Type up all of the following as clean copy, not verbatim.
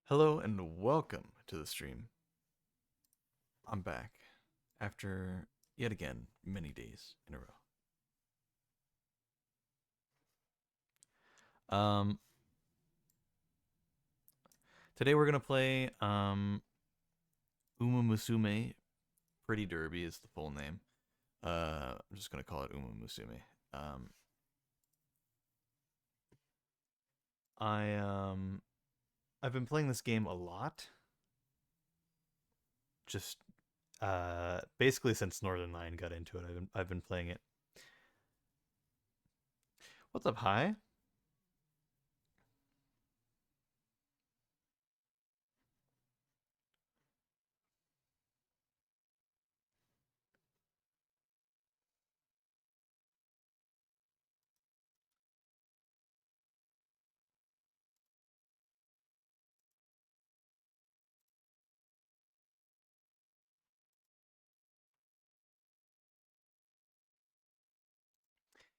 Hello and welcome to the stream. I'm back after yet again many days in a row. Today we're gonna play Umamusume. Pretty Derby is the full name. I'm just gonna call it Umamusume. Um, I I've been playing this game a lot. Just basically since Northern Lion got into it, I've been playing it. What's up, hi?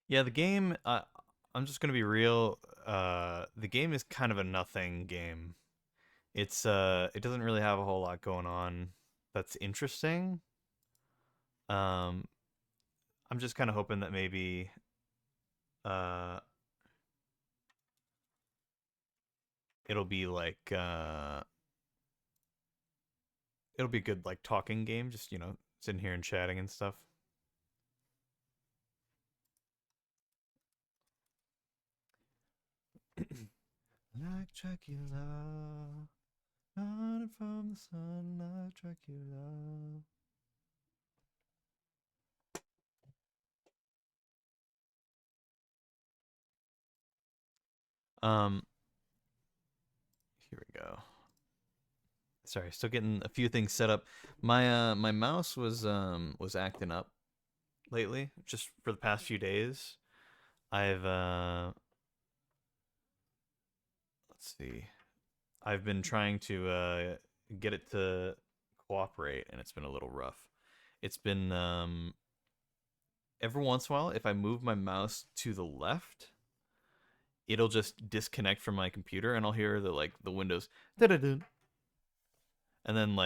Yeah, the game. I'm just gonna be real. The game is kind of a nothing game. It doesn't really have a whole lot going on that's interesting. Um, I'm just kind of hoping that maybe uh it'll be like it'll be a good like talking game. Just sitting here and chatting and stuff. Like Dracula, running from the sun like Dracula. Um, Here we go. Sorry, still getting a few things set up. My mouse was acting up lately, just for the past few days. I've let's see. I've been trying to get it to cooperate, and it's been a little rough. It's been every once in a while, if I move my mouse to the left, it'll just disconnect from my computer, and I'll hear the Windows da-da-dun, and then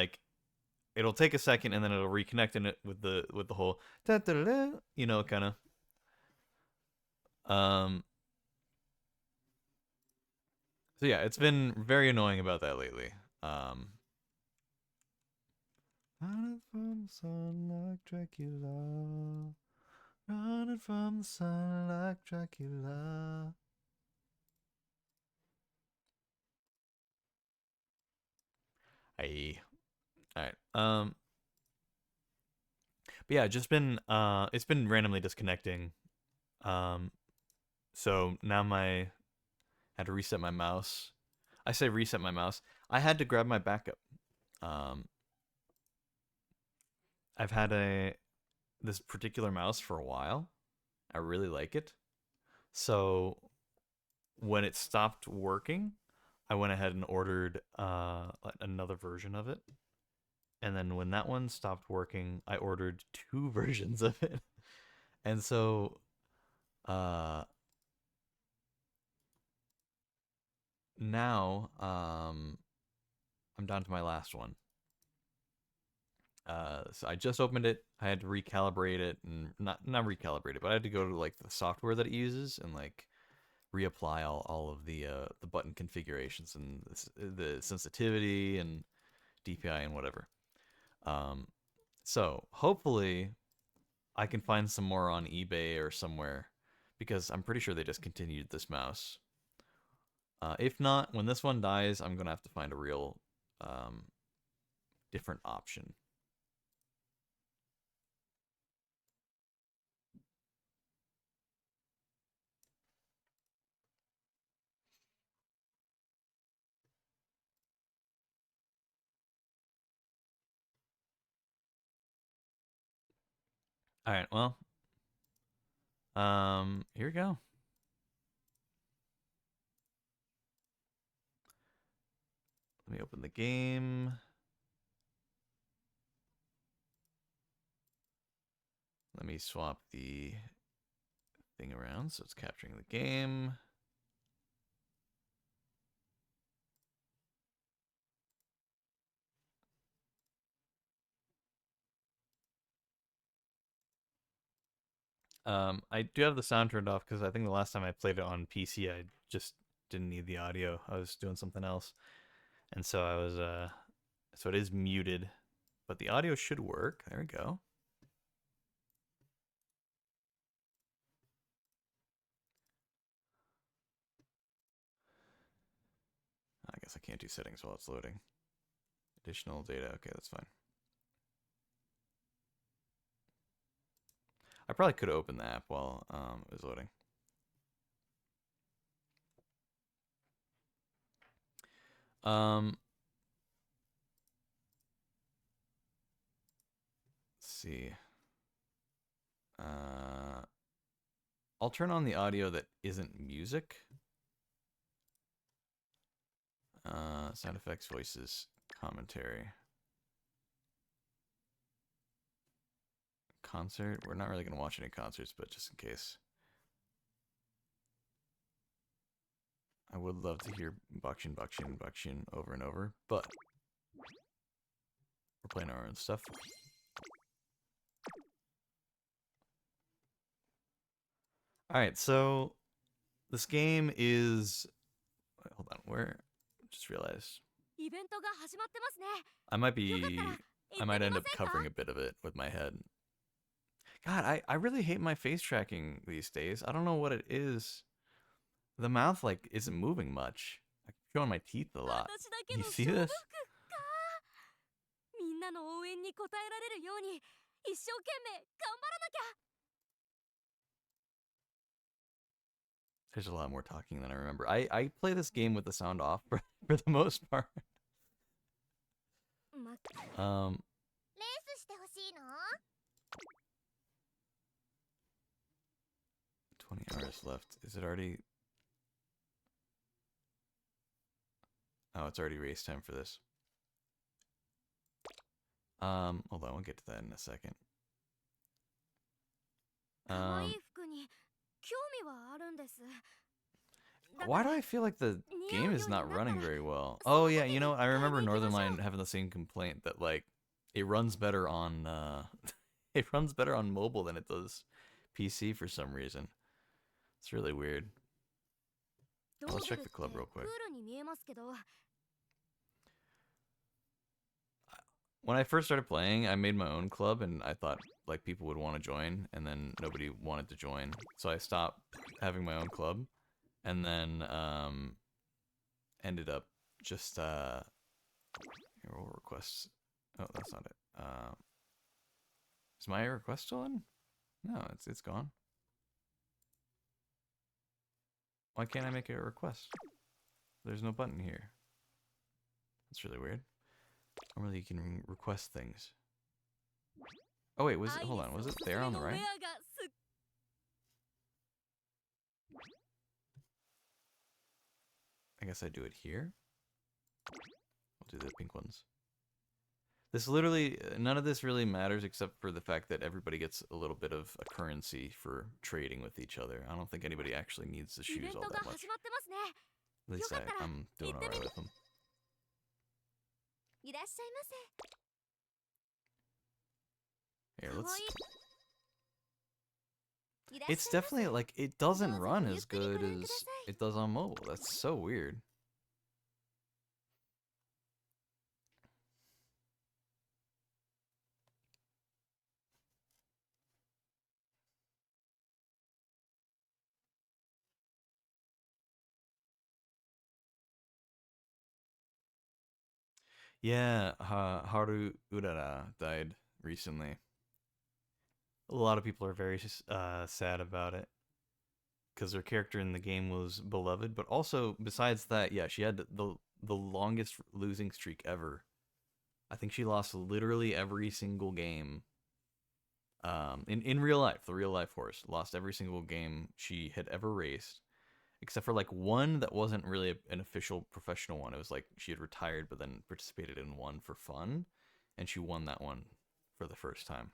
it'll take a second, and then it'll reconnect in it with the whole da-da-da, kind of. Um, so yeah, it's been very annoying about that lately. Um, Running from the sun like Dracula. Running from the sun like Dracula. Aye. Alright. But yeah, just been it's been randomly disconnecting. Um so now my had to reset my mouse. I say reset my mouse. I had to grab my backup. Um I've had a this particular mouse for a while. I really like it. So when it stopped working, I went ahead and ordered another version of it. And then when that one stopped working, I ordered two versions of it. And so uh, now I'm down to my last one. So I just opened it. I had to recalibrate it, and not recalibrate it, but I had to go to like the software that it uses and like reapply all of the button configurations and the sensitivity and DPI and whatever. Um, so hopefully I can find some more on eBay or somewhere because I'm pretty sure they discontinued this mouse. If not, when this one dies, I'm gonna have to find a real um, different option. All right, well, here we go. Let me open the game. Let me swap the thing around so it's capturing the game. I do have the sound turned off because I think the last time I played it on PC, I just didn't need the audio. I was doing something else, and so I was so it is muted, but the audio should work. There we go. I guess I can't do settings while it's loading. Additional data. Okay, that's fine. I probably could open the app while it was loading. Let's see. I'll turn on the audio that isn't music. Sound effects, voices, commentary. Concert. We're not really going to watch any concerts, but just in case. I would love to hear Bakshin, Bakshin, Bakshin over and over, but we're playing our own stuff. Alright, so this game is... Wait, hold on, where? Just realized. I might end up covering a bit of it with my head. God, I really hate my face tracking these days. I don't know what it is. The mouth, like, isn't moving much. I'm showing my teeth a lot. You see this? There's a lot more talking than I remember. I play this game with the sound off for the most part. 20 hours left. Is it already... Oh, it's already race time for this. Hold on, we'll get to that in a second. Why do I feel like the game is not running very well? Oh yeah, you know, I remember Northernlion having the same complaint that like it runs better on it runs better on mobile than it does PC for some reason. It's really weird. Let's check the club real quick. When I first started playing, I made my own club and I thought like people would want to join, and then nobody wanted to join. So I stopped having my own club and then ended up just here, we'll request. Oh, that's not it. Is my request still in? No, it's gone. Why can't I make a request? There's no button here. That's really weird. Normally you can request things. Oh wait, was it, hold on, was it there on the right? I guess I do it here. We'll do the pink ones. This literally, none of this really matters except for the fact that everybody gets a little bit of a currency for trading with each other. I don't think anybody actually needs the shoes all that much. At least I'm doing alright with them. Here, let's... It's definitely, like, it doesn't run as good as it does on mobile. That's so weird. Yeah, Haru Urara died recently. A lot of people are very sad about it because her character in the game was beloved, but also besides that, yeah, she had the longest losing streak ever. I think she lost literally every single game. In real life, the real life horse lost every single game she had ever raced, except for like one that wasn't really an official professional one. It was like she had retired but then participated in one for fun, and she won that one for the first time.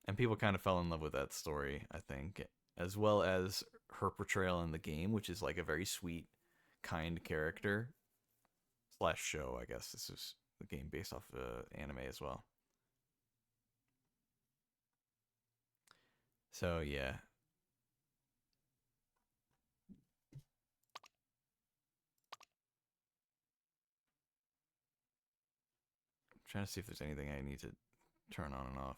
And people kind of fell in love with that story, I think, as well as her portrayal in the game, which is like a very sweet, kind character slash show. I guess this is the game based off anime as well. So yeah. I'm trying to see if there's anything I need to turn on and off.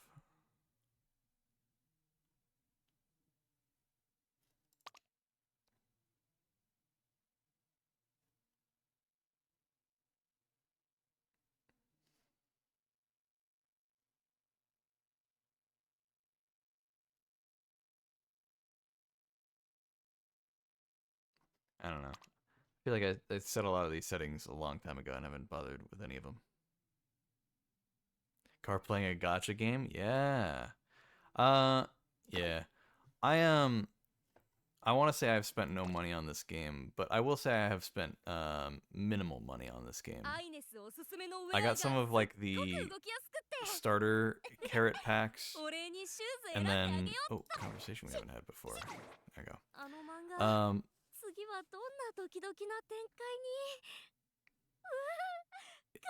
I don't know. I feel like I set a lot of these settings a long time ago and haven't bothered with any of them. Car playing a gotcha game? Yeah. Uh, yeah. I I want to say I've spent no money on this game, but I will say I have spent minimal money on this game. I got some of like the starter carrot packs, and then conversation we haven't had before. There you go.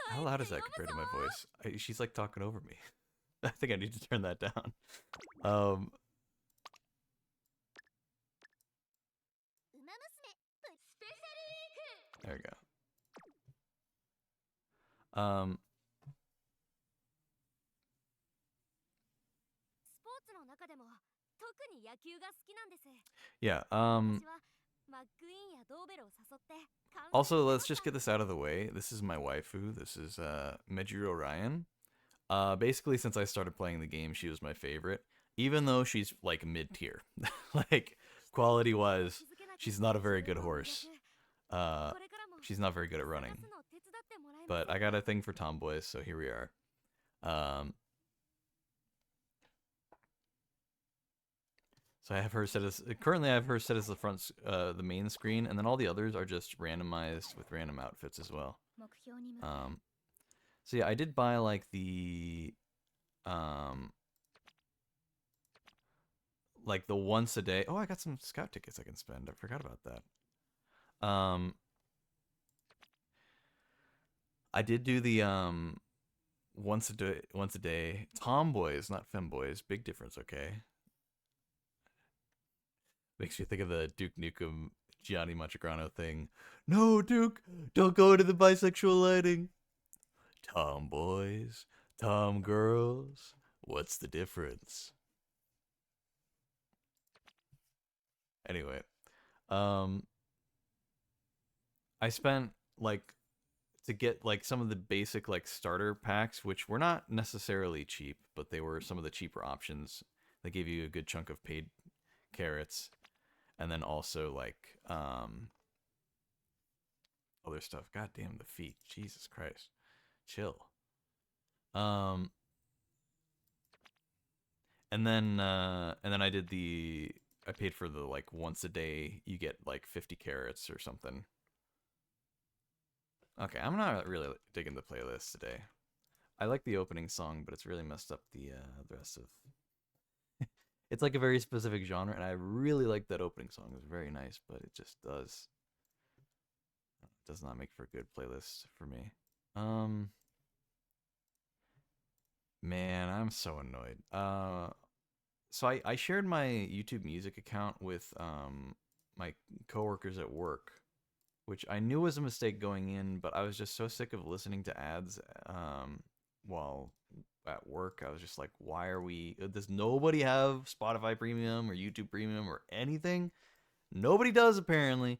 How loud is that compared to my voice? She's like talking over me. I think I need to turn that down. There we go. Yeah. Also, let's just get this out of the way. This is my waifu. This is Mejiro Ryan. Basically, since I started playing the game, she was my favorite. Even though she's like mid tier, like quality wise, she's not a very good horse. She's not very good at running. But I got a thing for tomboys, so here we are. So I have her set as currently I have her set as the front, the main screen, and then all the others are just randomized with random outfits as well. So yeah, I did buy like the once a day. Oh, I got some scout tickets I can spend. I forgot about that. I did do the once a day tomboys, not femboys. Big difference, okay? Makes me think of the Duke Nukem Gianni Montegrano thing. No, Duke, don't go to the bisexual lighting. Tomboys, tom girls, what's the difference? Anyway, I spent like to get like some of the basic like starter packs, which were not necessarily cheap, but they were some of the cheaper options. They gave you a good chunk of paid carrots, and then also like other stuff. God damn the feet, Jesus Christ, chill. Um, and then I paid for the like once a day you get like 50 carrots or something. Okay, I'm not really digging the playlist today. I like the opening song, but it's really messed up the rest of. It's like a very specific genre, and I really like that opening song. It's very nice, but it just does not make for a good playlist for me. Man, I'm so annoyed. So I shared my YouTube Music account with my coworkers at work, which I knew was a mistake going in, but I was just so sick of listening to ads while at work. I was just like, why are we? Does nobody have Spotify Premium or YouTube Premium or anything? Nobody does apparently.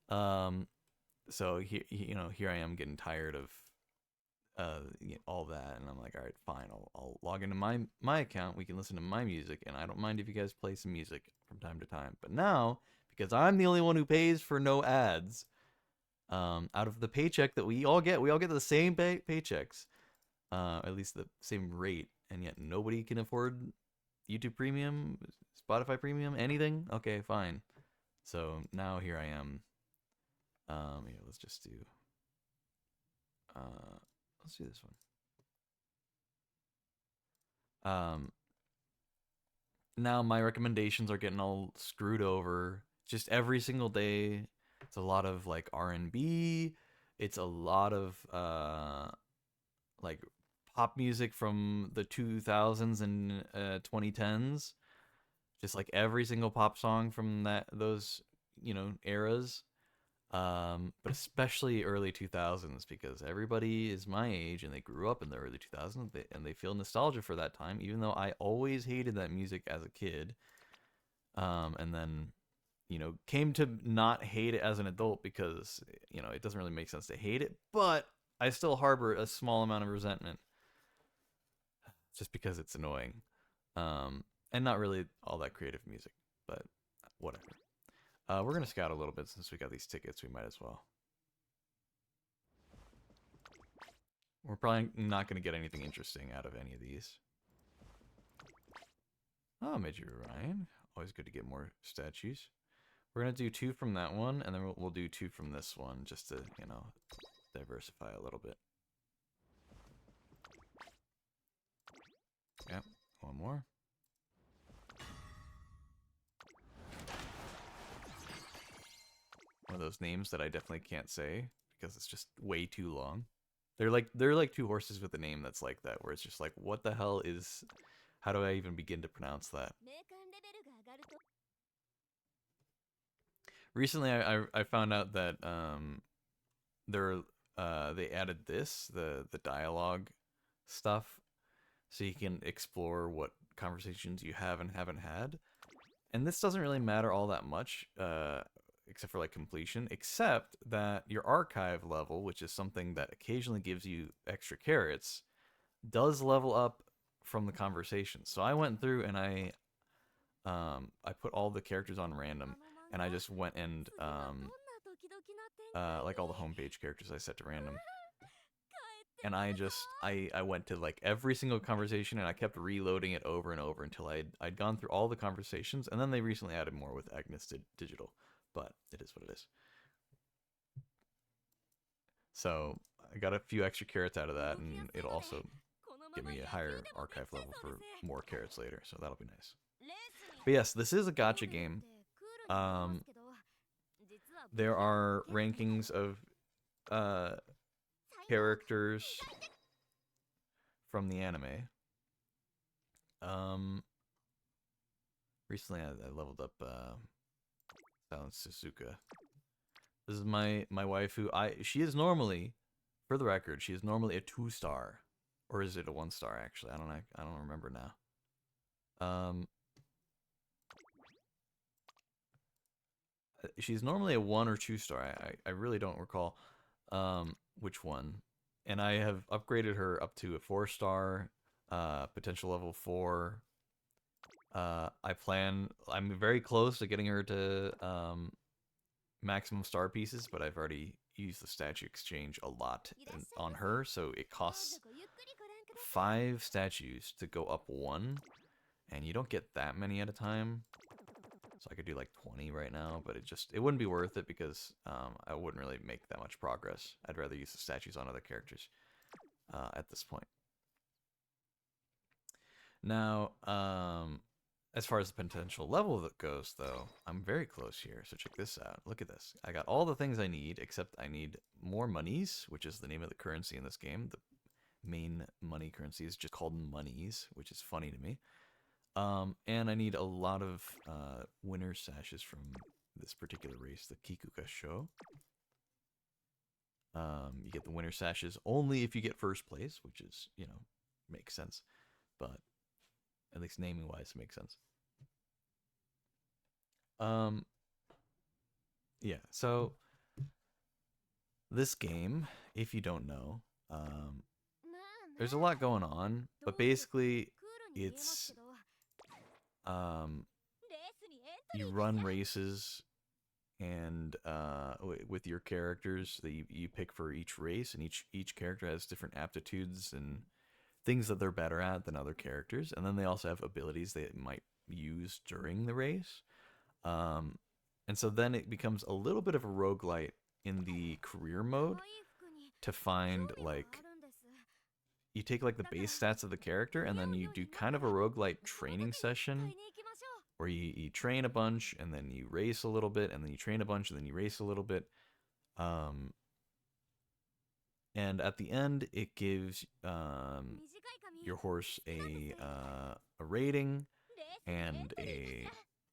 So here I am getting tired of all that, and I'm like, all right, fine, I'll log into my account. We can listen to my music, and I don't mind if you guys play some music from time to time. But now, because I'm the only one who pays for no ads, out of the paycheck that we all get the same paychecks, at least the same rate, and yet nobody can afford YouTube Premium, Spotify Premium, anything. Okay, fine. So now here I am. Yeah, let's just do. Let's do this one. Now my recommendations are getting all screwed over. Just every single day, it's a lot of like R&B. It's a lot of like pop music from the 2000s and 2010s, just like every single pop song from those eras. But especially early 2000s because everybody is my age and they grew up in the early 2000s and they feel nostalgia for that time, even though I always hated that music as a kid. And then came to not hate it as an adult because it doesn't really make sense to hate it, but I still harbor a small amount of resentment just because it's annoying, and not really all that creative music, but whatever. We're gonna scout a little bit since we got these tickets. We might as well. We're probably not gonna get anything interesting out of any of these. Oh, Major Ryan. Always good to get more statues. We're gonna do 2 from that one, and then we'll do 2 from this one, just to diversify a little bit. Yep, one more. One of those names that I definitely can't say because it's just way too long. They're like 2 horses with a name that's like that, where it's just like, what the hell is? How do I even begin to pronounce that? Recently, I found out that they added the dialogue stuff, so you can explore what conversations you have and haven't had. And this doesn't really matter all that much, except for like completion, except that your archive level, which is something that occasionally gives you extra carrots, does level up from the conversation. So I went through and I put all the characters on random, and I just went and like all the homepage characters I set to random. And I went to like every single conversation and I kept reloading it over and over until I'd gone through all the conversations, and then they recently added more with Agnes Digital, but it is what it is. So I got a few extra carrots out of that, and it'll also give me a higher archive level for more carrots later, so that'll be nice. But yes, this is a gacha game. There are rankings of characters from the anime. Recently I leveled up Silent Suzuka. This is my wife, who she is normally, for the record, she is normally a 2-star, or is it a 1-star actually? I don't remember now. She's normally a 1 or 2-star. I really don't recall which one. And I have upgraded her up to a 4-star, potential level 4. I'm very close to getting her to maximum star pieces, but I've already used the statue exchange a lot on her, so it costs 5 statues to go up 1, and you don't get that many at a time. So I could do like 20 right now, but it wouldn't be worth it because I wouldn't really make that much progress. I'd rather use the statues on other characters at this point. Now, as far as the potential level that goes, though, I'm very close here. So check this out. Look at this. I got all the things I need, except I need more monies, which is the name of the currency in this game. The main money currency is just called monies, which is funny to me. And I need a lot of winner sashes from this particular race, the Kikuka Show. You get the winner sashes only if you get first place, which is, makes sense. But at least naming wise, it makes sense. Yeah, so this game, if you don't know, there's a lot going on, but basically it's you run races and with your characters that you pick for each race, and each character has different aptitudes and things that they're better at than other characters, and then they also have abilities they might use during the race. And so then it becomes a little bit of a roguelite in the career mode to find, like, you take like the base stats of the character and then you do kind of a roguelite training session where you train a bunch and then you race a little bit and then you train a bunch and then you race a little bit. And at the end, it gives your horse a rating and a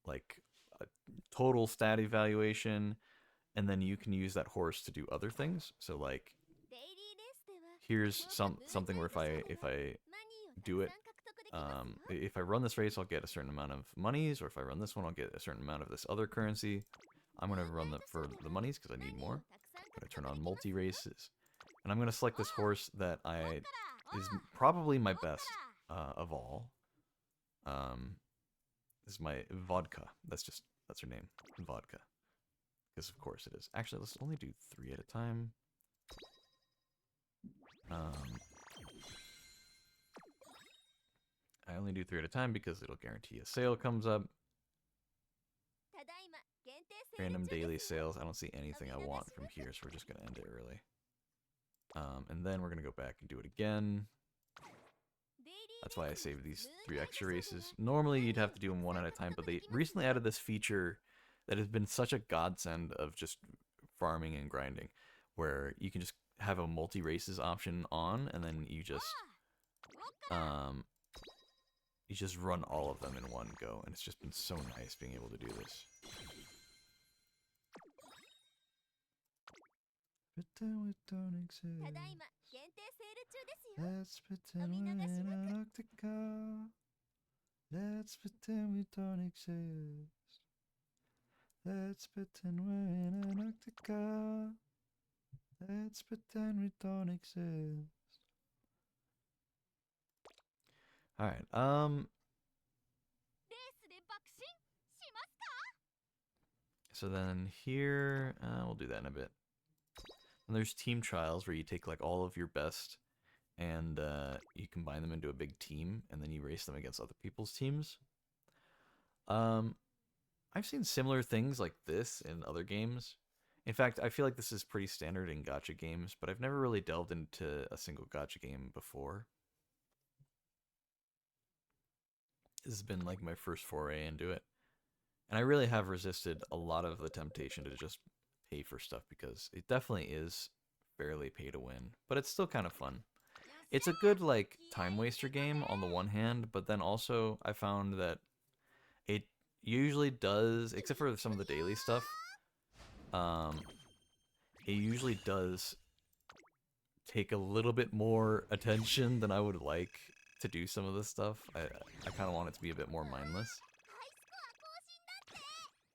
like a total stat evaluation, and then you can use that horse to do other things. So like here's something where if I do it, if I run this race, I'll get a certain amount of monies, or if I run this one, I'll get a certain amount of this other currency. I'm gonna run for the monies because I need more. I'm gonna turn on multi races, and I'm gonna select this horse that I is probably my best of all. This is my vodka. That's her name, vodka. Because of course it is. Actually, let's only do 3 at a time. I only do 3 at a time because it'll guarantee a sale comes up. Random daily sales. I don't see anything I want from here, so we're just gonna end it early. And then we're gonna go back and do it again. That's why I saved these 3 extra races. Normally you'd have to do them 1 at a time, but they recently added this feature that has been such a godsend of just farming and grinding, where you can just have a multi-races option on, and then you just run all of them in one go, and it's just been so nice being able to do this. Pretend we don't exist. Let's pretend we're in Antarctica. Let's pretend we don't exist. Let's pretend we're in Antarctica. Let's pretend we don't exist. Alright, so then here, we'll do that in a bit. And there's team trials where you take like all of your best and you combine them into a big team, and then you race them against other people's teams. I've seen similar things like this in other games. In fact, I feel like this is pretty standard in gacha games, but I've never really delved into a single gacha game before. This has been like my first foray into it. And I really have resisted a lot of the temptation to just pay for stuff because it definitely is fairly pay to win, but it's still kind of fun. It's a good like time waster game on the one hand, but then also I found that it usually does, except for some of the daily stuff, it usually does take a little bit more attention than I would like to do some of this stuff. I kind of want it to be a bit more mindless.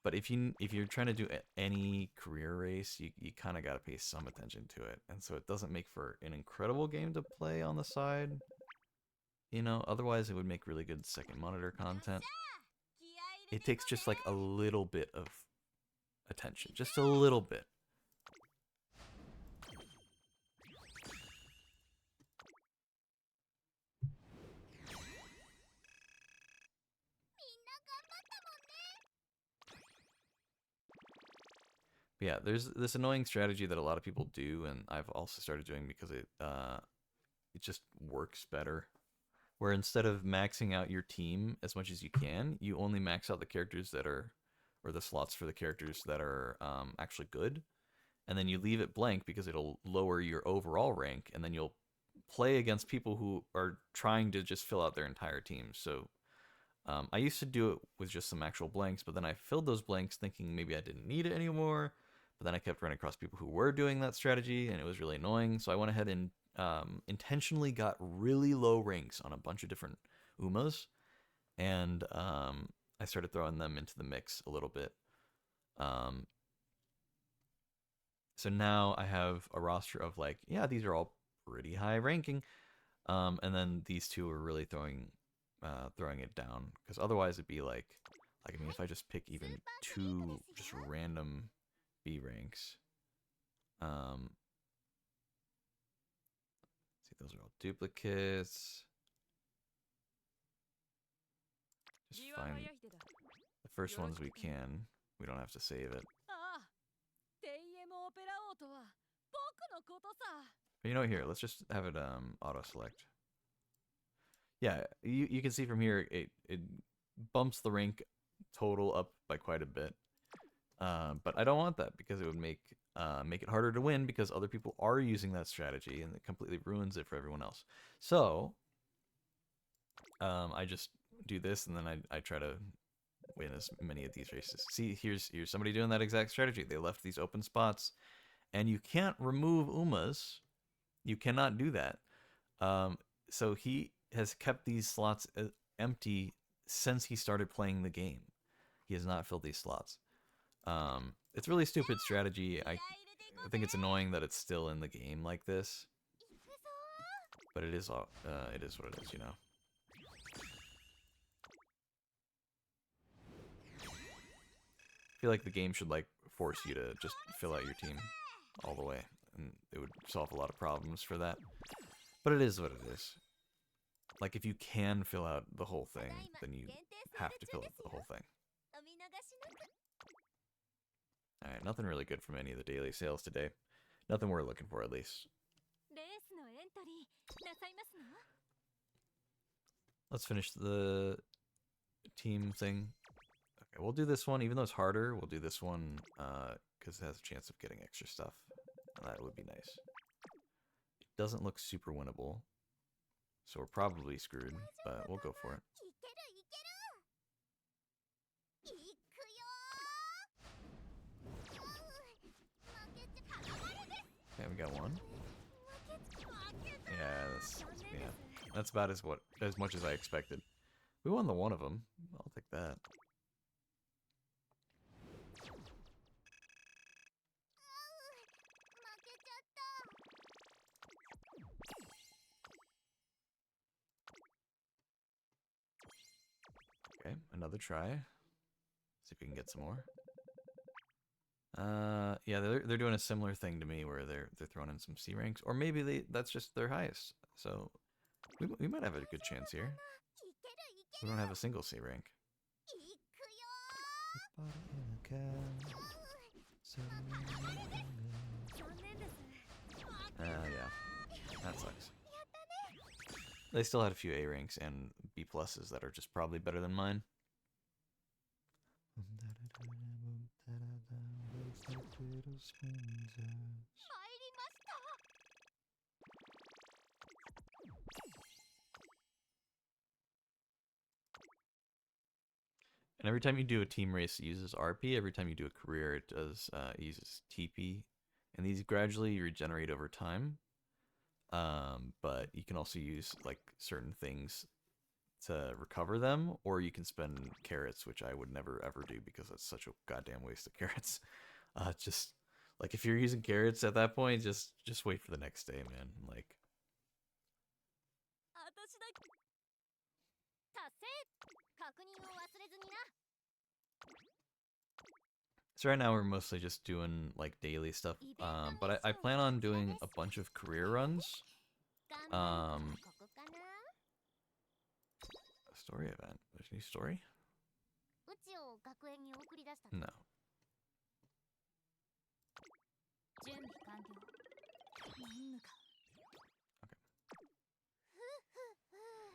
But if you're trying to do any career race, you kind of got to pay some attention to it, and so it doesn't make for an incredible game to play on the side. You know, otherwise it would make really good second monitor content. It takes just like a little bit of attention, just a little bit. But yeah, there's this annoying strategy that a lot of people do, and I've also started doing because it just works better. Where instead of maxing out your team as much as you can, you only max out the characters that are, or the slots for the characters that are actually good, and then you leave it blank because it'll lower your overall rank, and then you'll play against people who are trying to just fill out their entire team. So I used to do it with just some actual blanks, but then I filled those blanks thinking maybe I didn't need it anymore. But then I kept running across people who were doing that strategy, and it was really annoying. So I went ahead and intentionally got really low ranks on a bunch of different Umas, and I started throwing them into the mix a little bit. So now I have a roster of like, yeah, these are all pretty high ranking, and then these two are really throwing it down, because otherwise it'd be like I mean, if I just pick even 2 just random B ranks, see, those are all duplicates. Just find the first ones we can. We don't have to save it. But you know what, here, let's just have it auto select. Yeah, you can see from here it bumps the rank total up by quite a bit. But I don't want that because it would make make it harder to win because other people are using that strategy, and it completely ruins it for everyone else. So I just do this, and then I try to win as many of these races. See, here's somebody doing that exact strategy. They left these open spots, and you can't remove Umas. You cannot do that. So he has kept these slots empty since he started playing the game. He has not filled these slots. It's really stupid strategy. I think it's annoying that it's still in the game like this, but it is what it is, you know. I feel like the game should like force you to just fill out your team all the way, and it would solve a lot of problems for that. But it is what it is. Like, if you can fill out the whole thing, then you have to fill out the whole thing. Alright, nothing really good from any of the daily sales today. Nothing we're looking for, at least. Let's finish the team thing. Okay, we'll do this one. Even though it's harder, we'll do this one because it has a chance of getting extra stuff. That would be nice. It doesn't look super winnable, so we're probably screwed, but we'll go for it. Okay, we got one. Yeah, that's about as much as I expected. We won the one of them. I'll take that. Okay, another try. See if we can get some more. Yeah, they're doing a similar thing to me where they're throwing in some C ranks, or maybe that's just their highest. So we might have a good chance here. We don't have a single C rank. Yeah, that sucks. They still had a few A ranks and B pluses that are just probably better than mine. And every time you do a team race, it uses RP. Every time you do a career, it does uses TP. And these gradually regenerate over time. But you can also use like certain things to recover them, or you can spend carrots, which I would never ever do because that's such a goddamn waste of carrots. Just like if you're using carrots at that point, just wait for the next day, man. Like. So right now we're mostly just doing like daily stuff, but I plan on doing a bunch of career runs. Story event. There's a new story? No. Okay.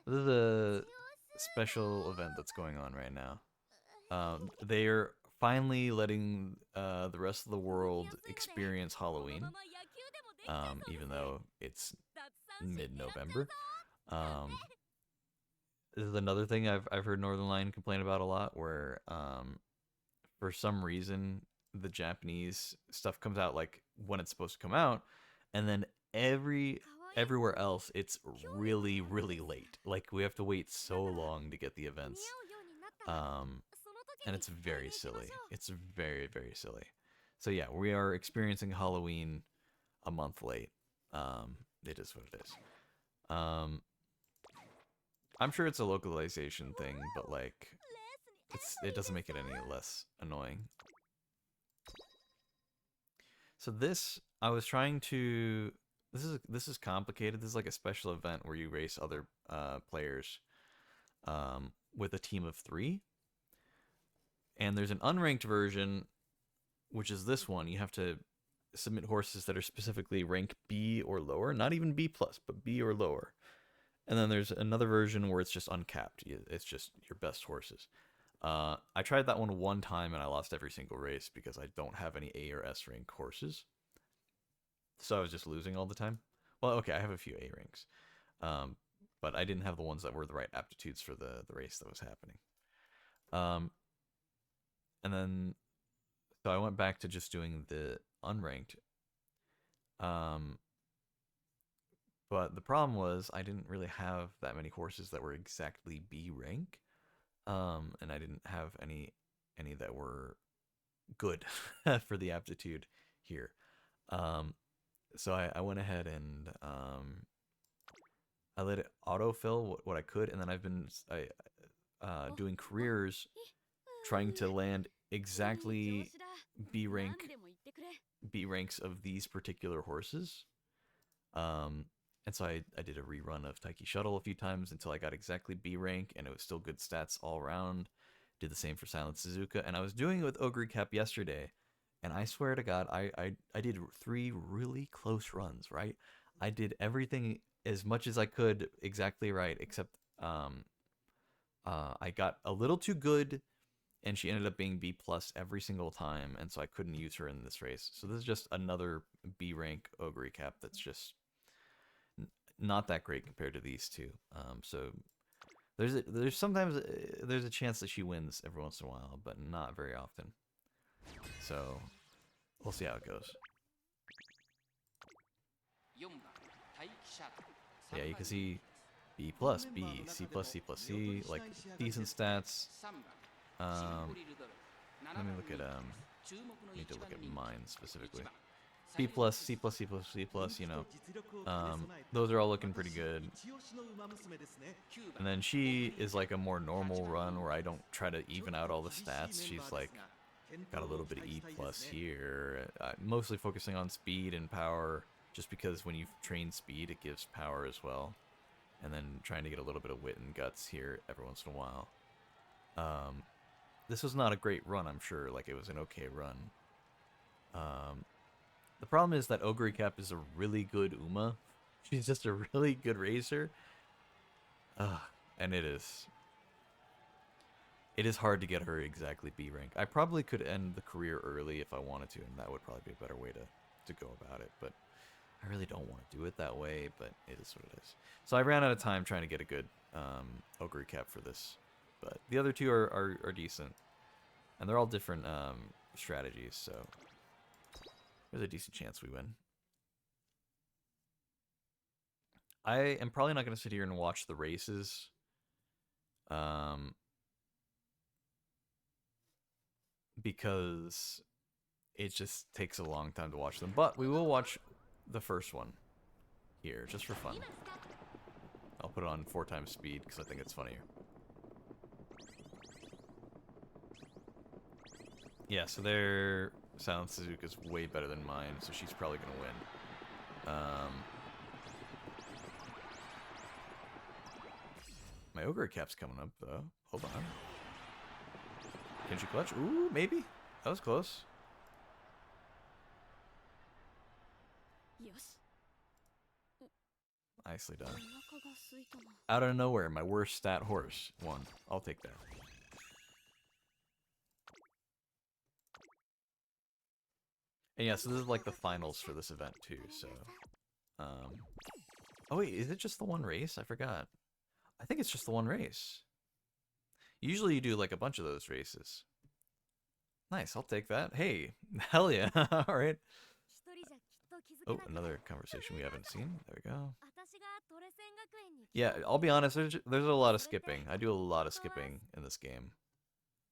This is a special event that's going on right now. They are finally letting the rest of the world experience Halloween, even though it's mid-November. This is another thing I've heard Northern Lion complain about a lot, where for some reason the Japanese stuff comes out like when it's supposed to come out, and then everywhere else it's really late. Like we have to wait so long to get the events, and it's very silly. It's very silly. So yeah, we are experiencing Halloween a month late. It is what it is. I'm sure it's a localization thing, but like, it doesn't make it any less annoying. So I was trying to. This is complicated. This is like a special event where you race other players with a team of 3. And there's an unranked version, which is this one. You have to submit horses that are specifically rank B or lower, not even B plus, but B or lower. And then there's another version where it's just uncapped. It's just your best horses. I tried that one time and I lost every single race because I don't have any A or S rank horses. So I was just losing all the time. Well, okay, I have a few A ranks, um, but I didn't have the ones that were the right aptitudes for the race that was happening. Um, and then so I went back to just doing the unranked. Um, but the problem was I didn't really have that many horses that were exactly B rank, and I didn't have any that were good for the aptitude here. Um, so I went ahead and I let it autofill what I could, and then I've been doing careers trying to land exactly B rank B ranks of these particular horses. Um, and so I did a rerun of Taiki Shuttle a few times until I got exactly B rank, and it was still good stats all around. Did the same for Silent Suzuka, and I was doing it with Ogre Cap yesterday, and I swear to God, I did 3 really close runs. Right, I did everything as much as I could exactly right, except I got a little too good, and she ended up being B plus every single time, and so I couldn't use her in this race. So this is just another B rank Ogre Cap that's just not that great compared to these two. So there's sometimes there's a chance that she wins every once in a while, but not very often. So we'll see how it goes. Yeah, you can see B plus B, C plus C plus C, like decent stats. Let me look at need to look at mine specifically. B plus, C plus, C plus, C plus, you know. Those are all looking pretty good. And then she is like a more normal run where I don't try to even out all the stats. She's like got a little bit of E plus here. Mostly focusing on speed and power, just because when you train speed, it gives power as well. And then trying to get a little bit of wit and guts here every once in a while. This was not a great run, I'm sure. Like, it was an okay run. The problem is that Ogre Cap is a really good Uma. She's just a really good racer. And it is hard to get her exactly B rank. I probably could end the career early if I wanted to, and that would probably be a better way to go about it. But I really don't want to do it that way, but it is what it is. So I ran out of time trying to get a good Ogre Cap for this. But the other two are decent. And they're all different strategies, so there's a decent chance we win. I am probably not going to sit here and watch the races. Because it just takes a long time to watch them. But we will watch the first one here, just for fun. I'll put it on 4 times speed, because I think it's funnier. Yeah, so their Silent Suzuka's way better than mine, so she's probably going to win. My Ogre Cap's coming up, though. Hold on. Can she clutch? Ooh, maybe? That was close. Nicely done. Out of nowhere, my worst stat horse won. I'll take that. And yeah, so this is like the finals for this event too, so... Oh wait, is it just the one race? I forgot. I think it's just the one race. Usually you do like a bunch of those races. Nice, I'll take that. Hey, hell yeah. Alright. Oh, another conversation we haven't seen. There we go. Yeah, I'll be honest, there's a lot of skipping. I do a lot of skipping in this game.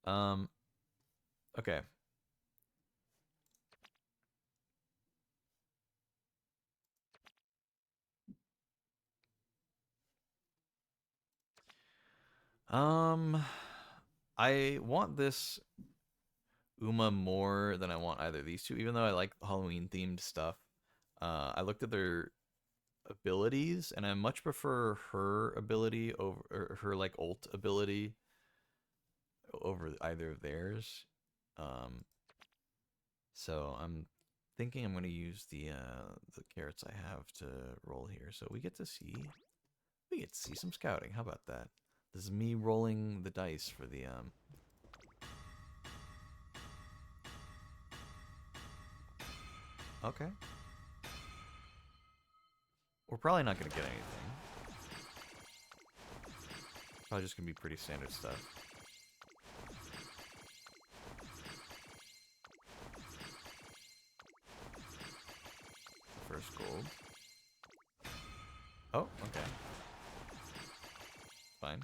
Okay. I want this Uma more than I want either of these two, even though I like Halloween themed stuff. I looked at their abilities, and I much prefer her ability over her like ult ability over either of theirs. So I'm thinking I'm going to use the carrots I have to roll here. So we get to see some scouting. How about that? This is me rolling the dice for the Okay. We're probably not gonna get anything. Probably just gonna be pretty standard stuff. First gold. Oh, okay. Fine.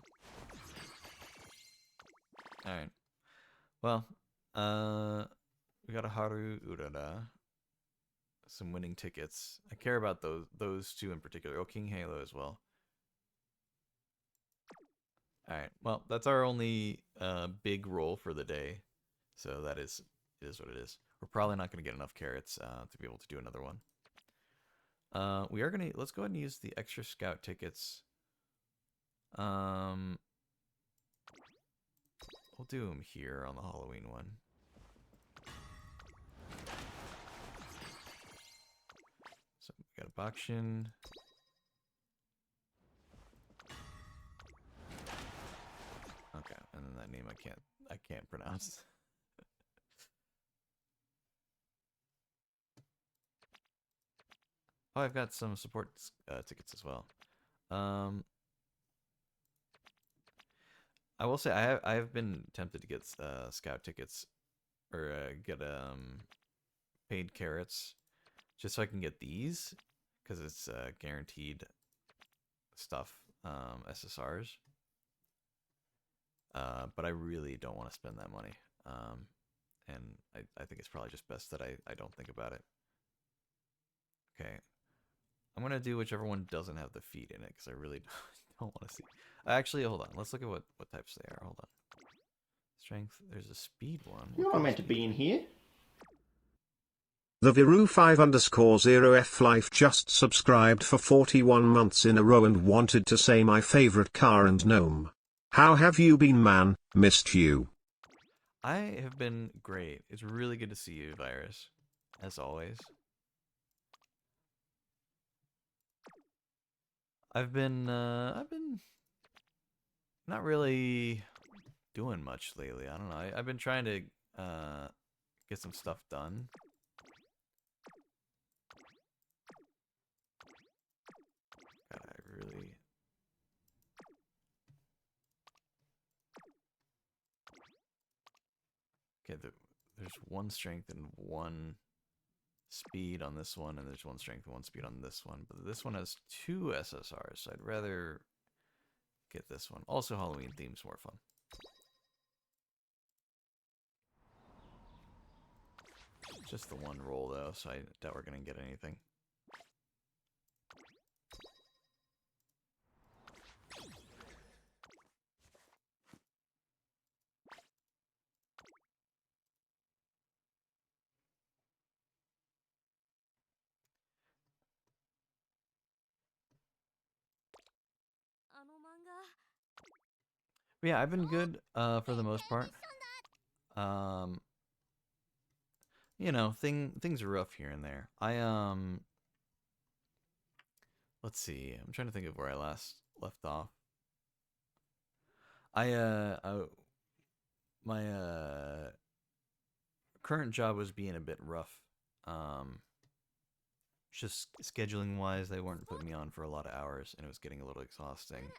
Alright. Well, we got a Haru Urara. Some winning tickets. I care about those two in particular. Oh, King Halo as well. Alright, well, that's our only big roll for the day. So that is, it is what it is. We're probably not going to get enough carrots to be able to do another one. We are going to, let's go ahead and use the extra scout tickets. We'll do them here on the Halloween one. So we got a Bakshin. Okay, and then that name I can't pronounce. Oh, I've got some support tickets as well. I will say I have been tempted to get scout tickets or get paid carrots just so I can get these because it's guaranteed stuff, SSRs. But I really don't want to spend that money. And I think it's probably just best that I don't think about it. Okay. I'm going to do whichever one doesn't have the feet in it because I really don't want to see. Actually, hold on. Let's look at what types they are. Hold on. Strength. There's a speed one. You're not meant to be in here. The Viru5_0F Life just subscribed for 41 months in a row and wanted to say my favorite car and gnome. How have you been, man? Missed you. I have been great. It's really good to see you, Virus. As always. I've been not really doing much lately. I don't know. I've been trying to get some stuff done. God, I really. Okay, there's one strength and one speed on this one, and there's one strength and one speed on this one. But this one has 2 SSRs, so I'd rather get this one. Also, Halloween theme's more fun. Just the one roll, though, so I doubt we're going to get anything. But yeah, I've been good for the most part. You know, things are rough here and there. Let's see. I'm trying to think of where I last left off. My current job was being a bit rough. Just scheduling wise, they weren't putting me on for a lot of hours, and it was getting a little exhausting.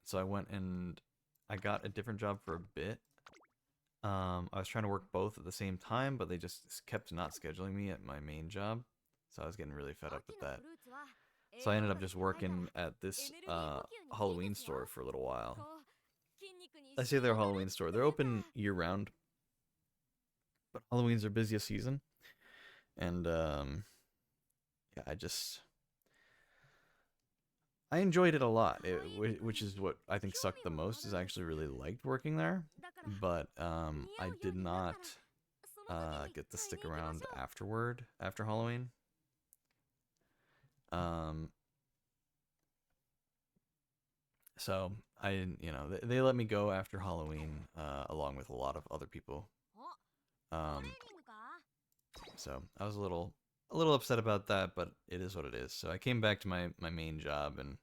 So I went and I got a different job for a bit. I was trying to work both at the same time, but they just kept not scheduling me at my main job. So I was getting really fed up with that. So I ended up just working at this Halloween store for a little while. I say they're a Halloween store. They're open year round, but Halloween's their busiest season. And yeah, I enjoyed it a lot, which is what I think sucked the most. Is I actually really liked working there, but I did not get to stick around after Halloween. So you know, they let me go after Halloween, along with a lot of other people. So I was a little upset about that, but it is what it is. So I came back to my main job, and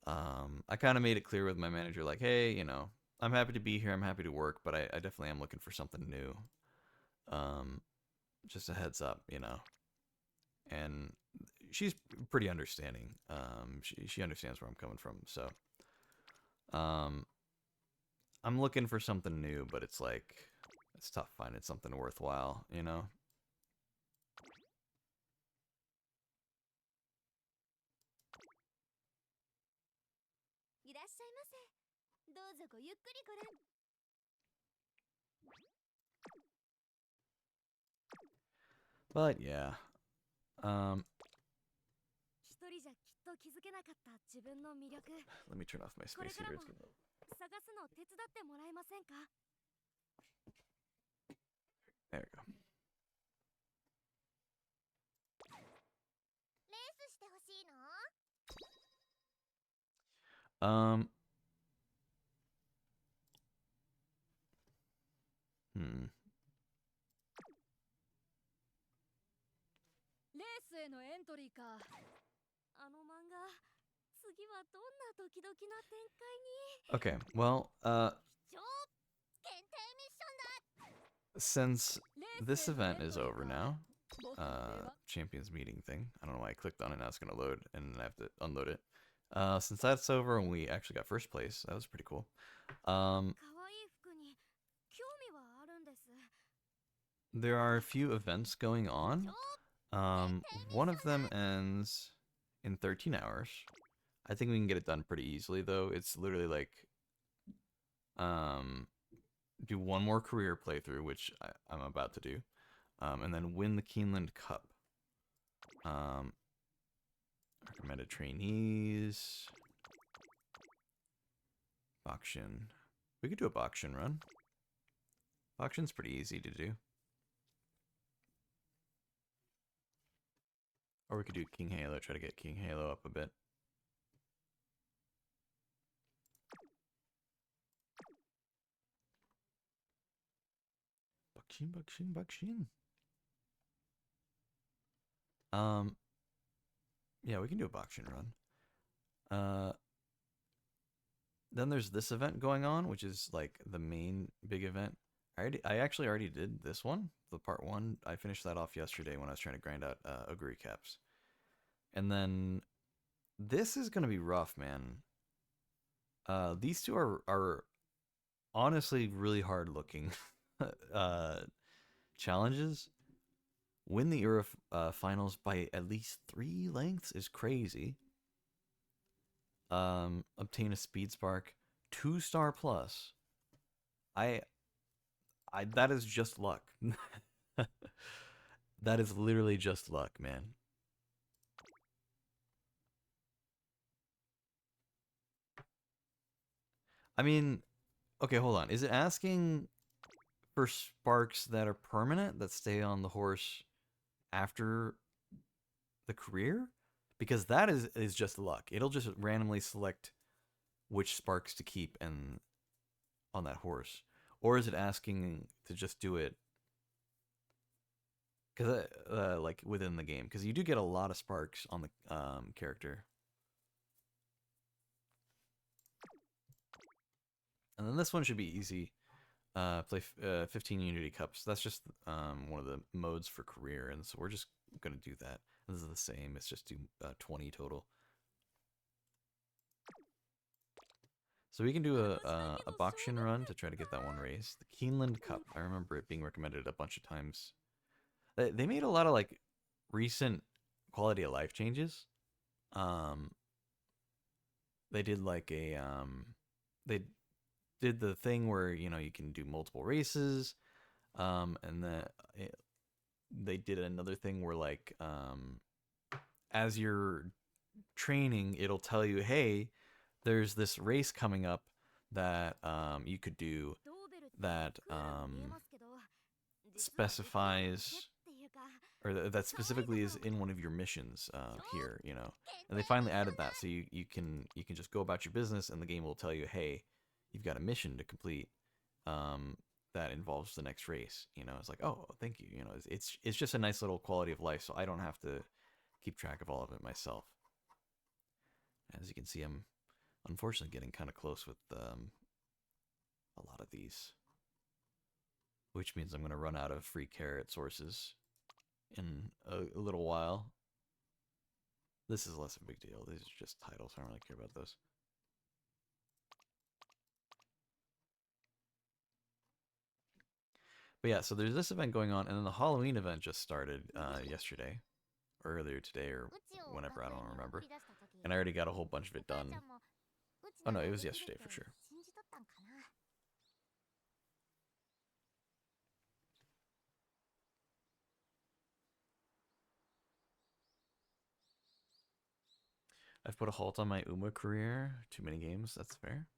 I kind of made it clear with my manager, like, hey, you know, I'm happy to be here, I'm happy to work, but I definitely am looking for something new. just a heads up, And she's pretty understanding. She understands where I'm coming from. So, um, I'm looking for something new, but it's like it's tough finding something worthwhile. いらっしゃいませ。どうぞごゆっくりご覧。But yeah, um, 一人じゃきっと気づけなかった自分の魅力。let me turn off my これ space から heater. も It's getting 探すのを手伝ってもらえませんか？ there we go. レースしてほしいの？ Um, hmm. レースへのエントリーか。あの漫画、次はどんなドキドキな展開に。 Okay, well, 超限定ミッションだ。 since レ this ースへのエ event ン is トリー over か。 now, 僕の出番。 Champions meeting thing. I don't know why I clicked on it. Now it's gonna load, and I have to unload it. Since that's over and we actually got first place, that was pretty cool. 可愛い服に興味はあるんです。 There are a few events going on. One of them ends in 13 hours. I think we can get it done pretty easily, though. It's literally like, do one more career playthrough, which I'm about to do, and then win the Keeneland Cup. Recommended trainees. Auction. We could do a auction run. Auction's pretty easy to do. Or we could do King Halo, try to get King Halo up a bit. Bakshin, bakshin, bakshin. Yeah, we can do a auction run. Then there's this event going on, which is like the main big event. I actually already did this one, the part one. I finished that off yesterday when I was trying to grind out Ogre caps. And then this is gonna be rough, man. These two are honestly really hard looking challenges. Win the Era finals by at least 3 lengths is crazy. Obtain a speed spark, 2-star plus. I that is just luck. That is literally just luck, man. I mean, okay, hold on. Is it asking for sparks that are permanent that stay on the horse after the career? Because that is just luck. It'll just randomly select which sparks to keep and on that horse. Or is it asking to just do it because like within the game? Because you do get a lot of sparks on the character. And then this one should be easy. Play 15 Unity Cups. That's just one of the modes for career, and so we're just gonna do that. This is the same. It's just do 20 total. So we can do a auction run to try to get that one race. The Keeneland Cup. I remember it being recommended a bunch of times. They made a lot of like recent quality of life changes. They did like they did the thing where you can do multiple races, and they did another thing where like as you're training, it'll tell you, hey, there's this race coming up that you could do that specifies or that specifically is in one of your missions here, and they finally added that, so you can just go about your business, and the game will tell you, hey, you've got a mission to complete that involves the next race. It's like, oh, thank you. It's just a nice little quality of life, so I don't have to keep track of all of it myself. As you can see, I'm unfortunately getting kind of close with a lot of these, which means I'm going to run out of free carrot sources in a little while. This is less of a big deal. These are just titles. I don't really care about those. But yeah, so there's this event going on, and then the Halloween event just started yesterday, or earlier today, or whenever, I don't remember. And I already got a whole bunch of it done. Oh no, it was yesterday for sure. I've put a halt on my Uma career. Too many games, that's fair.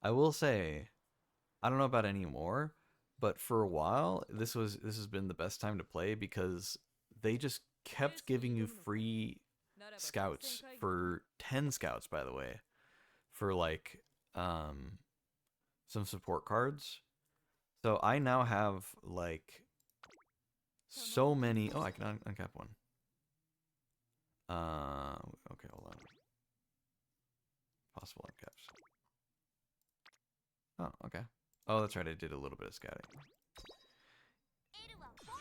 I will say, I don't know about anymore, but for a while, this has been the best time to play because they just kept giving you free scouts for 10 scouts, by the way, for like some support cards. So I now have like so many. Oh, I can uncap one. Okay, hold on. Possible uncaps. Oh, okay. Oh, that's right. I did a little bit of scouting.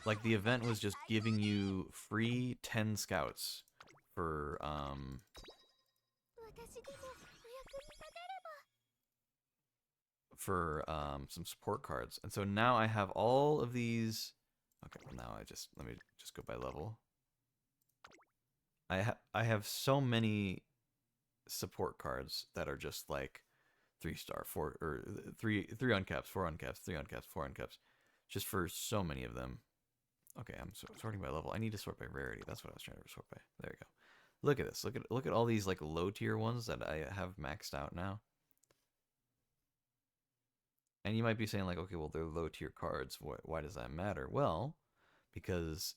Like the event was just giving you free 10 scouts for some support cards. And so now I have all of these. Okay, well now let me just go by level. I have so many support cards that are just like 3-star, 4 or 3 uncaps, 4 uncaps, 3 uncaps, 4 uncaps, just for so many of them. Okay, I'm sorting by level. I need to sort by rarity. That's what I was trying to sort by. There we go. Look at this. Look at all these like low tier ones that I have maxed out now. And you might be saying like, okay, well they're low tier cards. Why does that matter? Well, because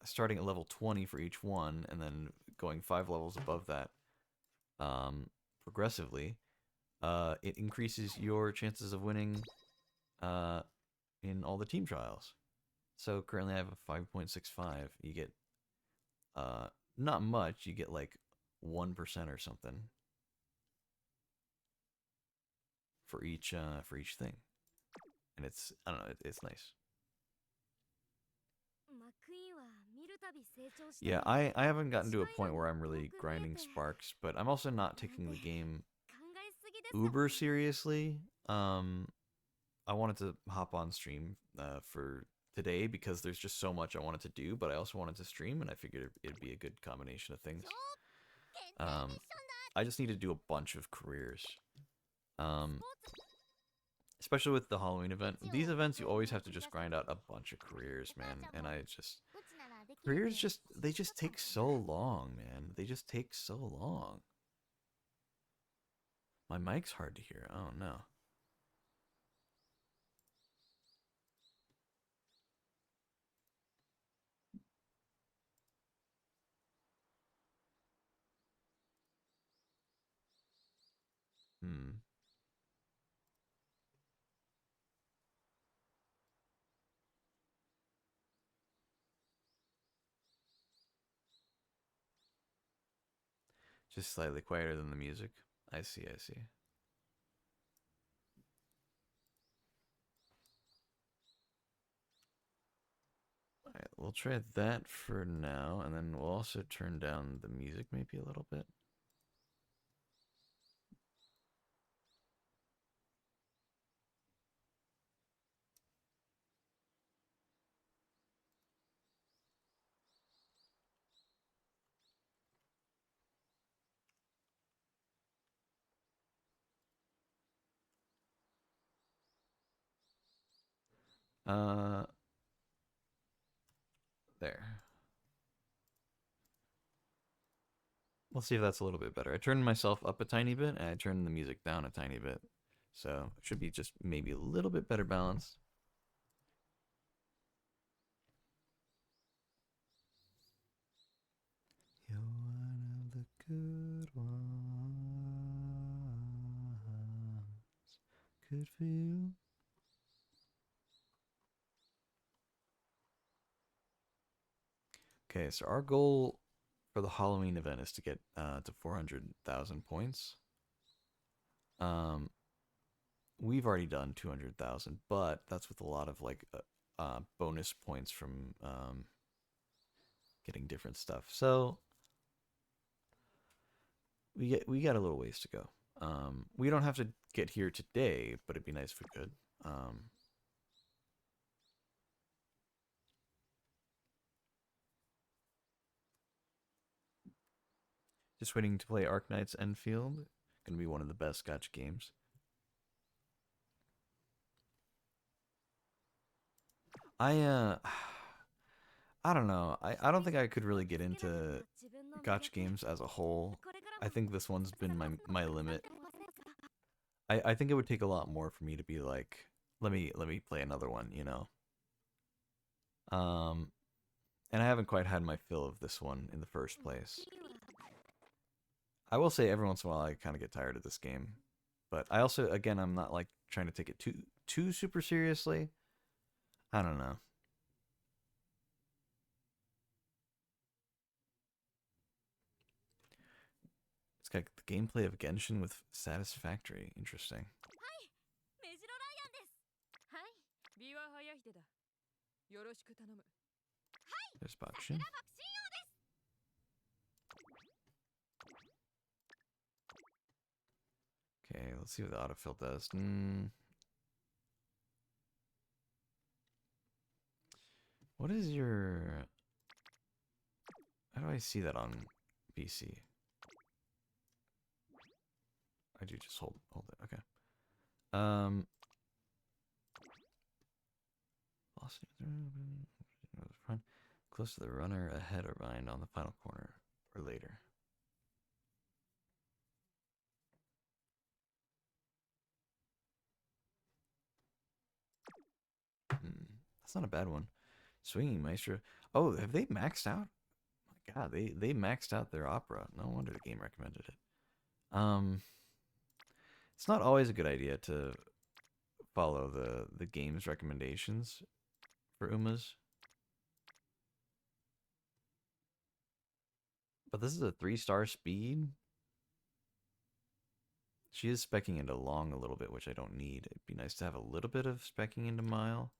starting at level 20 for each one, and then going 5 levels above that, progressively, it increases your chances of winning in all the team trials. So currently I have a 5.65. You get not much. You get like 1% or something for each thing, and it's, I don't know, it's nice. Yeah, I haven't gotten to a point where I'm really grinding sparks, but I'm also not taking the game uber seriously. I wanted to hop on stream for today because there's just so much I wanted to do, but I also wanted to stream, and I figured it'd be a good combination of things. I just need to do a bunch of careers. Especially with the Halloween event. These events, you always have to just grind out a bunch of careers, man. And careers they just take so long, man. They just take so long. My mic's hard to hear. Oh, no. Hmm. Just slightly quieter than the music. I see, I see. Alright, we'll try that for now, and then we'll also turn down the music maybe a little bit. There. We'll see if that's a little bit better. I turned myself up a tiny bit, and I turned the music down a tiny bit. So it should be just maybe a little bit better balance. You're one of the good ones. Good for you. Okay, so our goal for the Halloween event is to get to 400,000 points. We've already done 200,000, but that's with a lot of like bonus points from getting different stuff. So we got a little ways to go. We don't have to get here today, but it'd be nice if we could. Just waiting to play Arknight's Enfield. Gonna be one of the best gacha games. I I don't know. I don't think I could really get into gacha games as a whole. I think this one's been my limit. I think it would take a lot more for me to be like, let me play another one, you know. And I haven't quite had my fill of this one in the first place. I will say every once in a while I kind of get tired of this game, but I also, again, I'm not like trying to take it too super seriously. I don't know. It's got the gameplay of Genshin with Satisfactory. Interesting. There's Bakshin. Okay, let's see what the autofill does. What is your... How do I see that on PC? I do just hold it. Okay. Close to the runner, ahead or behind on the final corner, or later. That's not a bad one. Swinging Maestro. Oh, have they maxed out? My God, they maxed out their opera. No wonder the game recommended it. It's not always a good idea to follow the game's recommendations for Umas. But this is a 3-star speed. She is specking into long a little bit, which I don't need. It'd be nice to have a little bit of specking into mile.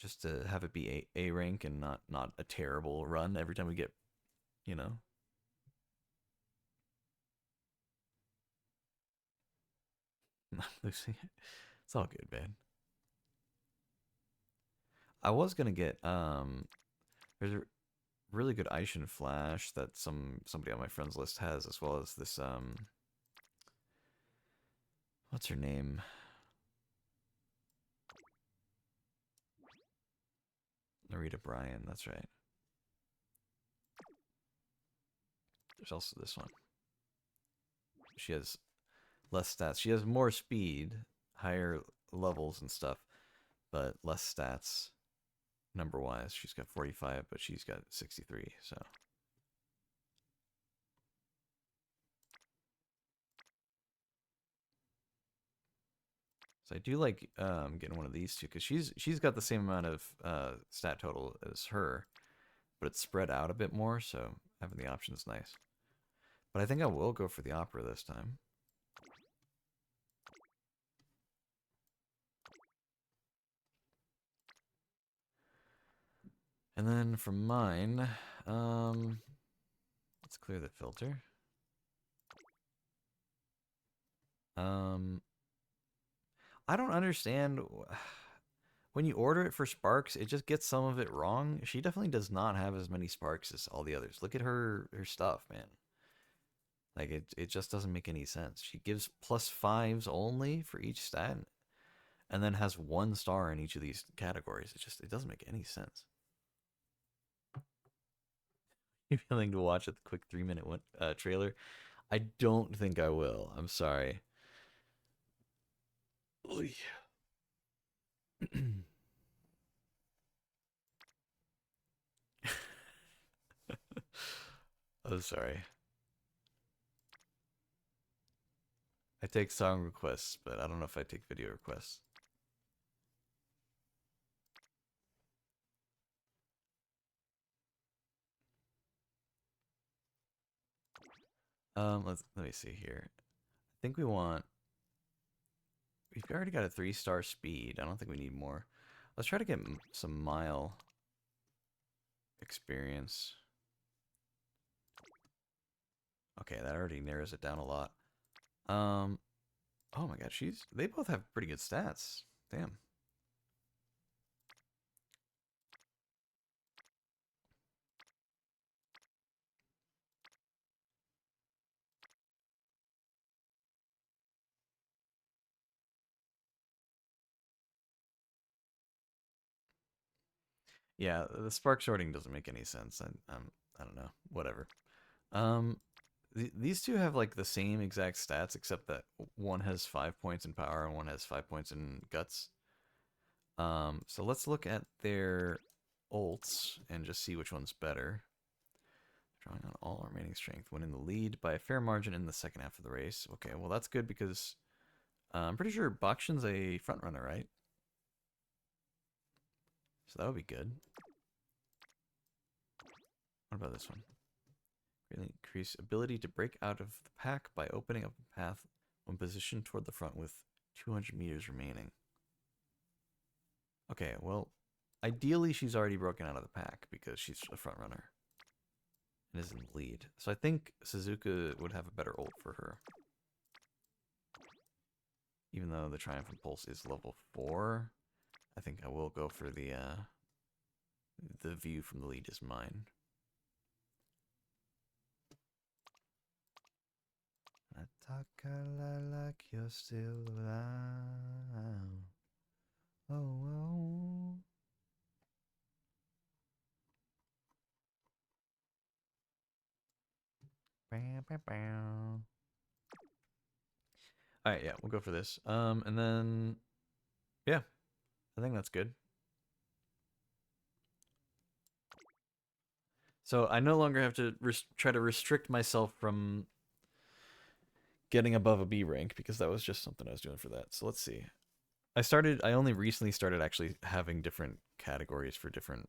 Just to have it be A rank and not a terrible run every time we get, you know. Not losing it. It's all good, man. I was gonna get there's a really good Aishin Flash that somebody on my friends list has, as well as this what's her name? Narita Bryan, that's right. There's also this one. She has less stats. She has more speed, higher levels and stuff, but less stats number wise. She's got 45, but she's got 63, so. So I do like getting one of these two, because she's got the same amount of stat total as her, but it's spread out a bit more, so having the option is nice. But I think I will go for the opera this time. And then for mine, let's clear the filter. I don't understand. When you order it for sparks, it just gets some of it wrong. She definitely does not have as many sparks as all the others. Look at her stuff, man. Like it just doesn't make any sense. She gives +5s only for each stat, and then has 1 star in each of these categories. It doesn't make any sense. You feeling to watch a quick 3-minute trailer? I don't think I will. I'm sorry. I'm sorry. I take song requests, but I don't know if I take video requests. Let me see here. I think we've already got a 3-star speed. I don't think we need more. Let's try to get some mile. experience. Okay, that already narrows it down a lot. Oh my god, they both have pretty good stats. Damn. Yeah, the spark sorting doesn't make any sense. I don't know. Whatever. Um, these two have like the same exact stats, except that one has 5 points in power and one has 5 points in guts. So let's look at their ults and just see which one's better. Drawing on all remaining strength, winning the lead by a fair margin in the second half of the race. Okay, well that's good because I'm pretty sure Bakshin's a front runner, right? So that would be good. What about this one? Really increase ability to break out of the pack by opening up a path when positioned toward the front with 200 meters remaining. Okay, well, ideally she's already broken out of the pack because she's a front runner and is in the lead. So I think Suzuka would have a better ult for her. Even though the Triumphant Pulse is level 4, I think I will go for the view from the lead is mine. I talk like you're still around. Oh, oh. Alright, yeah, we'll go for this. And then, yeah, I think that's good. So I no longer have to try to restrict myself from getting above a B rank because that was just something I was doing for that. So let's see. I only recently started actually having different categories for different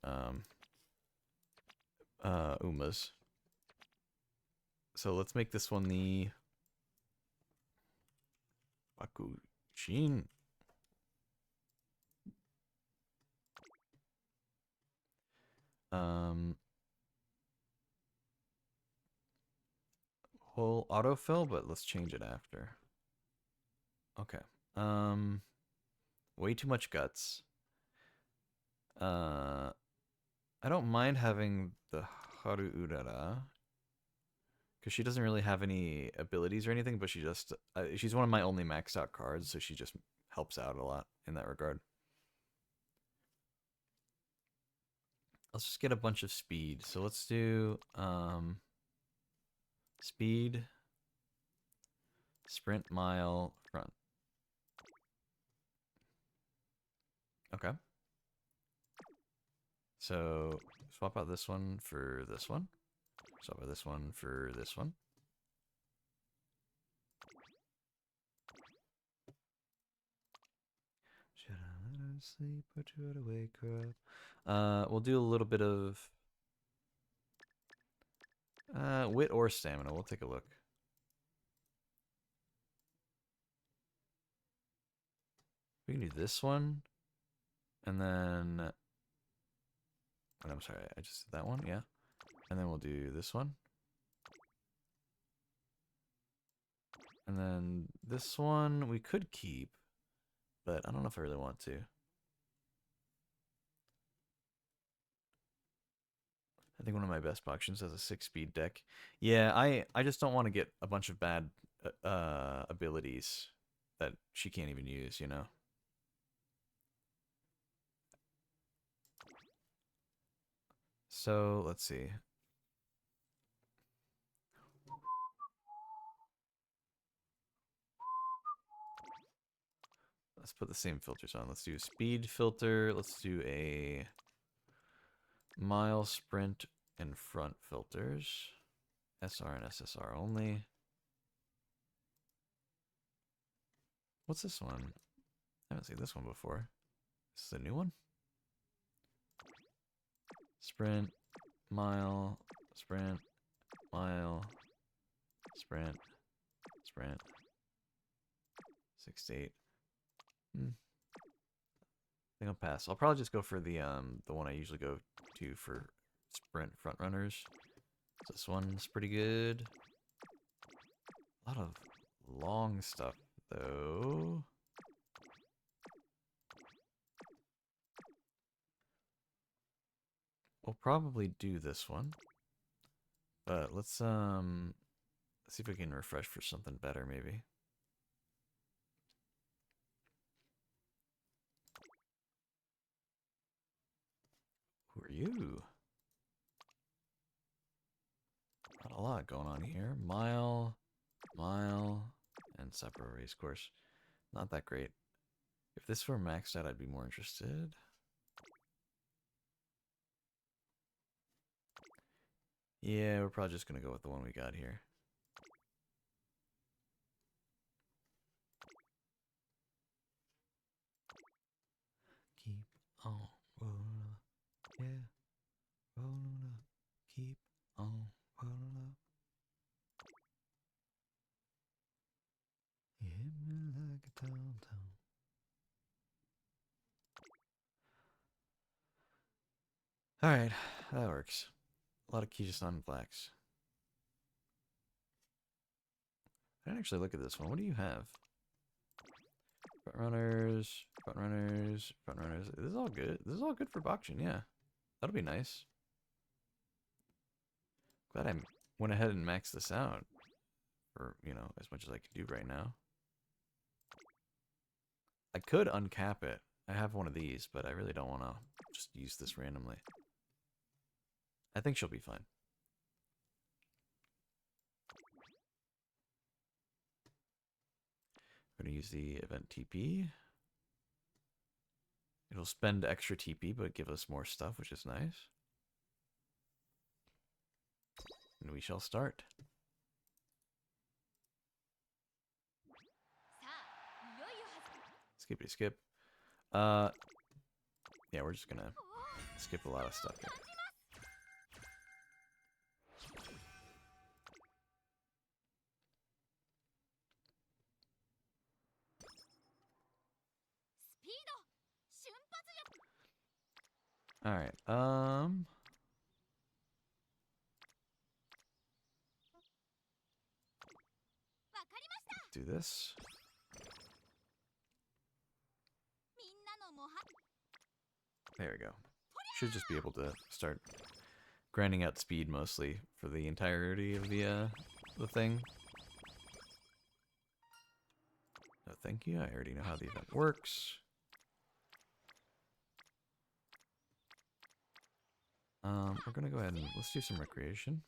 Umas. So let's make this one the Bakushin. Whole autofill, but let's change it after. Okay. Way too much guts. I don't mind having the Haru Urara because she doesn't really have any abilities or anything, but she's one of my only maxed out cards, so she just helps out a lot in that regard. Let's just get a bunch of speed. So let's do speed, sprint, mile, front. Okay. So swap out this one for this one. Swap out this one for this one. Should I let her sleep or try to wake her up? We'll do a little bit of wit or stamina. We'll take a look. We can do this one. And then... Oh, I'm sorry, I just did that one, yeah. And then we'll do this one. And then this one we could keep, but I don't know if I really want to. I think one of my best options has a 6-speed deck. Yeah, I just don't want to get a bunch of bad abilities that she can't even use, you know? So, let's see. Let's put the same filters on. Let's do a speed filter. Let's do a mile, sprint, and front filters. SR and SSR only. What's this one? I haven't seen this one before. This is a new one? Sprint, mile, sprint, mile, sprint, sprint. 6 to 8. I think I'll pass. I'll probably just go for the one I usually go to for sprint front runners. This one's pretty good. A lot of long stuff, though. We'll probably do this one. But let's see if we can refresh for something better, maybe. Who are you? Not a lot going on here. Mile, and separate race course. Not that great. If this were maxed out, I'd be more interested. Yeah, we're probably just gonna go with the one we got here. Keep on rolling up, yeah, rolling up. Keep on rolling up. You hit me like a tom-tom. Alright, that works. A lot of Kijison blacks. I didn't actually look at this one. What do you have? Front runners, front runners, front runners. This is all good. This is all good for Bakshin, yeah. That'll be nice. Glad I went ahead and maxed this out. For, you know, as much as I can do right now. I could uncap it. I have one of these, but I really don't want to just use this randomly. I think she'll be fine. I'm going to use the event TP. It'll spend extra TP, but give us more stuff, which is nice. And we shall start. Skippity skip. Yeah, we're just gonna skip a lot of stuff here. All right. Do this. There we go. Should just be able to start grinding out speed mostly for the entirety of the thing. No, thank you. I already know how the event works. We're gonna go ahead and let's do some recreation.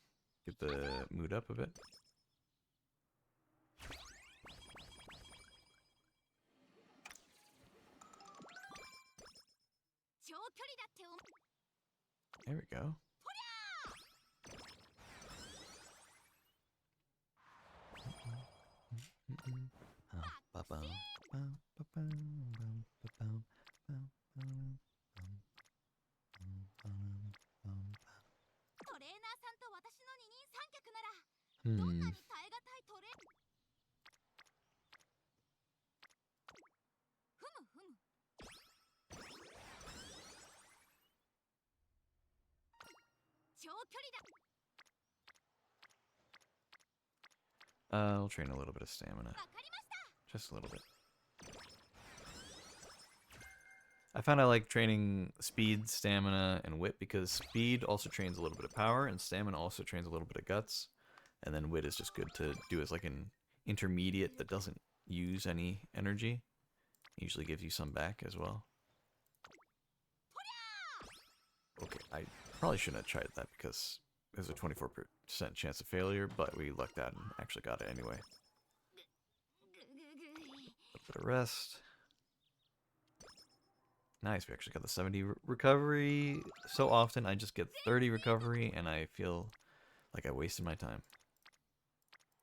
Get the mood up a bit. There we go. We'll train a little bit of stamina. Just a little bit. I found I like training speed, stamina, and wit because speed also trains a little bit of power and stamina also trains a little bit of guts. And then wit is just good to do as like an intermediate that doesn't use any energy. It usually gives you some back as well. Okay, I probably shouldn't have tried that because there's a 24% chance of failure, but we lucked out and actually got it anyway. A bit of rest. Nice, we actually got the 70 recovery. So often I just get 30 recovery and I feel like I wasted my time.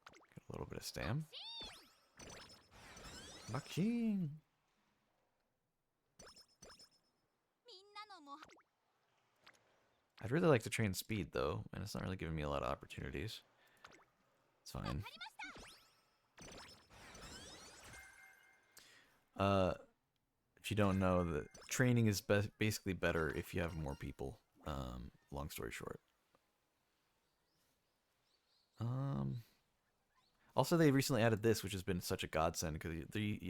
Get a little bit of stam. Bakshin! I'd really like to train speed though, and it's not really giving me a lot of opportunities. It's fine. If you don't know, the training is basically better if you have more people Long story short. Also, they recently added this, which has been such a godsend because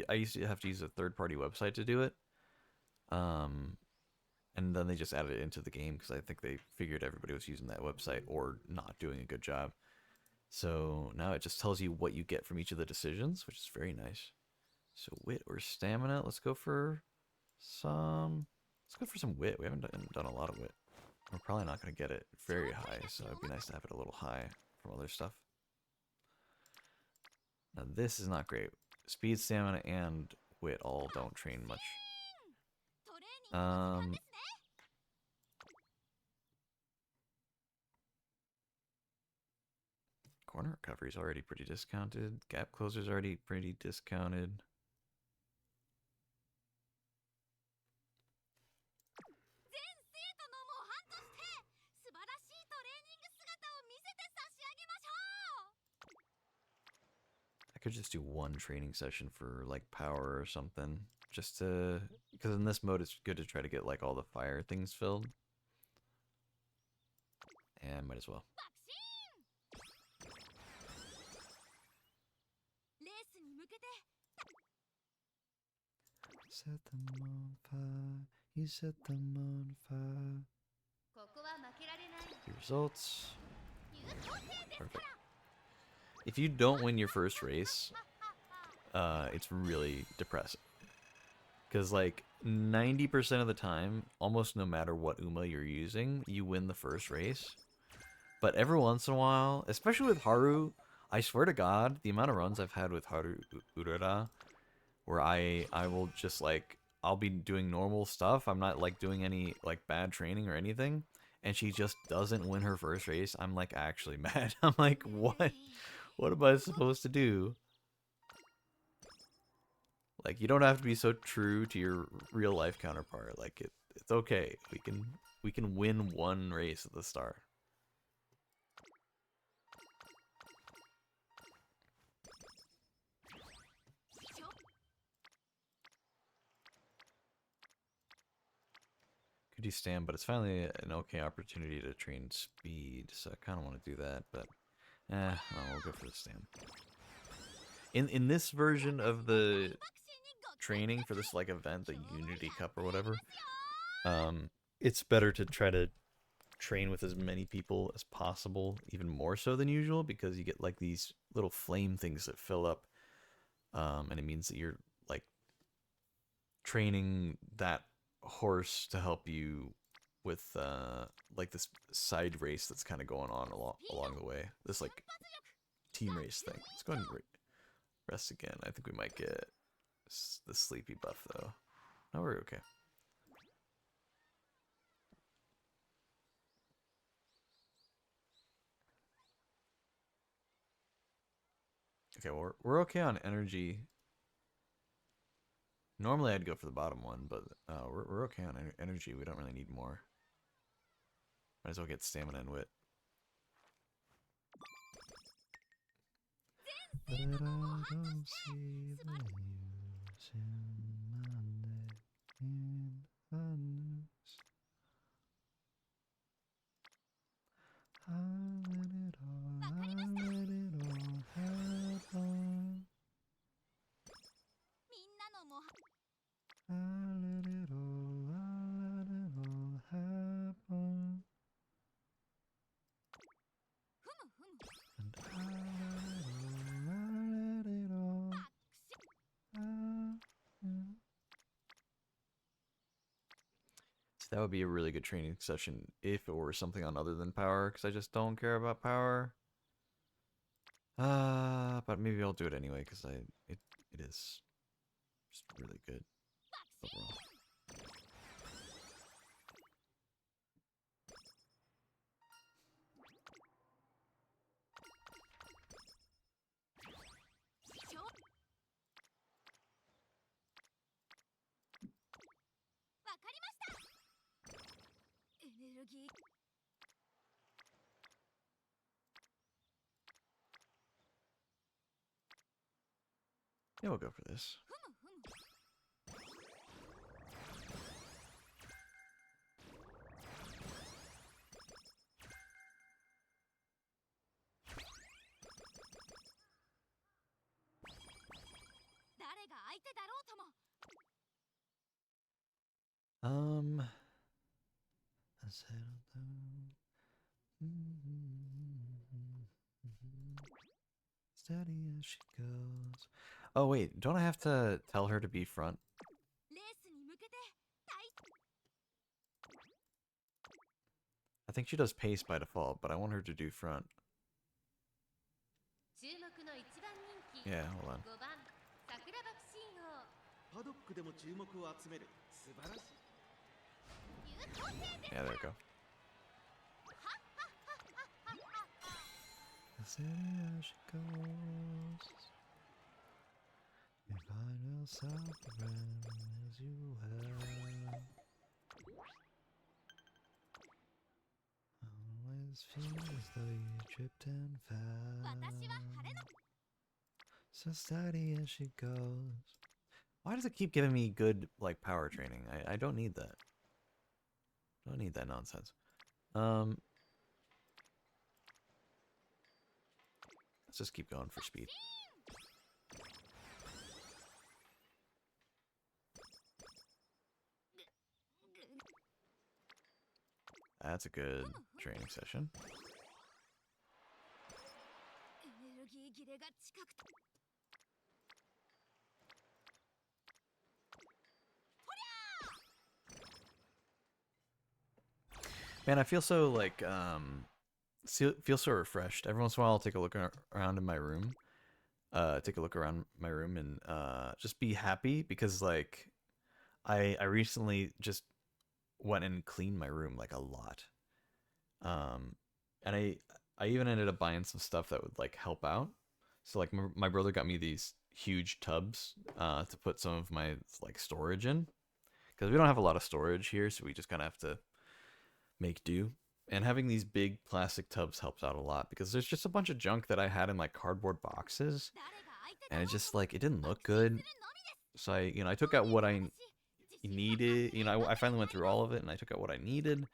I used to have to use a third-party website to do it. And then they just added it into the game because I think they figured everybody was using that website or not doing a good job. So now it just tells you what you get from each of the decisions, which is very nice. So wit or stamina. Let's go for some wit. We haven't done a lot of wit. We're probably not going to get it very high, so it'd be nice to have it a little high from other stuff. Now this is not great. Speed, stamina, and wit all don't train much. Corner recovery is already pretty discounted. Gap closer is already pretty discounted. I could just do one training session for like power or something, just to, because in this mode it's good to try to get like all the fire things filled. And might as well. Set them on fire, you set them on fire. The results. Perfect. If you don't win your first race, it's really depressing. Because like 90% of the time, almost no matter what Uma you're using, you win the first race. But every once in a while, especially with Haru, I swear to God, the amount of runs I've had with Haru Urara, where I will just like, I'll be doing normal stuff. I'm not like doing any like bad training or anything. And she just doesn't win her first race. I'm like actually mad. I'm like, what? What am I supposed to do? Like, you don't have to be so true to your real life counterpart. Like, it's okay. We can win one race at the start. Could do stand, but it's finally an okay opportunity to train speed, so I kind of want to do that, but no, we'll go for the stand. In this version of the training for this like event, the Unity Cup or whatever, it's better to try to train with as many people as possible, even more so than usual, because you get like these little flame things that fill up, and it means that you're like training that horse to help you with like this side race that's kind of going on along the way. This like team race thing. Let's go ahead and rest again. I think we might get the sleepy buff though. No, we're okay. Okay, well, we're okay on energy. Normally I'd go for the bottom one, but we're okay on energy. We don't really need more. Might as well get stamina and wit. But I don't see the use in my neck in the noose. I let it all happen. I let it all happen. And I let it all happen. So that would be a really good training session if it were something on other than power, because I just don't care about power. But maybe I'll do it anyway, because it is just really good overall. Yeah, we'll go for this. I settled down. Steady as she goes. Oh wait, don't I have to tell her to be front? I think she does pace by default, but I want her to do front. Yeah, hold on. Yeah, there we go. Steady as she goes. You find yourself around as you have. Always feel as though you tripped and fell. So steady as she goes. Why does it keep giving me good like power training? I don't need that. Don't need that nonsense. Let's just keep going for speed. That's a good training session. Man, I feel so like feel so refreshed. Every once in a while, I'll take a look around in my room. Take a look around my room and just be happy because like I recently just went and cleaned my room like a lot. And I even ended up buying some stuff that would like help out. So like my brother got me these huge tubs to put some of my like storage in because we don't have a lot of storage here, so we just kind of have to make do. And having these big plastic tubs helps out a lot because there's just a bunch of junk that I had in like cardboard boxes, and it just like it didn't look good. So I took out what I needed. I finally went through all of it and I took out what I needed,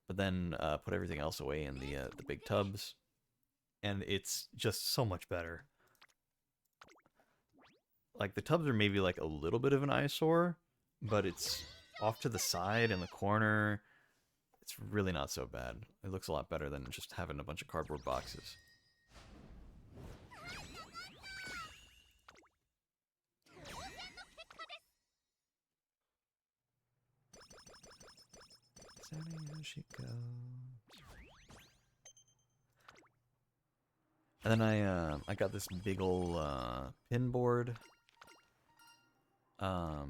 but then put everything else away in the big tubs, and it's just so much better. Like the tubs are maybe like a little bit of an eyesore, but it's off to the side in the corner. It's really not so bad. It looks a lot better than just having a bunch of cardboard boxes. She goes. And then I got this big ol' pin board. Let's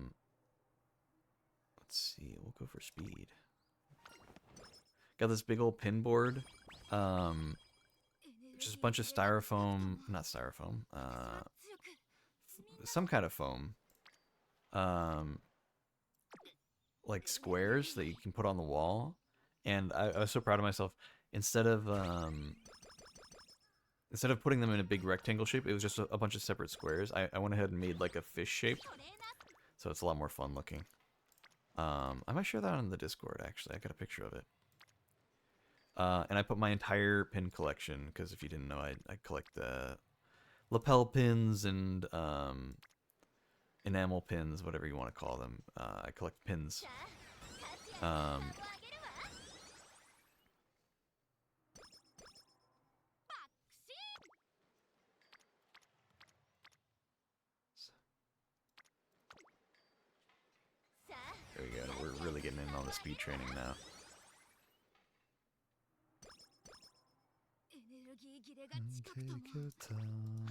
see, we'll go for speed. Got this big old pin board. Just a bunch of styrofoam, not styrofoam, some kind of foam. Like squares that you can put on the wall. And I was so proud of myself. Instead of putting them in a big rectangle shape, it was just a bunch of separate squares. I went ahead and made like a fish shape. So it's a lot more fun looking. I might share that on the Discord, actually. I got a picture of it. And I put my entire pin collection, because if you didn't know, I collect the lapel pins and enamel pins, whatever you want to call them. I collect pins. There we go. We're really getting in on the speed training now. Take your time.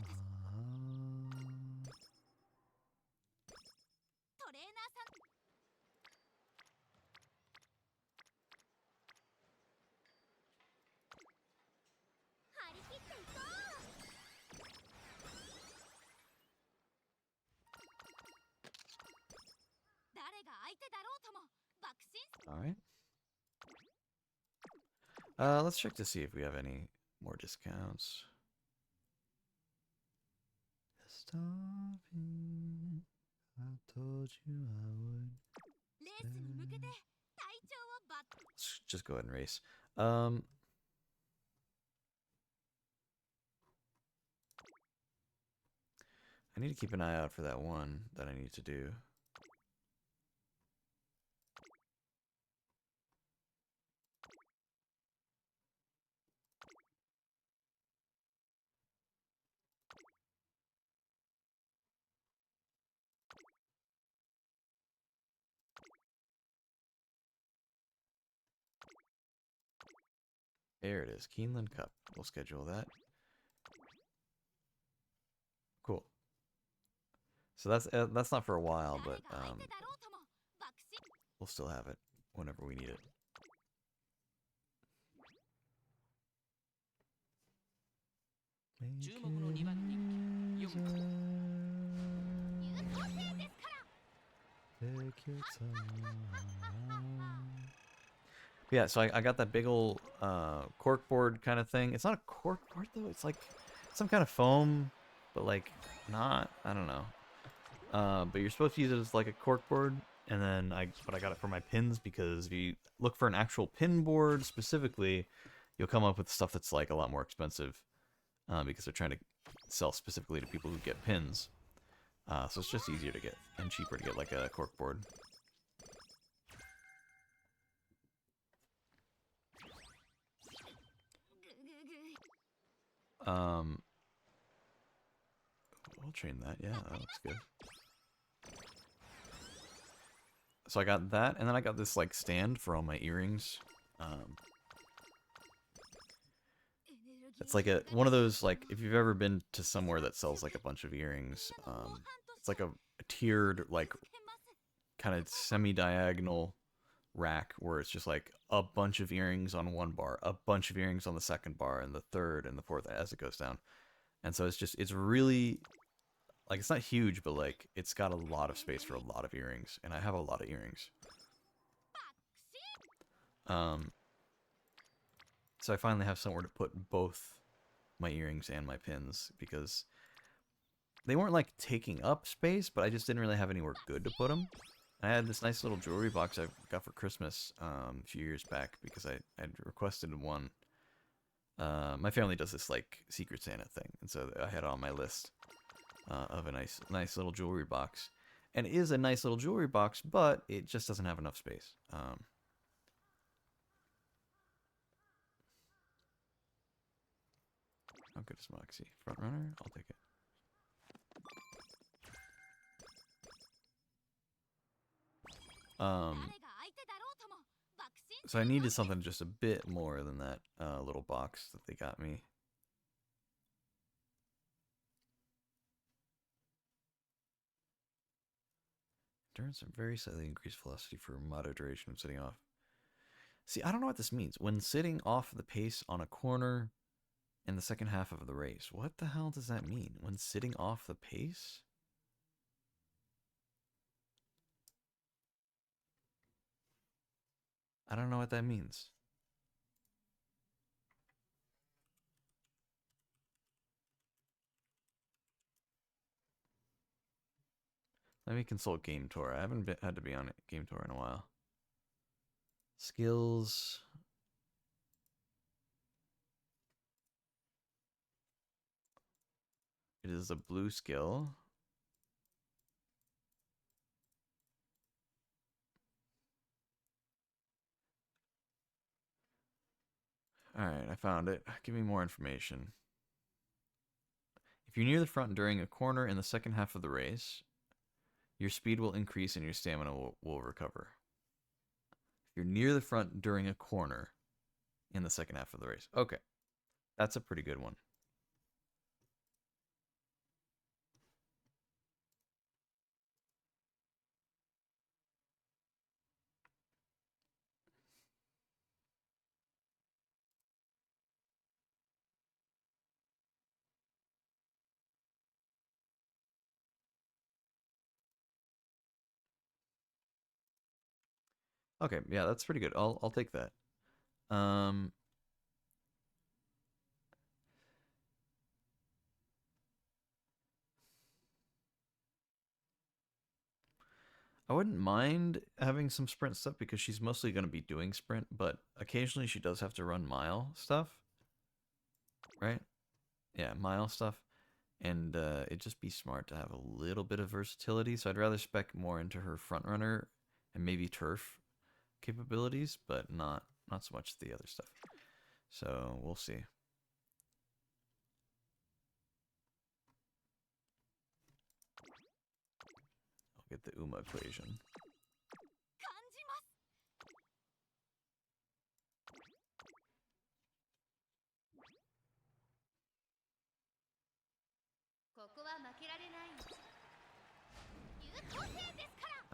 Alright. Let's check to see if we have any more discounts. Stopping. I told you I would. Let's just go ahead and race. I need to keep an eye out for that one that I need to do. There it is, Keeneland Cup. We'll schedule that. Cool. So that's not for a while, but we'll still have it whenever we need it. Take your time. Yeah, so I got that big old corkboard kind of thing. It's not a corkboard though. It's like some kind of foam, but like not. I don't know. But you're supposed to use it as like a corkboard, and then I got it for my pins because if you look for an actual pin board specifically, you'll come up with stuff that's like a lot more expensive because they're trying to sell specifically to people who get pins. So it's just easier to get and cheaper to get like a corkboard. We'll train that. Yeah, that looks good. So I got that, and then I got this like stand for all my earrings. It's like one of those, like, if you've ever been to somewhere that sells like a bunch of earrings, it's like a tiered, like, kind of semi-diagonal rack where it's just like a bunch of earrings on one bar, a bunch of earrings on the second bar, and the third and the fourth as it goes down. And so it's really, like, it's not huge, but like it's got a lot of space for a lot of earrings, and I have a lot of earrings. So I finally have somewhere to put both my earrings and my pins because they weren't like taking up space, but I just didn't really have anywhere good to put them. I had this nice little jewelry box I got for Christmas a few years back because I requested one. My family does this like Secret Santa thing, and so I had it on my list of a nice little jewelry box. And it is a nice little jewelry box, but it just doesn't have enough space. How good is Moxie? Front runner? I'll take it. So I needed something just a bit more than that little box that they got me. Endurance and very slightly increased velocity for moderate duration of sitting off. See, I don't know what this means. When sitting off the pace on a corner in the second half of the race. What the hell does that mean? When sitting off the pace? I don't know what that means. Let me consult Game Tour. I haven't had to be on Game Tour in a while. Skills. It is a blue skill. Alright, I found it. Give me more information. If you're near the front during a corner in the second half of the race, your speed will increase and your stamina will recover. If you're near the front during a corner in the second half of the race. Okay. That's a pretty good one. Okay, yeah, that's pretty good. I'll take that. I wouldn't mind having some sprint stuff because she's mostly going to be doing sprint, but occasionally she does have to run mile stuff. Right? Yeah, mile stuff. and it'd just be smart to have a little bit of versatility. So I'd rather spec more into her front runner and maybe turf capabilities, but not so much the other stuff. So we'll see. I'll get the Uma equation.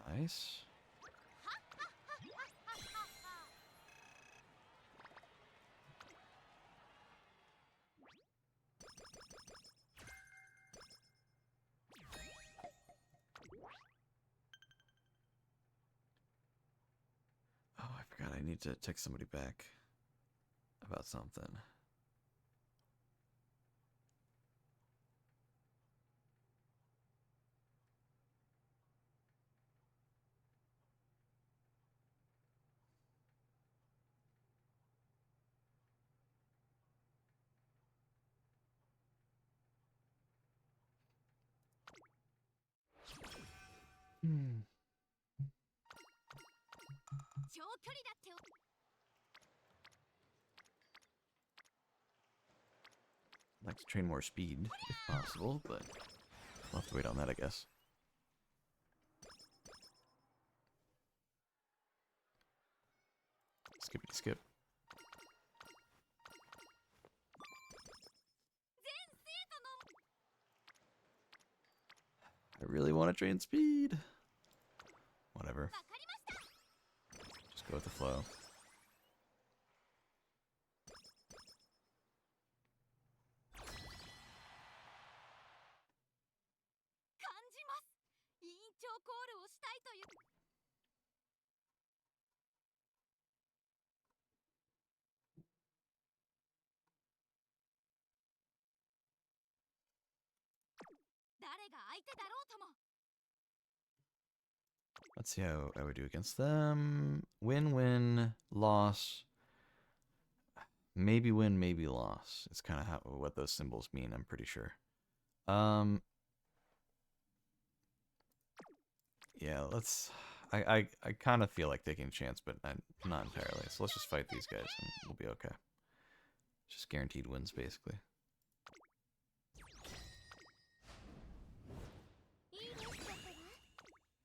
Nice. Oh, I forgot I need to text somebody back about something. I'd like to train more speed if possible, but we'll have to wait on that, I guess. Skippity skip. I really want to train speed. Whatever. Just go with the flow. Let's see how I would do against them. Win, win, loss. Maybe win, maybe loss. It's kind of what those symbols mean, I'm pretty sure. Yeah, let's... I kind of feel like taking a chance, but not entirely. So let's just fight these guys and we'll be okay. Just guaranteed wins, basically.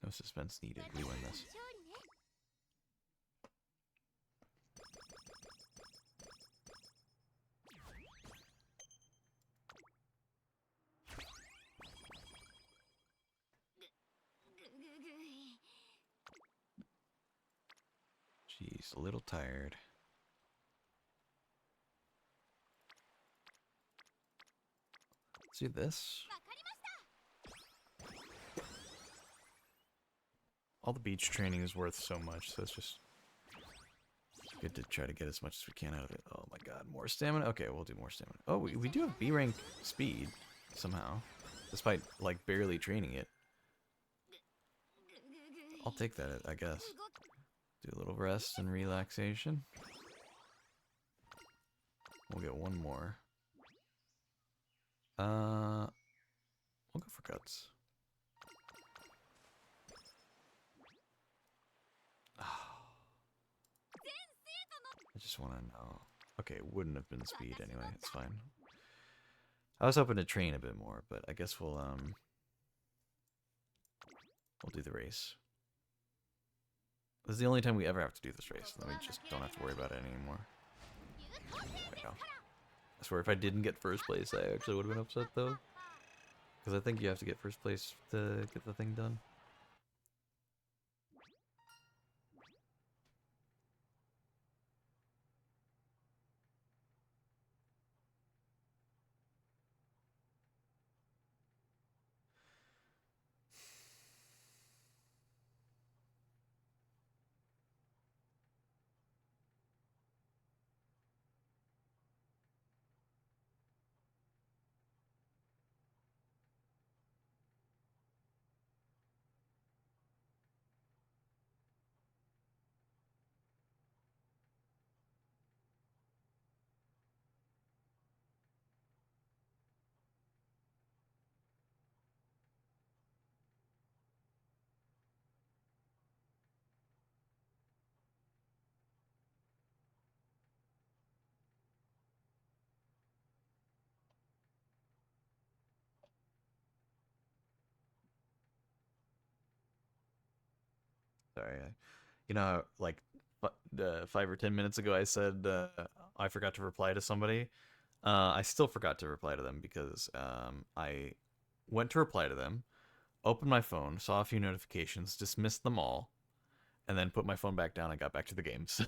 No suspense needed. We win this. Jeez, a little tired. Let's do this. All the beach training is worth so much, so it's just good to try to get as much as we can out of it. Oh my god, more stamina? Okay, we'll do more stamina. Oh, we do have B rank speed, somehow. Despite, like, barely training it. I'll take that, I guess. Do a little rest and relaxation. We'll get one more. We'll go for guts. I just want to know. Okay, it wouldn't have been speed anyway. It's fine. I was hoping to train a bit more, but I guess we'll do the race. This is the only time we ever have to do this race, and then we just don't have to worry about it anymore. There we go. I swear, if I didn't get first place, I actually would have been upset, though. Because I think you have to get first place to get the thing done. Sorry. You know, how, like 5 or 10 minutes ago, I said I forgot to reply to somebody. I still forgot to reply to them because I went to reply to them, opened my phone, saw a few notifications, dismissed them all, and then put my phone back down and got back to the games.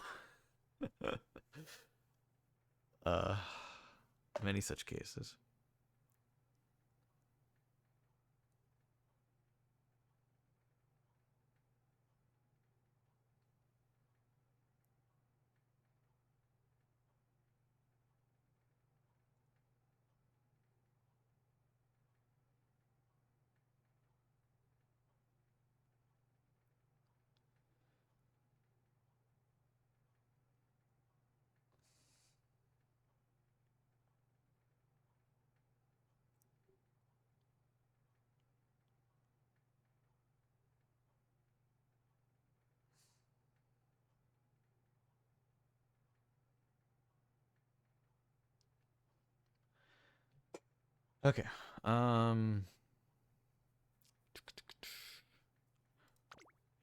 uh, many such cases. Okay. You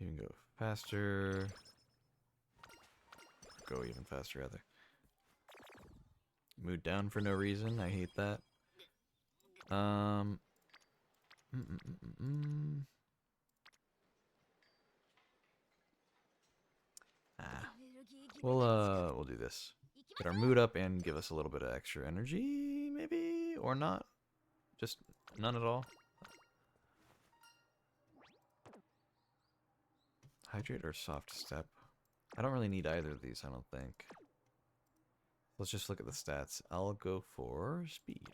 can go faster. Go even faster, rather. Mood down for no reason. I hate that. Um. Ah. We'll do this. Get our mood up and give us a little bit of extra energy, maybe? Or not? Just none at all? Hydrate or soft step? I don't really need either of these, I don't think. Let's just look at the stats. I'll go for speed.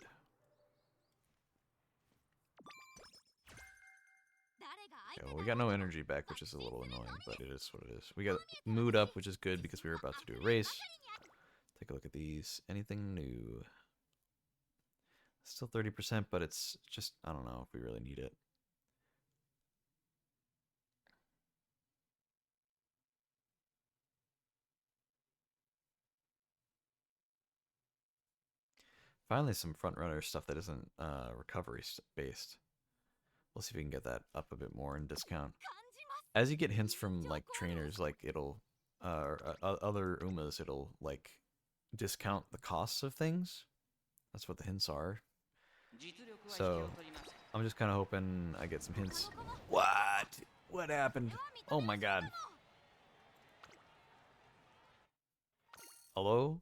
Okay, well, we got no energy back, which is a little annoying, but it is what it is. We got mood up, which is good because we were about to do a race. Take a look at these. Anything new? Still 30%, but it's just, I don't know if we really need it. Finally, some front runner stuff that isn't recovery based. We'll see if we can get that up a bit more in discount. As you get hints from like trainers, like it'll other Umas, it'll like discount the costs of things. That's what the hints are. So I'm just kind of hoping I get some hints. What? What happened? Oh my god. Hello?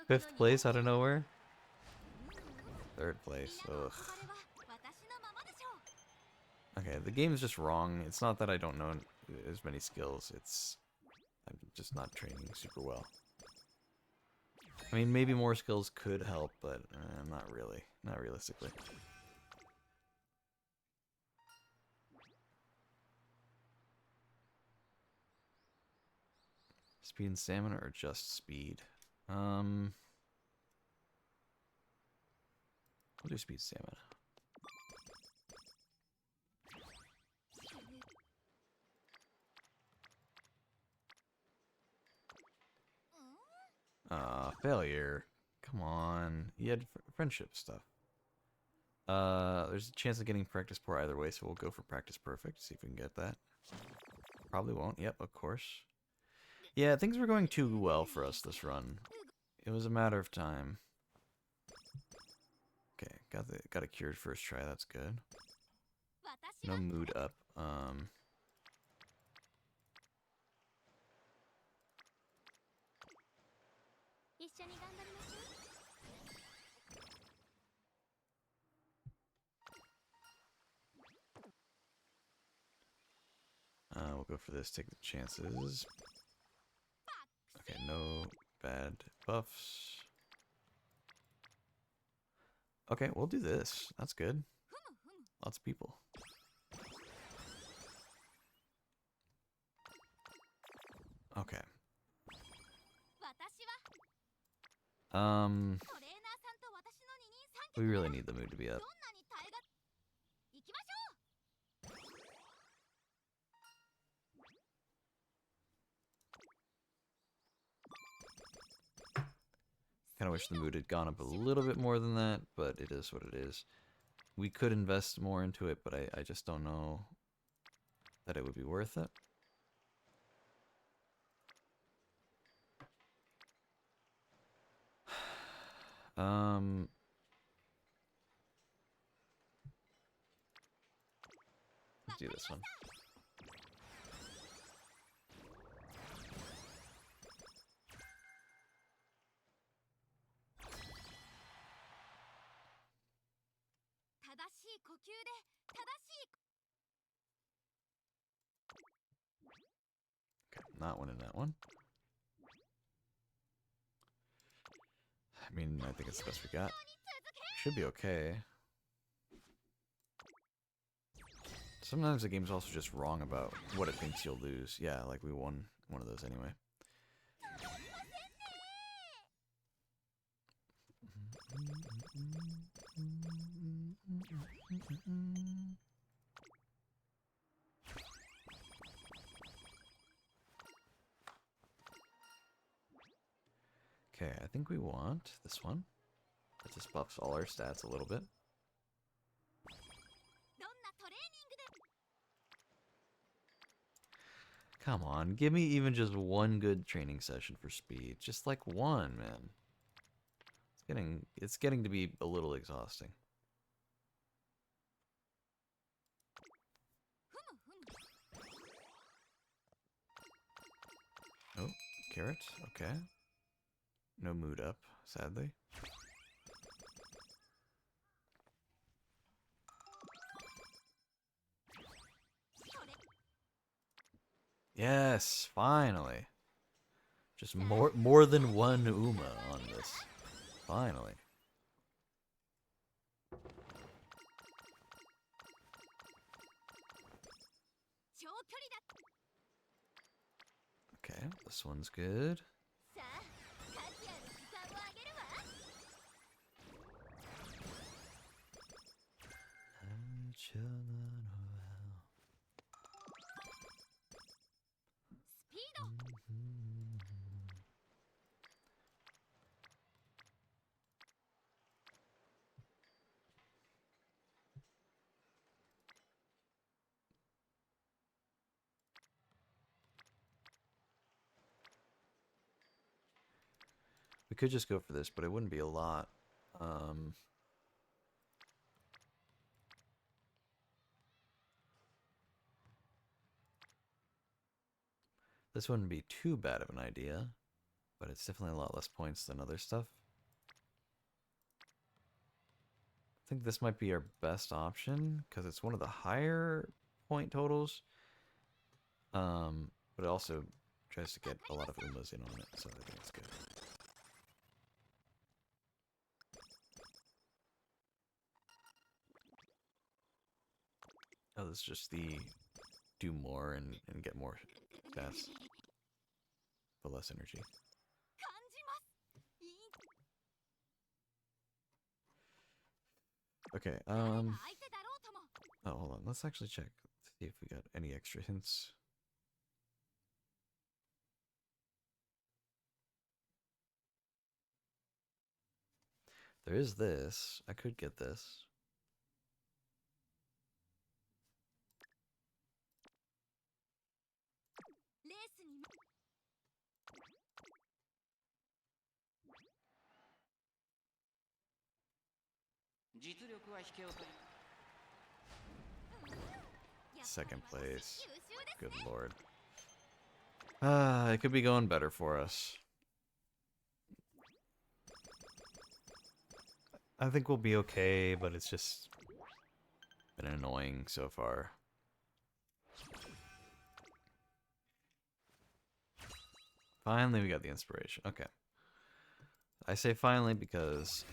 5th place out of nowhere? 3rd place. Ugh. Okay, the game's just wrong. It's not that I don't know as many skills. It's I'm just not training super well. I mean, maybe more skills could help, but not really. Not realistically. Speed and stamina or just speed? We'll do speed stamina. Failure. Come on. You had friendship stuff. There's a chance of getting practice poor either way, so we'll go for practice perfect. See if we can get that. Probably won't. Yep, of course. Yeah, things were going too well for us this run. It was a matter of time. Okay, got a cured first try. That's good. No mood up. We'll go for this. Take the chances. Okay, no bad buffs. Okay, we'll do this. That's good. Lots of people. Okay. We really need the mood to be up. Kind of wish the mood had gone up a little bit more than that, but it is what it is. We could invest more into it, but I just don't know that it would be worth it. Let's do this one. Okay, not one and that one. I mean, I think it's the best we got. Should be okay. Sometimes the game's also just wrong about what it thinks you'll lose. Yeah, like we won one of those anyway. Okay, I think we want this one. That just buffs all our stats a little bit. Come on, give me even just one good training session for speed. Just like one, man. It's getting to be a little exhausting. Oh, carrot, okay. No mood up, sadly. Yes, finally. Just more than one Uma on this. Finally. Okay, this one's good. We could just go for this, but it wouldn't be a lot. This wouldn't be too bad of an idea, but it's definitely a lot less points than other stuff. I think this might be our best option because it's one of the higher point totals. But it also tries to get a lot of Umas in on it, so I think it's good. Oh, this is just the do more and get more stats, but less energy. Okay, oh, hold on. Let's actually check to see if we got any extra hints. There is this. I could get this. Second place. Good lord. It could be going better for us. I think we'll be okay, but it's just been annoying so far. Finally, we got the inspiration. Okay. I say finally because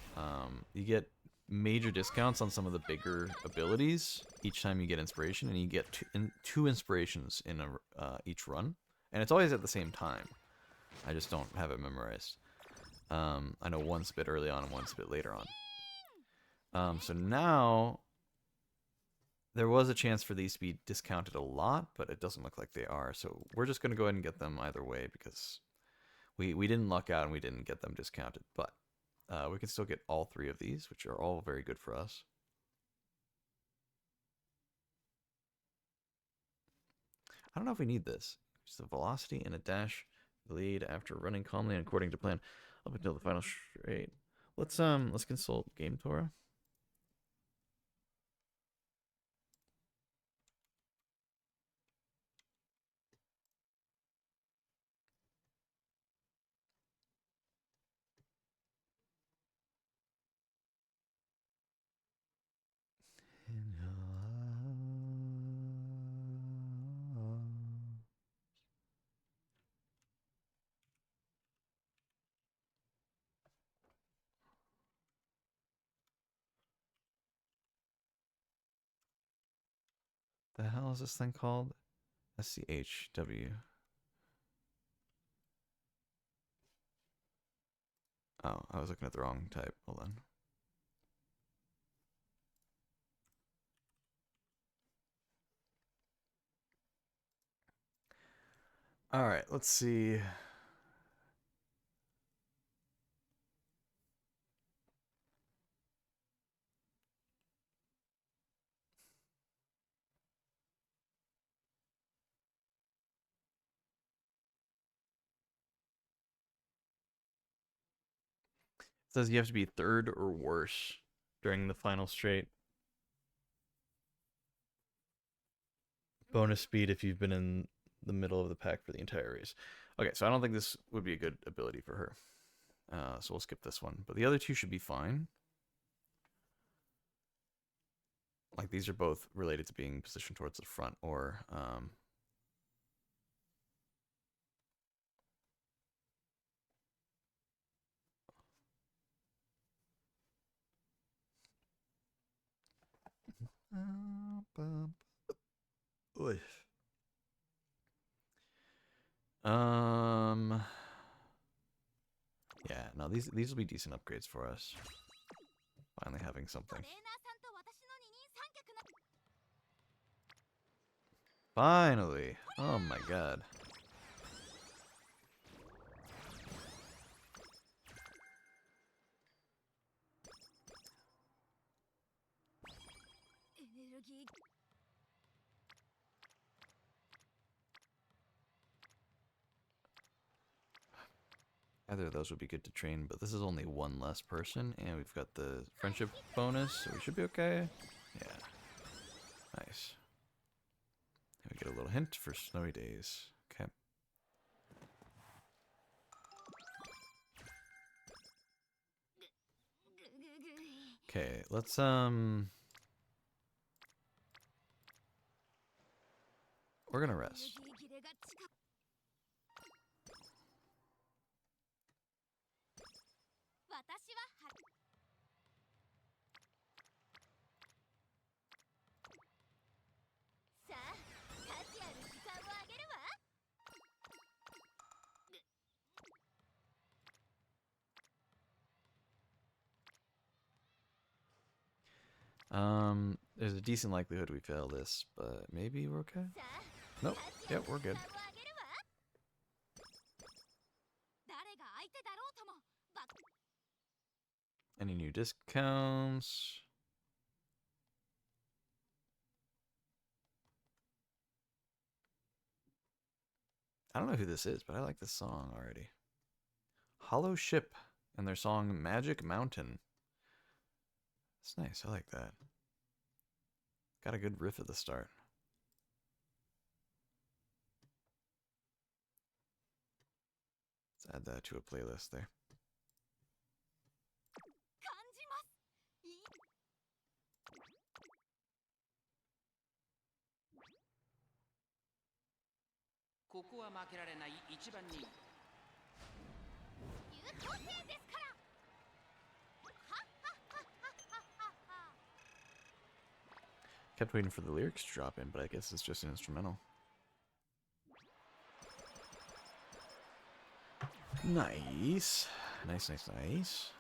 you get major discounts on some of the bigger abilities each time you get inspiration, and you get two inspirations in each run, and it's always at the same time. I just don't have it memorized. I know one's a bit early on and one's a bit later on. So now there was a chance for these to be discounted a lot, but it doesn't look like they are. So we're just going to go ahead and get them either way because we didn't luck out and we didn't get them discounted. But we can still get all three of these, which are all very good for us. I don't know if we need this. Just a velocity and a dash lead after running calmly and according to plan up until the final straight. Let's consult Game Torah. The hell is this thing called? SCHW. Oh, I was looking at the wrong type. Hold on. All right, let's see. It says you have to be third or worse during the final straight. Bonus speed if you've been in the middle of the pack for the entire race. Okay, so I don't think this would be a good ability for her. So we'll skip this one. But the other two should be fine. Like these are both related to being positioned towards the front or yeah, no, these will be decent upgrades for us. Finally having something. Finally! Oh my god. Either of those would be good to train, but this is only one less person, and we've got the friendship bonus, so we should be okay. Yeah. Nice. And we get a little hint for snowy days. Okay. Okay, let's we're gonna rest. There's a decent likelihood we fail this, but maybe we're okay. Nope. Yep, we're good. Any new discounts? I don't know who this is, but I like this song already. Hollow Ship and their song Magic Mountain. It's nice. I like that. Got a good riff at the start. Let's add that to a playlist there. Kept waiting for the lyrics to drop in, but I guess it's just an instrumental. Nice. Nice, nice, nice.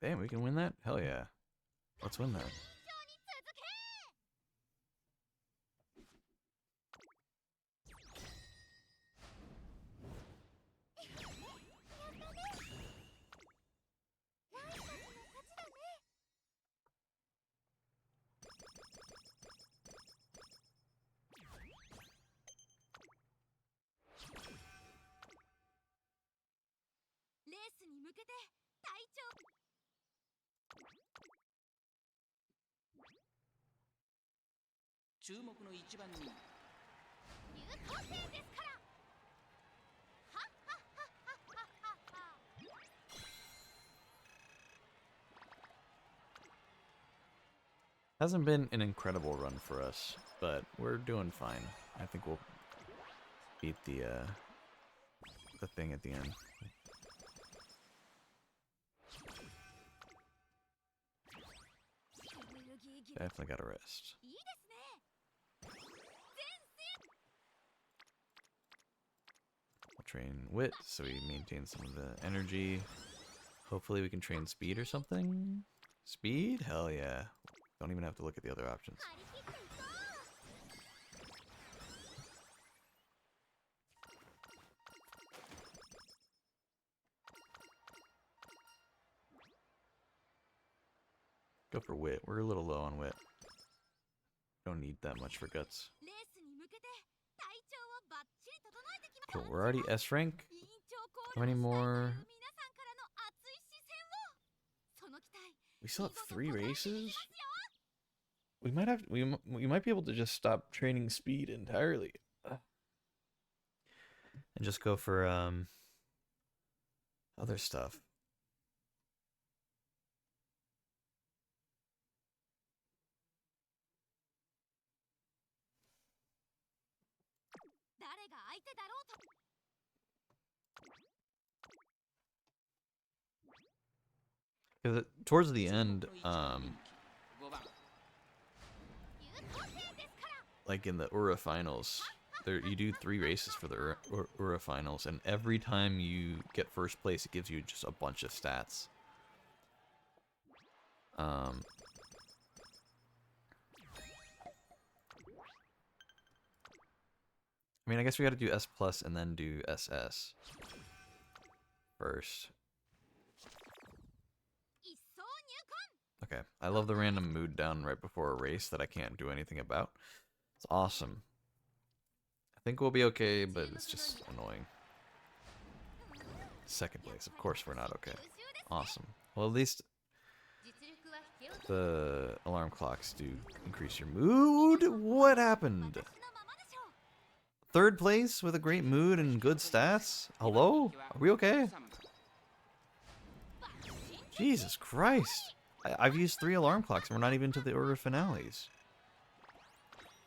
Damn, we can win that? Hell yeah. Let's win that. Hasn't been an incredible run for us, but we're doing fine. I think we'll beat the thing at the end. Definitely gotta rest. We'll train wit so we maintain some of the energy. Hopefully we can train speed or something. Speed? Hell yeah. Don't even have to look at the other options. Go for wit. We're a little low on wit. Don't need that much for guts. Cool, we're already S rank. How many more? We still have 3 races? We might have we might be able to just stop training speed entirely. And just go for other stuff. Because towards the end, like in the Ura finals, there you do 3 races for the Ura finals, and every time you get first place, it gives you just a bunch of stats. I mean, I guess we got to do S plus and then do SS first. Okay, I love the random mood down right before a race that I can't do anything about. It's awesome. I think we'll be okay, but it's just annoying. Second place, of course we're not okay. Awesome. Well, at least the alarm clocks do increase your mood. What happened? Third place with a great mood and good stats? Hello? Are we okay? Jesus Christ. I've used 3 alarm clocks and we're not even to the order finales.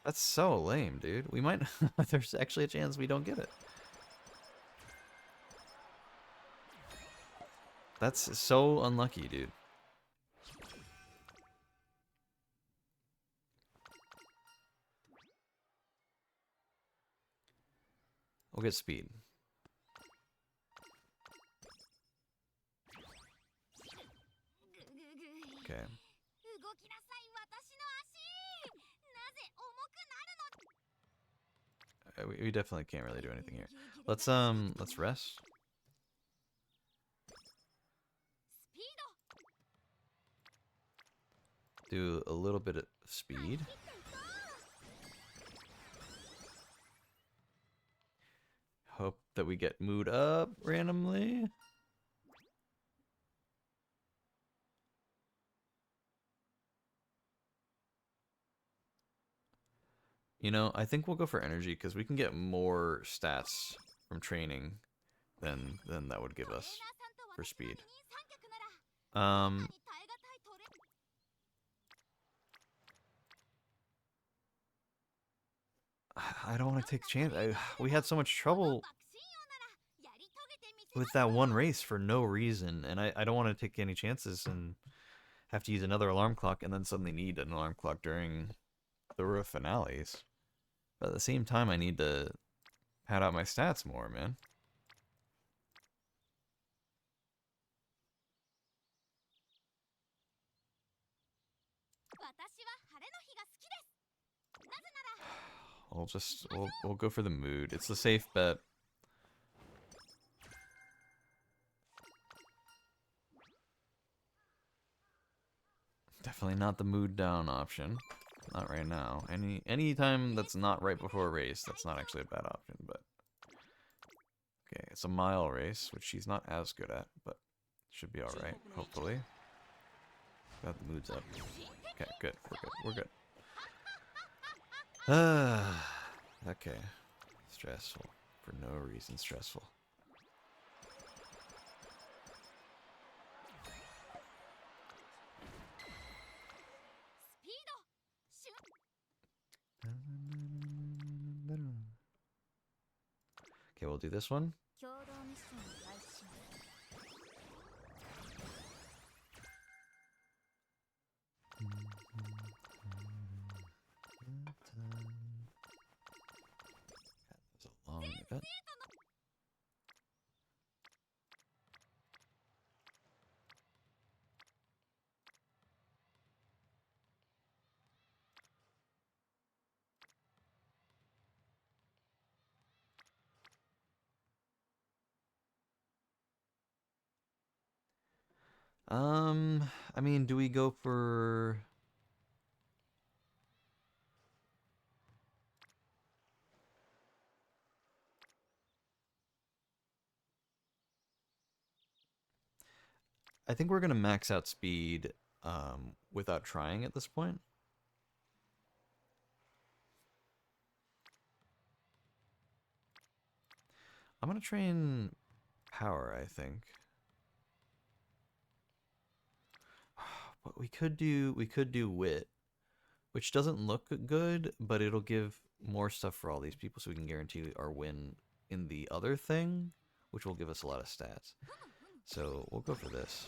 That's so lame, dude. We might... There's actually a chance we don't get it. That's so unlucky, dude. We'll get speed. Okay. We definitely can't really do anything here. Let's rest. Do a little bit of speed. Hope that we get mood up randomly. You know, I think we'll go for energy because we can get more stats from training than that would give us for speed. I don't want to take a chance. We had so much trouble with that one race for no reason, and I don't want to take any chances and have to use another alarm clock and then suddenly need an alarm clock during the finales. But at the same time, I need to pad out my stats more, man. We'll go for the mood. It's the safe bet. Definitely not the mood down option. Not right now. Any time that's not right before a race, that's not actually a bad option, but okay, it's a mile race, which she's not as good at, but should be alright, hopefully. Got the moods up. Okay, good. We're good. Okay. Stressful. For no reason stressful. Okay, we'll do this one. That was a long event. I mean, do we go for... I think we're gonna max out speed without trying at this point. I'm gonna train power, I think. But we could do wit, which doesn't look good, but it'll give more stuff for all these people, so we can guarantee our win in the other thing, which will give us a lot of stats. So we'll go for this.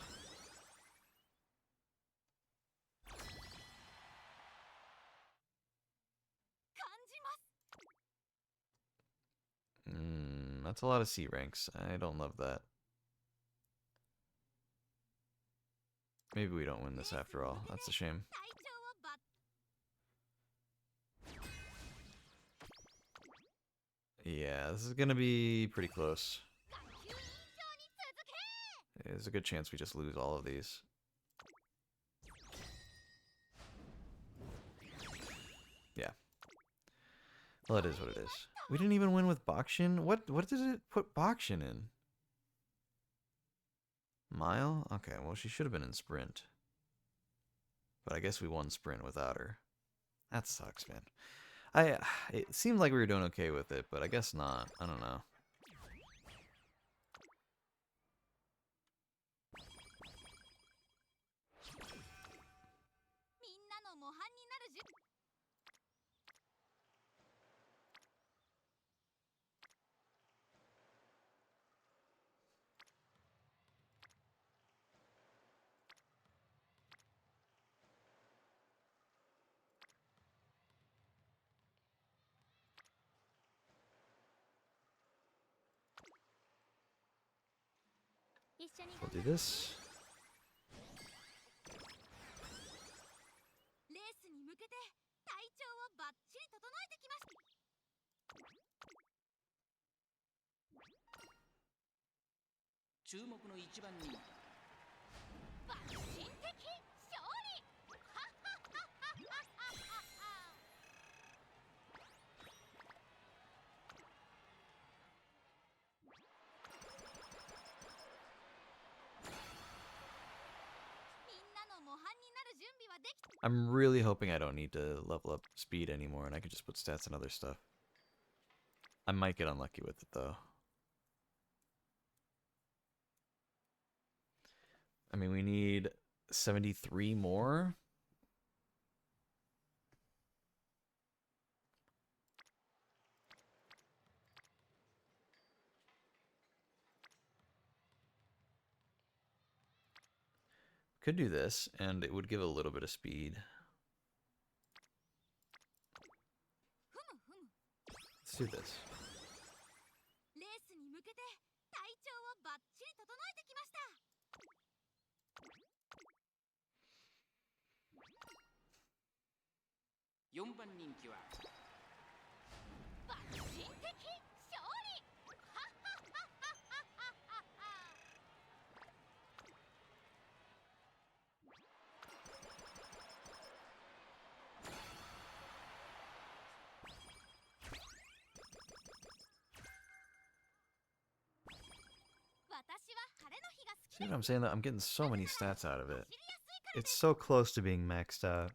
That's a lot of C ranks. I don't love that. Maybe we don't win this after all. That's a shame. Yeah, this is gonna be pretty close. There's a good chance we just lose all of these. Yeah. Well, it is what it is. We didn't even win with Bakshin? What did it put Bakshin in? Mile? Okay, well she should have been in sprint. But I guess we won sprint without her. That sucks, man. It seemed like we were doing okay with it, but I guess not. I don't know. We'll do this. I'm really hoping I don't need to level up speed anymore and I can just put stats and other stuff. I might get unlucky with it though. I mean, we need 73 more. Could do this, and it would give a little bit of speed. Let's do this. 4番人気は爆心的勝利。 See what I'm saying? That I'm getting so many stats out of it. It's so close to being maxed out.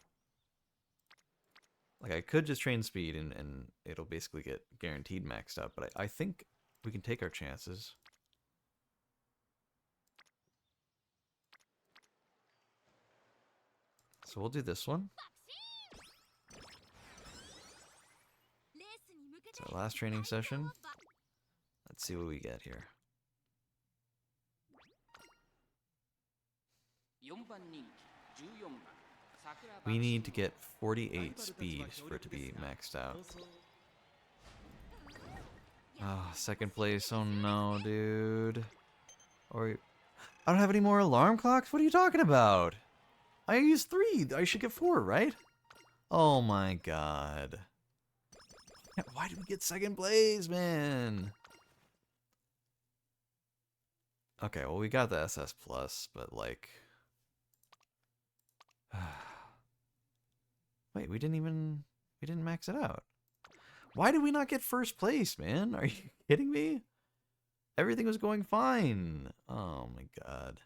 Like, I could just train speed and it'll basically get guaranteed maxed out, but I think we can take our chances. So we'll do this one. It's our last training session. Let's see what we get here. 4番人気14番 We need to get 48 speed for it to be maxed out. Oh, second place. Oh no, dude. Or I don't have any more alarm clocks? What are you talking about? I used 3. I should get 4, right? Oh my god. Why did we get second place, man? Okay, well, we got the SS plus, but like... Wait, we didn't max it out. Why did we not get first place, man? Are you kidding me? Everything was going fine. Oh my god.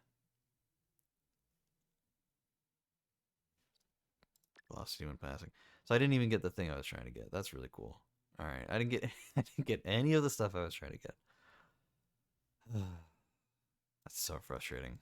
Velocity when passing. So I didn't even get the thing I was trying to get. That's really cool. All right, I didn't get any of the stuff I was trying to get. That's so frustrating.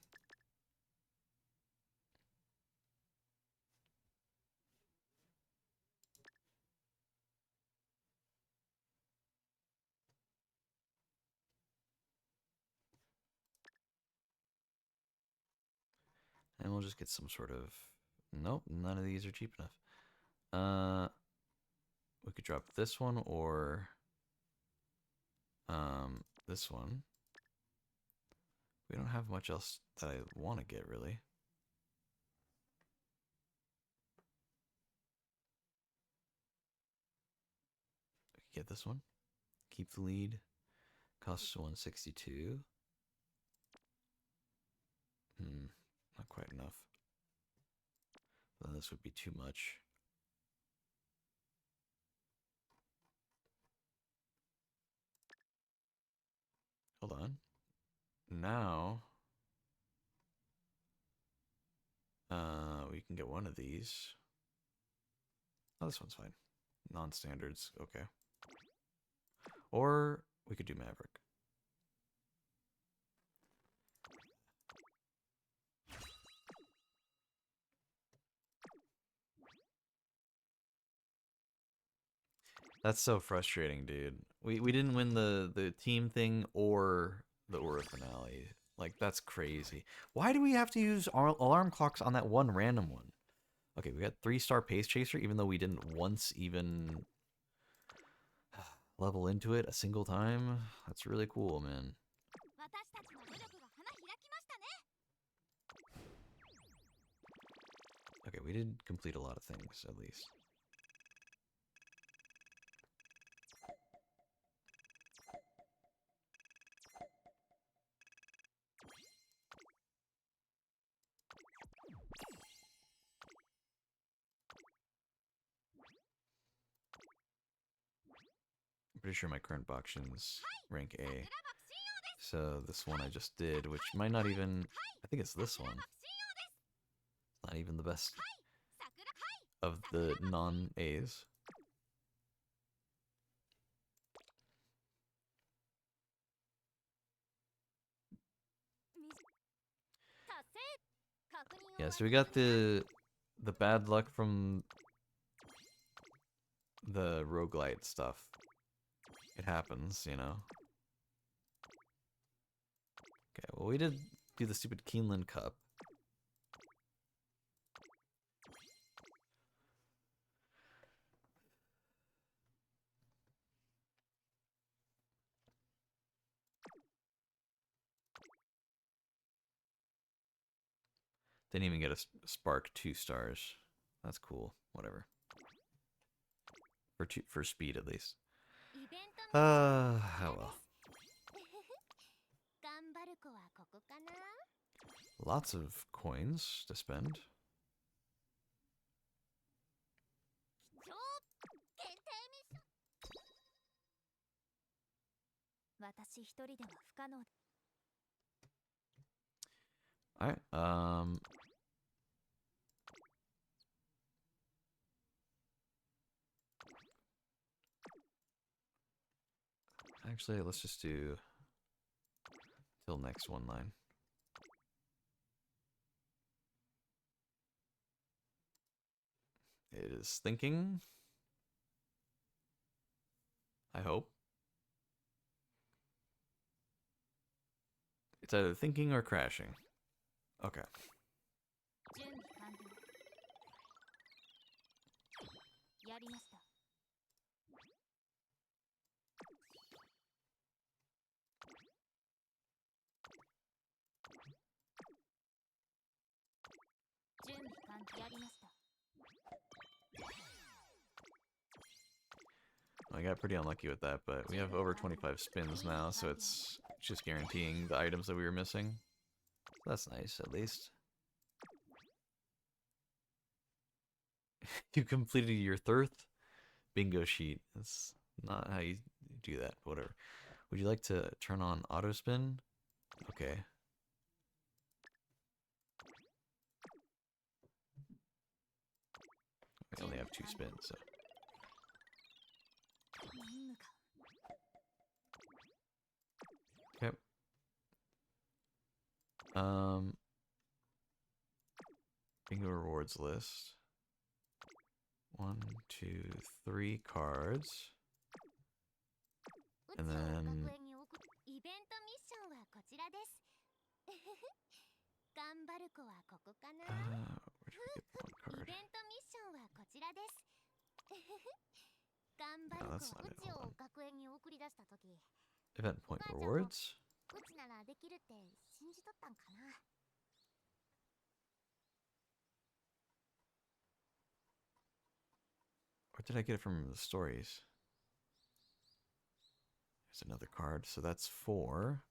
And we'll just get some sort of... Nope, none of these are cheap enough. We could drop this one or... this one. We don't have much else that I want to get, really. We could get this one. Keep the lead. Costs 162. Not quite enough. Then this would be too much. Hold on. Now, we can get one of these. Oh, this one's fine. Non-standards, okay. Or we could do Maverick. That's so frustrating, dude. We didn't win the team thing or the Aura finale. Like, that's crazy. Why do we have to use our alarm clocks on that one random one? Okay, we got 3-star Pace Chaser, even though we didn't once even level into it a single time. That's really cool, man. Okay, we did complete a lot of things, at least. I'm pretty sure my current Bakshin's rank A. So this one I just did, which might not even... I think it's this one. Not even the best of the non-A's. Yeah, so we got the bad luck from the roguelite stuff. It happens, you know. Okay, well, we did do the stupid Keeneland Cup. Didn't even get a Spark 2 stars. That's cool. Whatever. for speed at least. イベントミッションは Oh こちらで well. す頑張る子はここかな Lots of coins to spend. 超限定ミッション私一人では不可能 Alright, actually, let's just do till next one line. It is thinking. I hope. It's either thinking or crashing. Okay. 準備完了やりました準備完了やりました I got pretty unlucky with that, but we have over 25 spins now, so it's just guaranteeing the items that we were missing. That's nice, at least. You completed your third bingo sheet. That's not how you do that, but whatever. Would you like to turn on auto spin? Okay. We only have 2 spins, so. 任務か Okay. Bingo rewards list. 1, 2, 3 cards. う And ちを then 学園に送るイベントミッションはこちらです頑張る子はここかな where did we get one イ card? ベントミッションはこちらです頑張 No, る that's 子 not う it. ち Hold を on. 学園に送り出した時 Event point rewards? うちならできるって信じとったんかな Or did I get it from the stories? There's another card, so that's 4.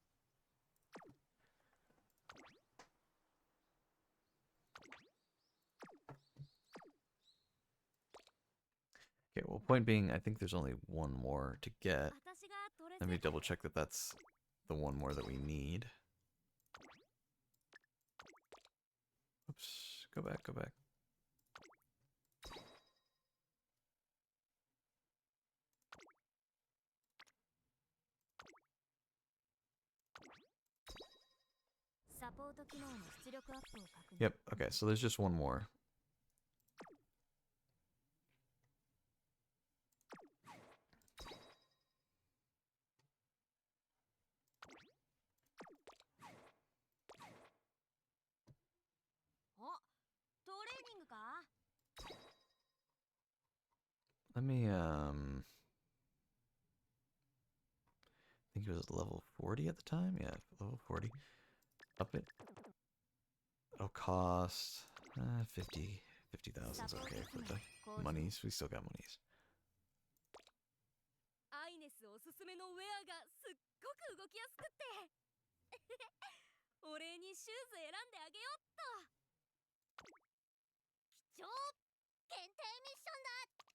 Okay, well, point being, I think there's only one more to get. 私がトレ Let me セ double check that that's the one more that we need. Oops, go back, go back. Yep, okay, so there's just one more. Let me, I think it was level 40 at the time? Yeah, level 40. Up it. It'll cost 50,000 is okay for the monies. We still got monies. アイネスおすすめのウェアがすっごく動きやすくってお礼にシューズ選んであげよっと貴重限定ミッションだ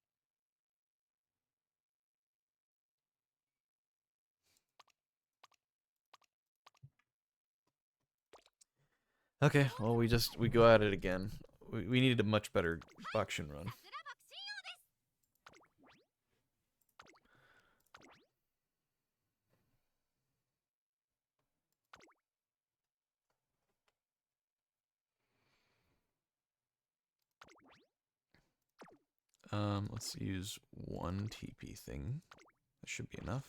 Okay, well, we go at it again. We needed a much better auction run. 桜爆心用です Let's use one TP thing. That should be enough.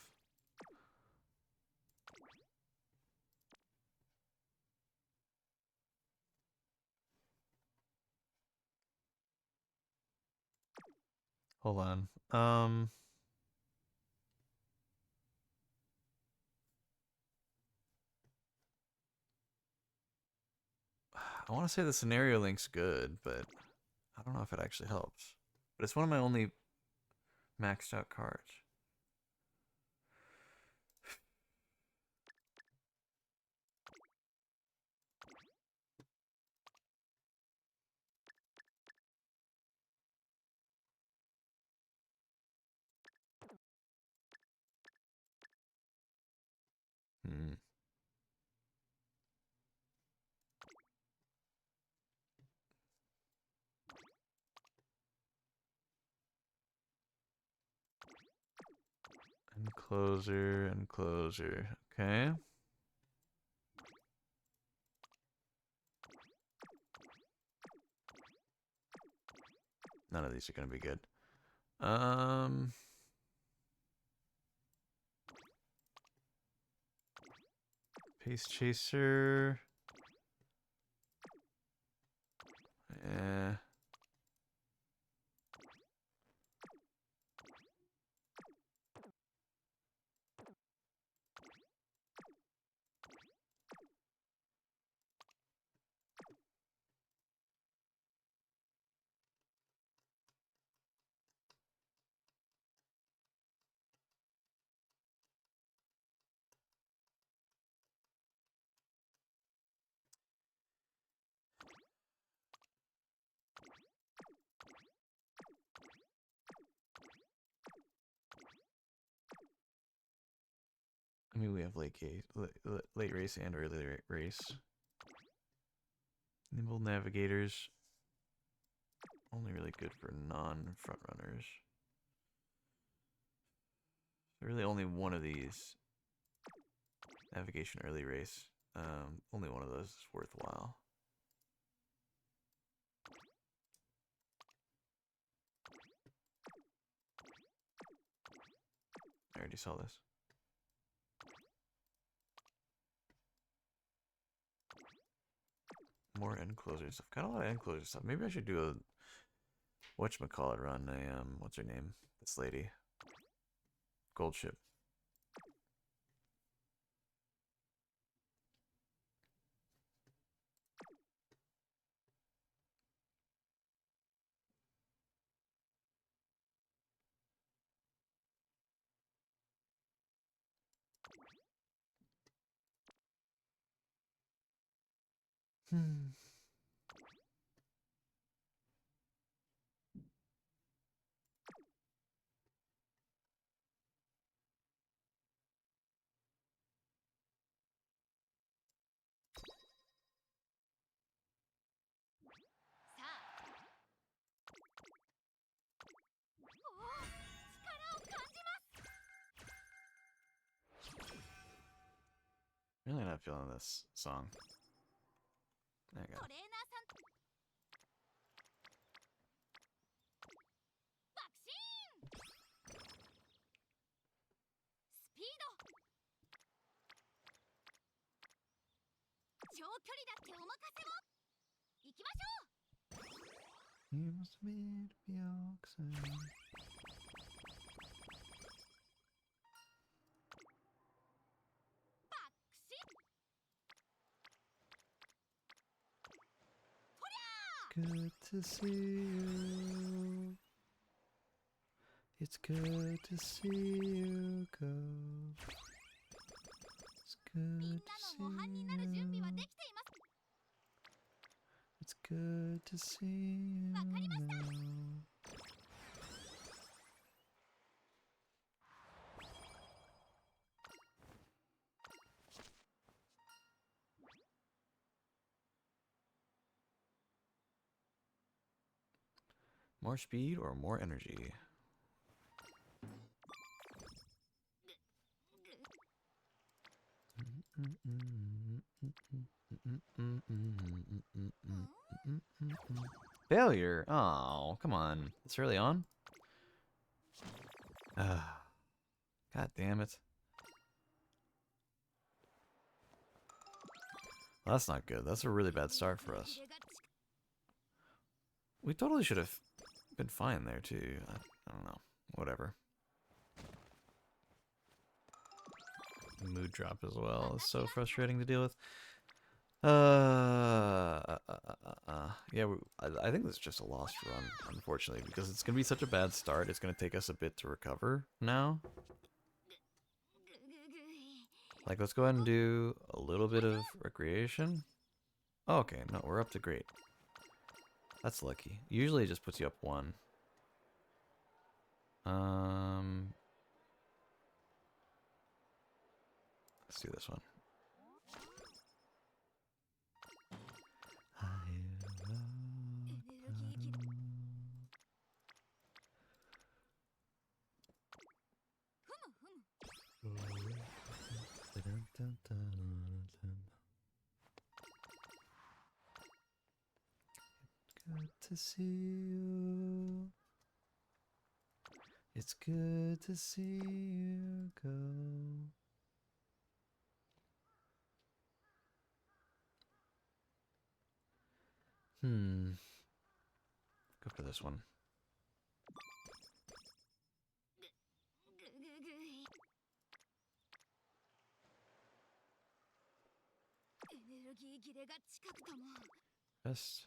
Hold on. I want to say the scenario link's good, but I don't know if it actually helps. But it's one of my only maxed out cards. Hmm. Enclosure, enclosure. Okay. None of these are gonna be good. Pace chaser. Yeah. I mean, we have late race and early race. Nimble navigators. Only really good for non-front runners. Really only one of these. Navigation early race. Only one of those is worthwhile. I already saw this. More end closers. I've got a lot of end closer stuff. Maybe I should do a whatchamacallit run. What's her name? This lady. Gold ship. Hmm. Really not feeling this song. There you go. トレーナーさん爆心スピード長距離だってお任せを行きましょう You must be oxen. 爆心 Good to see you. It's good to see you go. It's みん good な to の模範 see になる準備はで you. きています It's good to see you わかりました now. More speed or more energy? Failure. Oh, come on. It's early on. God damn it. Well, that's not good. That's a really bad start for us. We totally should have been fine there, too. I don't know. Whatever. Mood drop as well. It's so frustrating to deal with. Yeah, I think this is just a lost run, unfortunately, because it's gonna be such a bad start. It's gonna take us a bit to recover now. Like, let's go ahead and do a little bit of recreation. Oh, okay, no, we're up to great. That's lucky. Usually it just puts you up one. Let's do this one. Good to see you. It's good to see you go. Go for this one. Best.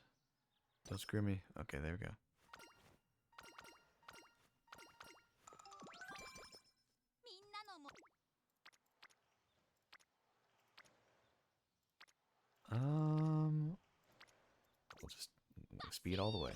Don't screw me. Okay, there we go. We'll just speed all the way.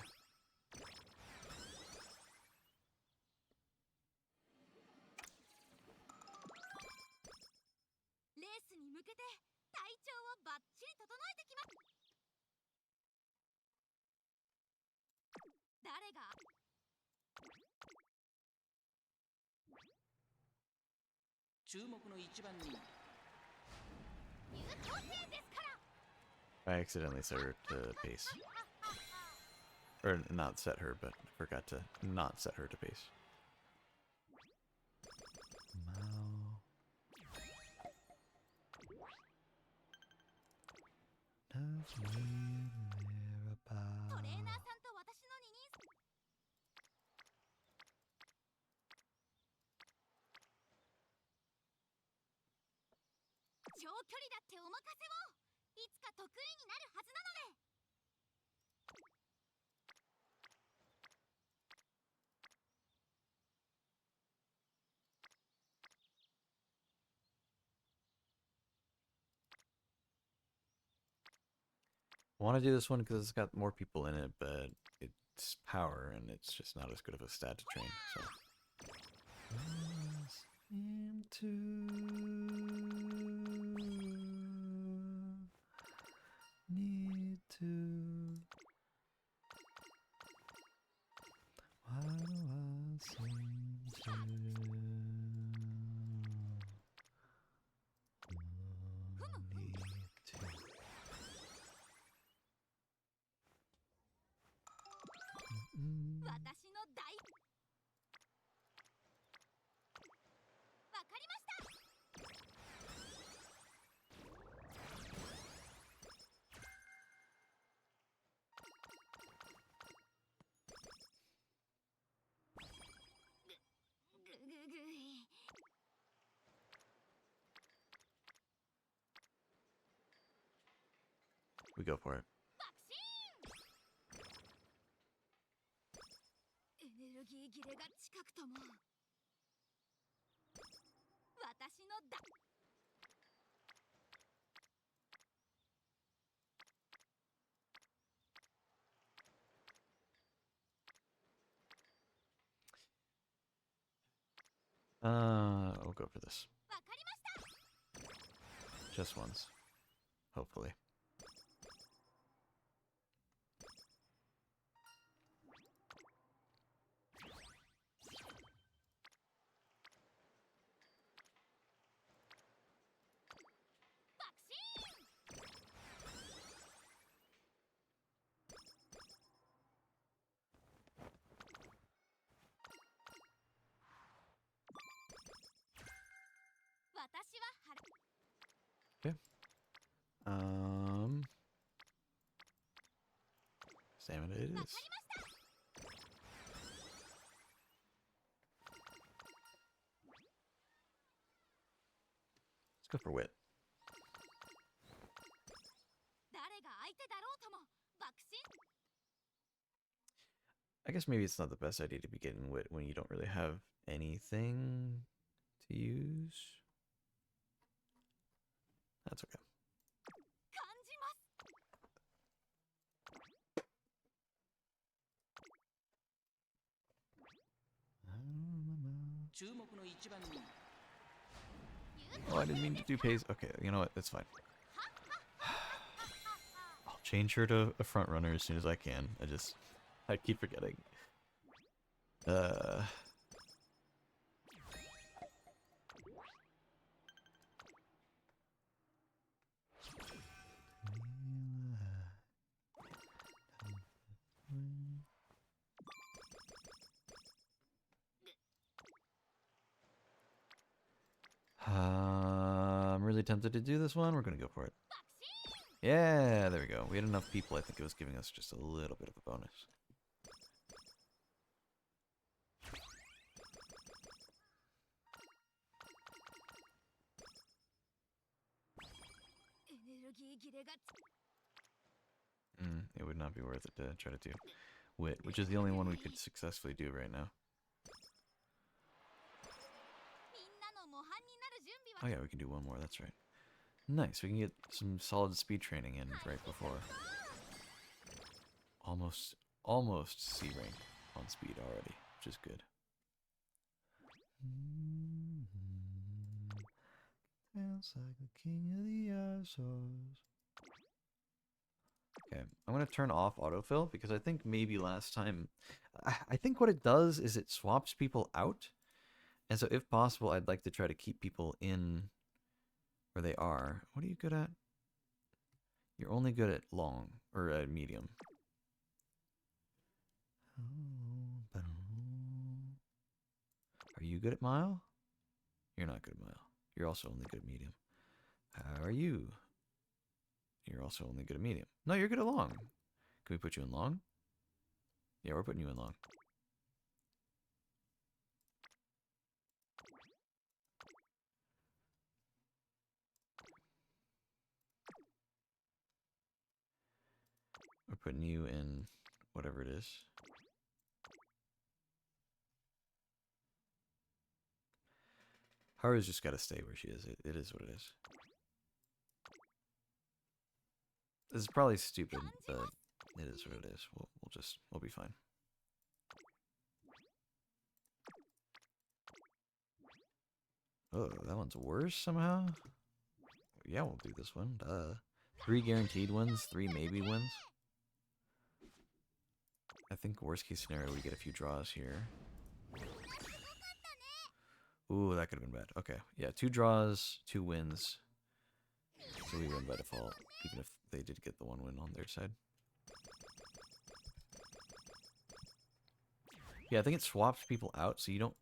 I accidentally set her to pace. Or not set her, but I forgot to not set her to pace. I want to do this one because it's got more people in it, but it's power and it's just not as good of a stat to train. So. Need to. Why do I seem to? We go for it. I'll go for this. Just once. Hopefully. Okay. Stamina it is. Let's go for wit. I guess maybe it's not the best idea to be getting wit when you don't really have anything to use. That's okay. 感じます。注目の一番人気 Oh, I didn't mean to do pace. Okay, you know what? It's fine. I'll change her to a front runner as soon as I can. I keep forgetting. I'm really tempted to do this one. We're gonna go for it. Yeah, there we go. We had enough people. I think it was giving us just a little bit of a bonus. エネルギー切れが It would not be worth it to try to do wit, which is the only one we could successfully do right now. みんなの模範になる準備は Oh yeah, we can do one more. That's right. Nice. We can get some solid speed training in right before. Almost C rank on speed already, which is good. Dance like the king of the Azores. Okay, I'm gonna turn off autofill because I think maybe last time, I think what it does is it swaps people out, and so if possible, I'd like to try to keep people in where they are. What are you good at? You're only good at long or at medium. Are you good at mile? You're not good at mile. You're also only good at medium. How are you? You're also only good at medium. No, you're good at long. Can we put you in long? Yeah, we're putting you in long. We're putting you in whatever it is. Haru's just got to stay where she is. It is what it is. This is probably stupid, but it is what it is. We'll be fine. Oh, that one's worse somehow? Yeah, we'll do this one. Duh. 3 guaranteed wins, 3 maybe wins. I think worst case scenario, we get a few draws here. Ooh, that could have been bad. Okay, yeah, 2 draws, 2 wins. So we win by default, even if they did get the 1 win on their side. Yeah, I think it swaps people out, so you don't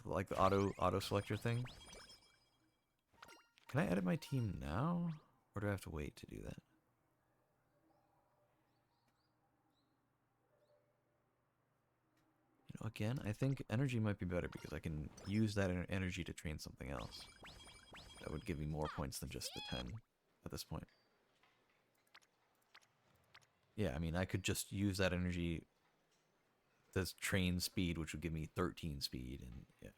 like the auto selector thing. Can I edit my team now, or do I have to wait to do that? You know, again, I think energy might be better because I can use that energy to train something else. That would give me more points than just the 10 at this point. Yeah, I mean, I could just use that energy to train speed, which would give me 13 speed, and yeah.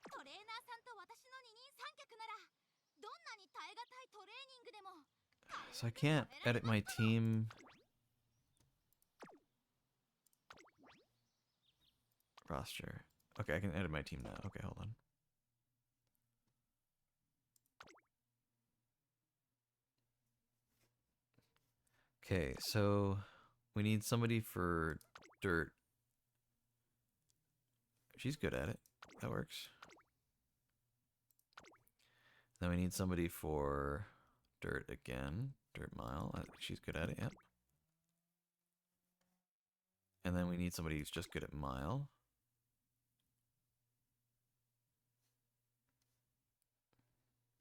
トレーナーさんと私の二人三脚ならどんなに耐え難いトレーニングでも So I can't edit my team roster. Okay, I can edit my team now. Okay, hold on. Okay, so we need somebody for dirt. She's good at it. That works. Then we need somebody for dirt again. Dirt mile. She's good at it, yep. And then we need somebody who's just good at mile.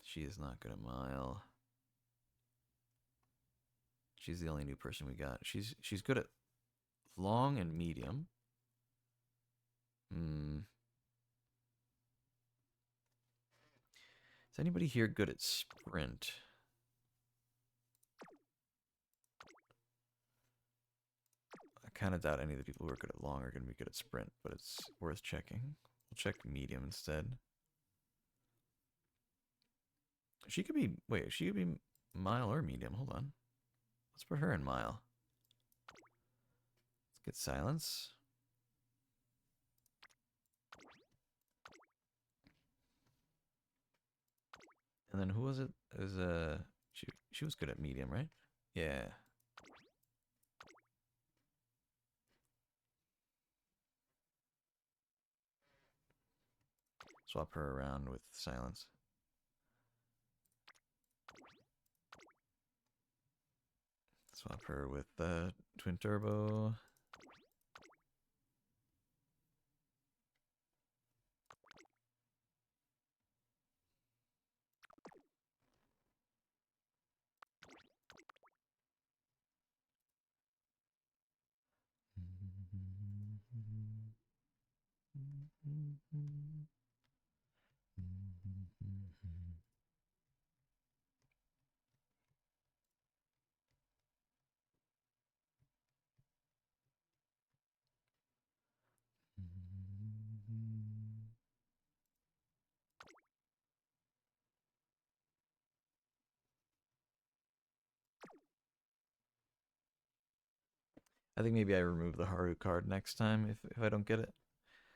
She is not good at mile. She's the only new person we got. She's good at long and medium. Is anybody here good at sprint? I kind of doubt any of the people who are good at long are going to be good at sprint, but it's worth checking. We'll check medium instead. She could be, wait, she could be mile or medium. Hold on. Let's put her in mile. Let's get silence. And then who was it? It was she was good at medium, right? Yeah. Swap her around with silence. Swap her with twin turbo. I think maybe I remove the Haru card next time if I don't get it.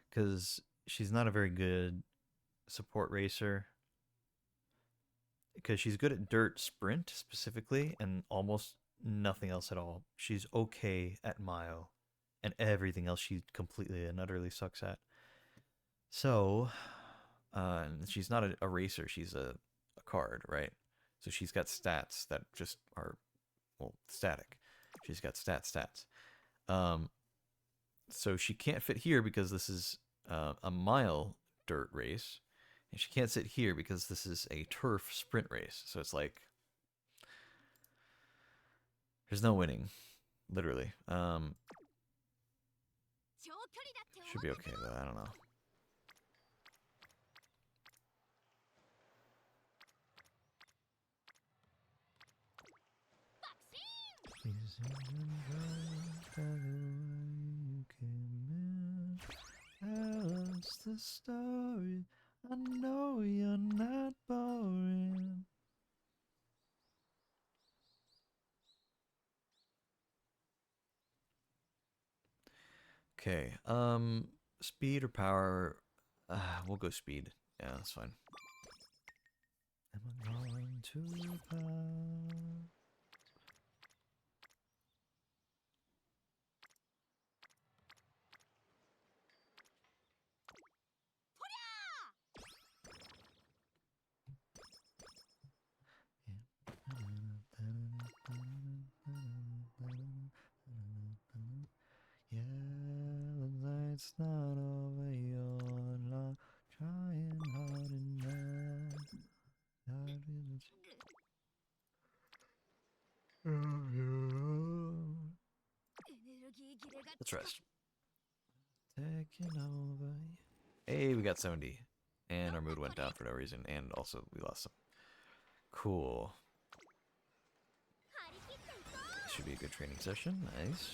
Because she's not a very good support racer. Because she's good at dirt sprint specifically and almost nothing else at all. She's okay at mile. And everything else she completely and utterly sucks at. So, she's not a racer. She's a card, right? So she's got stats that just are, well, static. She's got stats. So she can't fit here because this is a mile dirt race, and she can't sit here because this is a turf sprint race. So it's like there's no winning, literally. Should be okay though. I don't know. Tell us the story. I know you're not boring. Okay, speed or power? We'll go speed. Yeah, that's fine. Am I going to power? Yeah, the night's not over, you're not trying hard enough. Let's rest. Taking over. Hey, we got 70. And our mood went down for no reason, and also we lost some. Cool. This should be a good training session. Nice.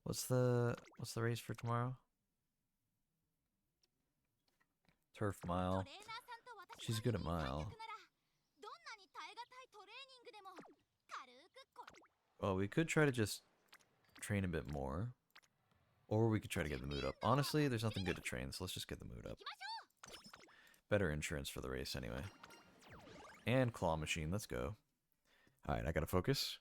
What's the race for tomorrow? Turf mile. She's good at mile. Well, we could try to just train a bit more. Or we could try to get the mood up. Honestly, there's nothing good to train, so let's just get the mood up. Better insurance for the race anyway. And claw machine, let's go. Alright, I gotta focus.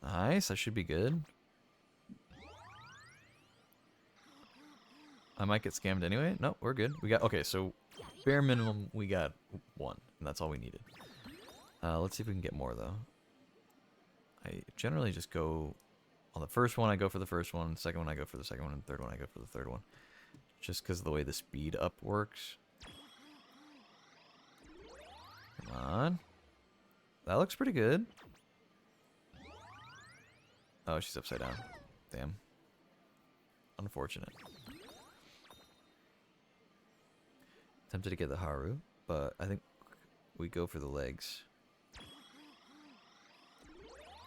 Nice, that should be good. I might get scammed anyway. No, we're good. We got, okay, so bare minimum, we got 1, and that's all we needed. Let's see if we can get more, though. I generally just go On the first one, I go for the first one. Second one, I go for the second one. And third one, I go for the third one. Just because of the way the speed up works. Come on. That looks pretty good. Oh, she's upside down. Damn. Unfortunate. Tempted to get the Haru, but I think we go for the legs.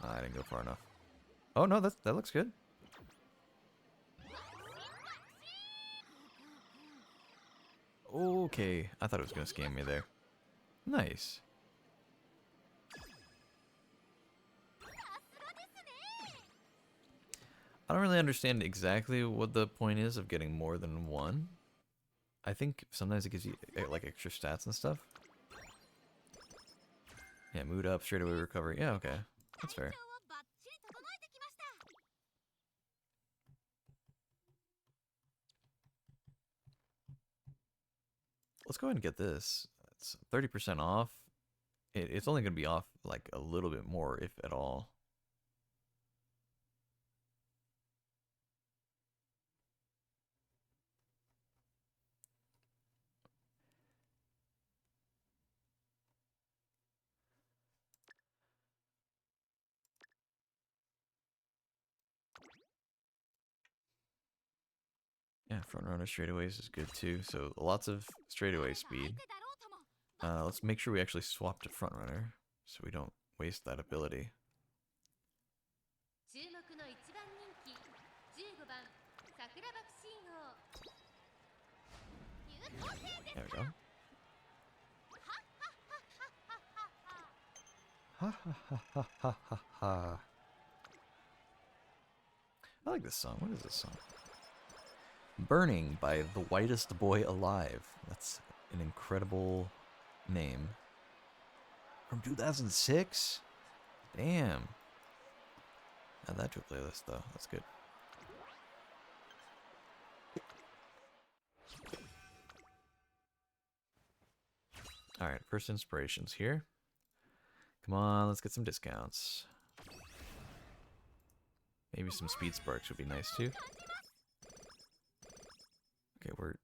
I didn't go far enough. Oh no, that looks good. Okay, I thought it was gonna scam me there. Nice. I don't really understand exactly what the point is of getting more than one. I think sometimes it gives you like extra stats and stuff. Yeah, mood up, straight away recovery. Yeah, okay. That's fair. Let's go ahead and get this. It's 30% off. It's only going to be off like a little bit more, if at all. Yeah, front runner straightaways is good too. So lots of straightaway speed. Let's make sure we actually swap to front runner so we don't waste that ability. There we go. Ha ha ha ha ha ha ha. I like this song. What is this song? Burning by The Whitest Boy Alive. That's an incredible name. From 2006? Damn. Add that to a playlist though. That's good. Alright, first inspirations here. Come on, let's get some discounts. Maybe some speed sparks would be nice too. Okay, we're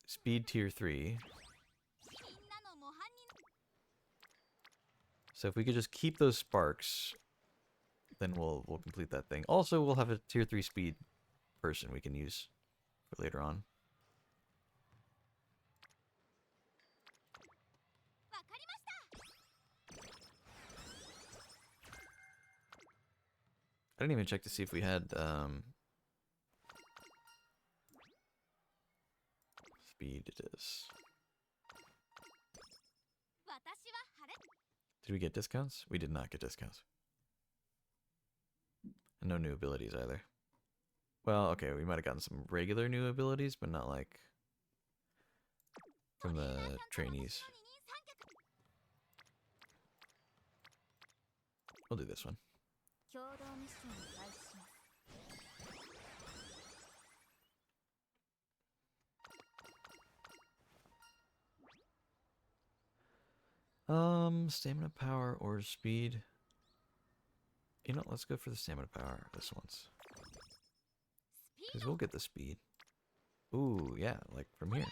speed tier 3. So if we could just keep those sparks, then we'll complete that thing. Also, we'll have a tier 3 speed person we can use for later on. I didn't even check to see if we had speed. It is. Did we get discounts? We did not get discounts. And no new abilities either. Well, okay, we might have gotten some regular new abilities, but not like from the trainees. We'll do this one. Stamina power or speed? You know, let's go for the stamina power this once. Because we'll get the speed. Ooh, yeah, like from here.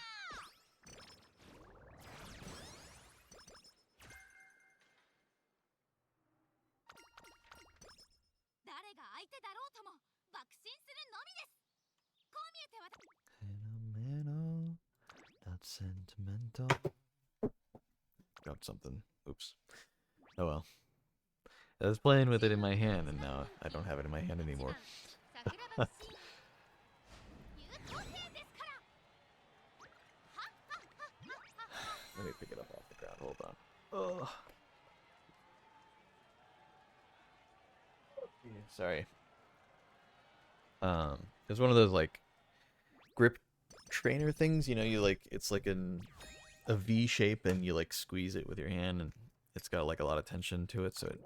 Sentimental, not sentimental. Got something. Oops. Oh well. I was playing with it in my hand, and now I don't have it in my hand anymore. Let me pick it up off the ground. Hold on. Oh. Yeah, sorry. It's one of those like grip trainer things. You know, you like it's like a V shape, and you like squeeze it with your hand, and it's got like a lot of tension to it, so it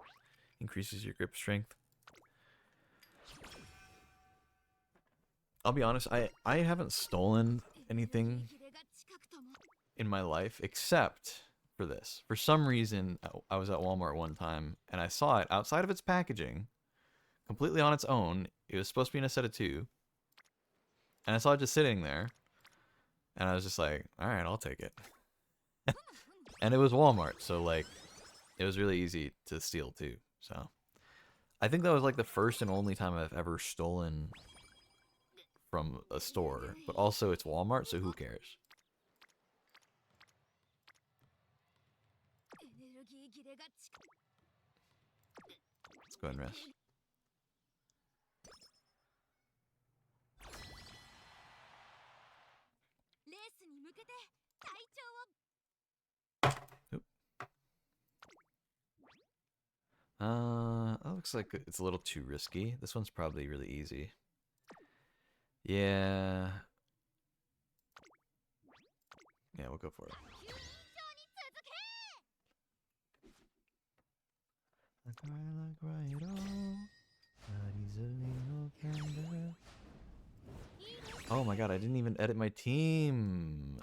increases your grip strength. I'll be honest, I haven't stolen anything in my life except for this. For some reason, I was at Walmart one time and I saw it outside of its packaging, completely on its own, It was supposed to be in a set of 2. And I saw it just sitting there. And I was just like, alright, I'll take it. And it was Walmart, so like, it was really easy to steal too. So, I think that was like the first and only time I've ever stolen from a store. But also, it's Walmart, so who cares? エネルギー切れが近 Let's go ahead and rest. レースに向けて体調を That looks like it's a little too risky. This one's probably really easy. Yeah. Yeah, we'll go for it. 優勝に続け Oh my god, I didn't even edit my team.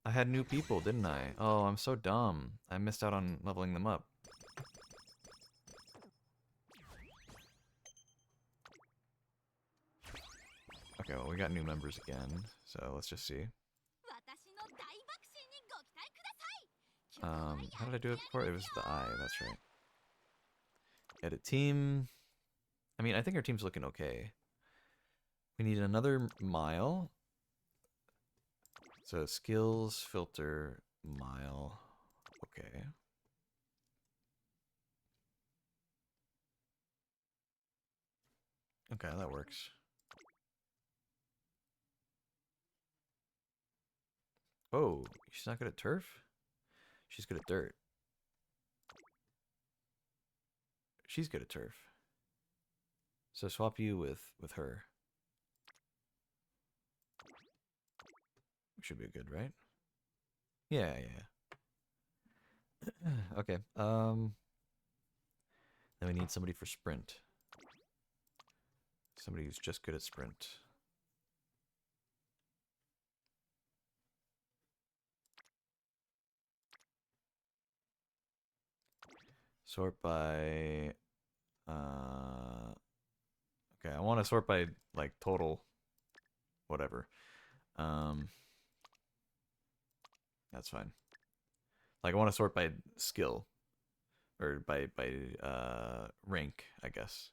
I had new people, didn't I? Oh, I'm so dumb. I missed out on leveling them up. Okay, well, we got new members again, so let's just see. 私の大爆心にご期待ください How did I do it before? It was the eye, that's right. Edit team. I mean, I think our team's looking okay. We need another mile. So skills, filter, mile. Okay. Okay, that works. Oh, she's not good at turf? She's good at dirt. She's good at turf. So swap you with her. Should be good, right? Yeah, yeah. Okay. Then we need somebody for sprint. Somebody who's just good at sprint. Sort by okay, I want to sort by like total whatever. That's fine. Like I want to sort by skill or by rank, I guess.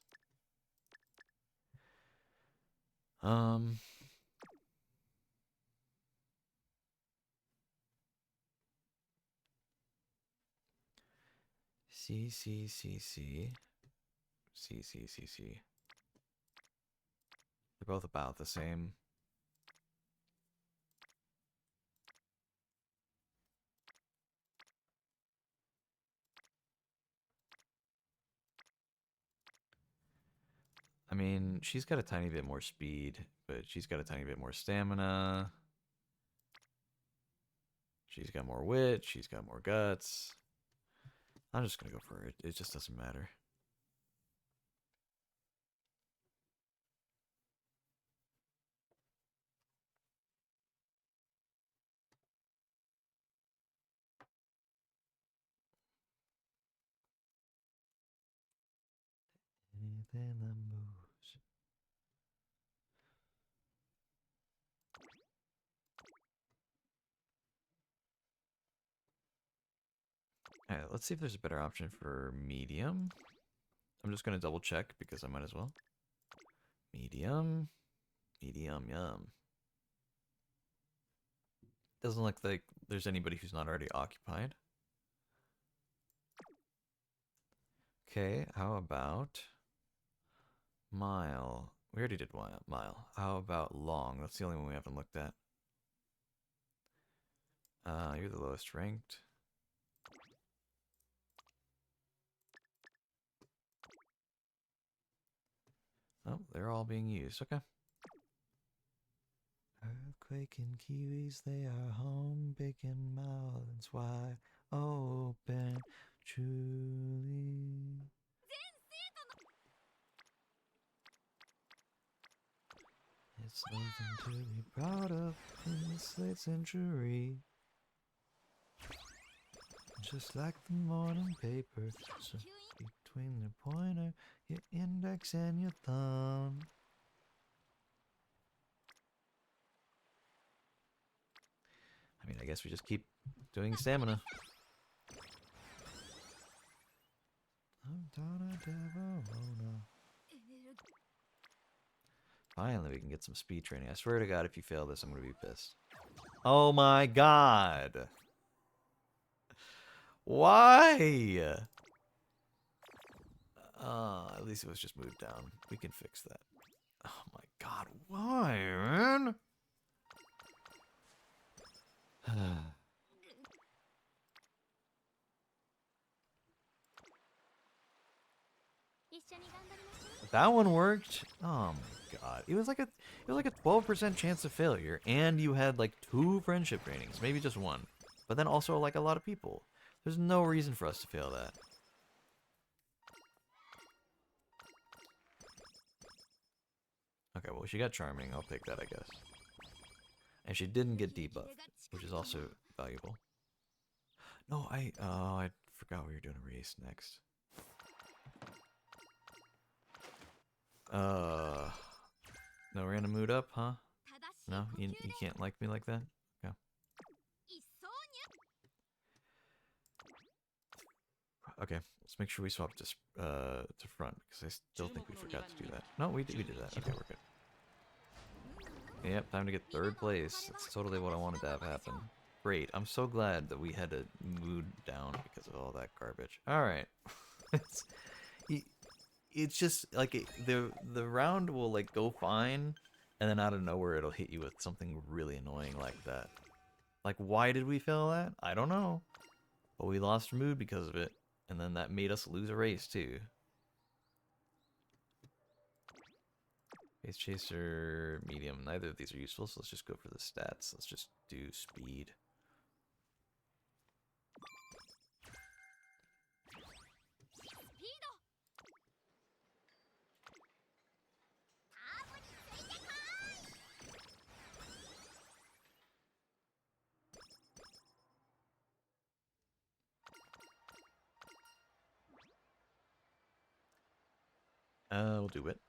C C C C C C C C. They're both about the same. I mean, she's got a tiny bit more speed, but she's got a tiny bit more stamina. She's got more wit, she's got more guts. I'm just gonna go for it. It just doesn't matter. Anything that moves. Alright, let's see if there's a better option for medium. I'm just gonna double check because I might as well. Medium. Medium, yum. Doesn't look like there's anybody who's not already occupied. Okay, how about mile? We already did mile. How about long? That's the only one we haven't looked at. You're the lowest ranked. Oh, they're all being used. Okay. Earthquake and kiwis, they are home, bacon mouths wide open, truly. It's nothing to be proud of in this late century. Just like the morning paper, so between the pointer, Your index and your thumb. I mean, I guess we just keep doing stamina. Finally, we can get some speed training. I swear to God, if you fail this, I'm gonna be pissed. Oh my God! Why? At least it was just moved down. We can fix that. Oh my God, why, man? That one worked. Oh my God, it was like a 12% chance of failure, and you had like 2 friendship trainings, maybe just 1, but then also like a lot of people. There's no reason for us to fail that. Okay, well, she got charming. I'll take that, I guess. And she didn't get debuff, which is also valuable. No, I forgot we were doing a race next. No random mood up, huh? No, you can't like me like that? Okay. Okay, let's make sure we swap to front, because I still think we forgot to do that. No, we did that. Okay, we're good. Yep, time to get 3rd place. That's totally what I wanted to have happen. Great, I'm so glad that we had to mood down because of all that garbage. Alright. It's just, like, the round will, like, go fine, and then out of nowhere it'll hit you with something really annoying like that. Like, why did we fail that? I don't know. But we lost mood because of it, and then that made us lose a race, too. Base Chaser, medium. Neither of these are useful, so let's just go for the stats. Let's just do speed. We'll do it.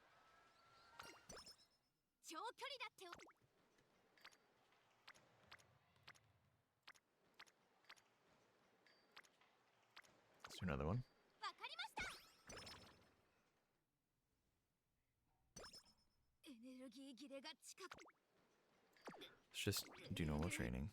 Let's do another one. Let's just do normal training.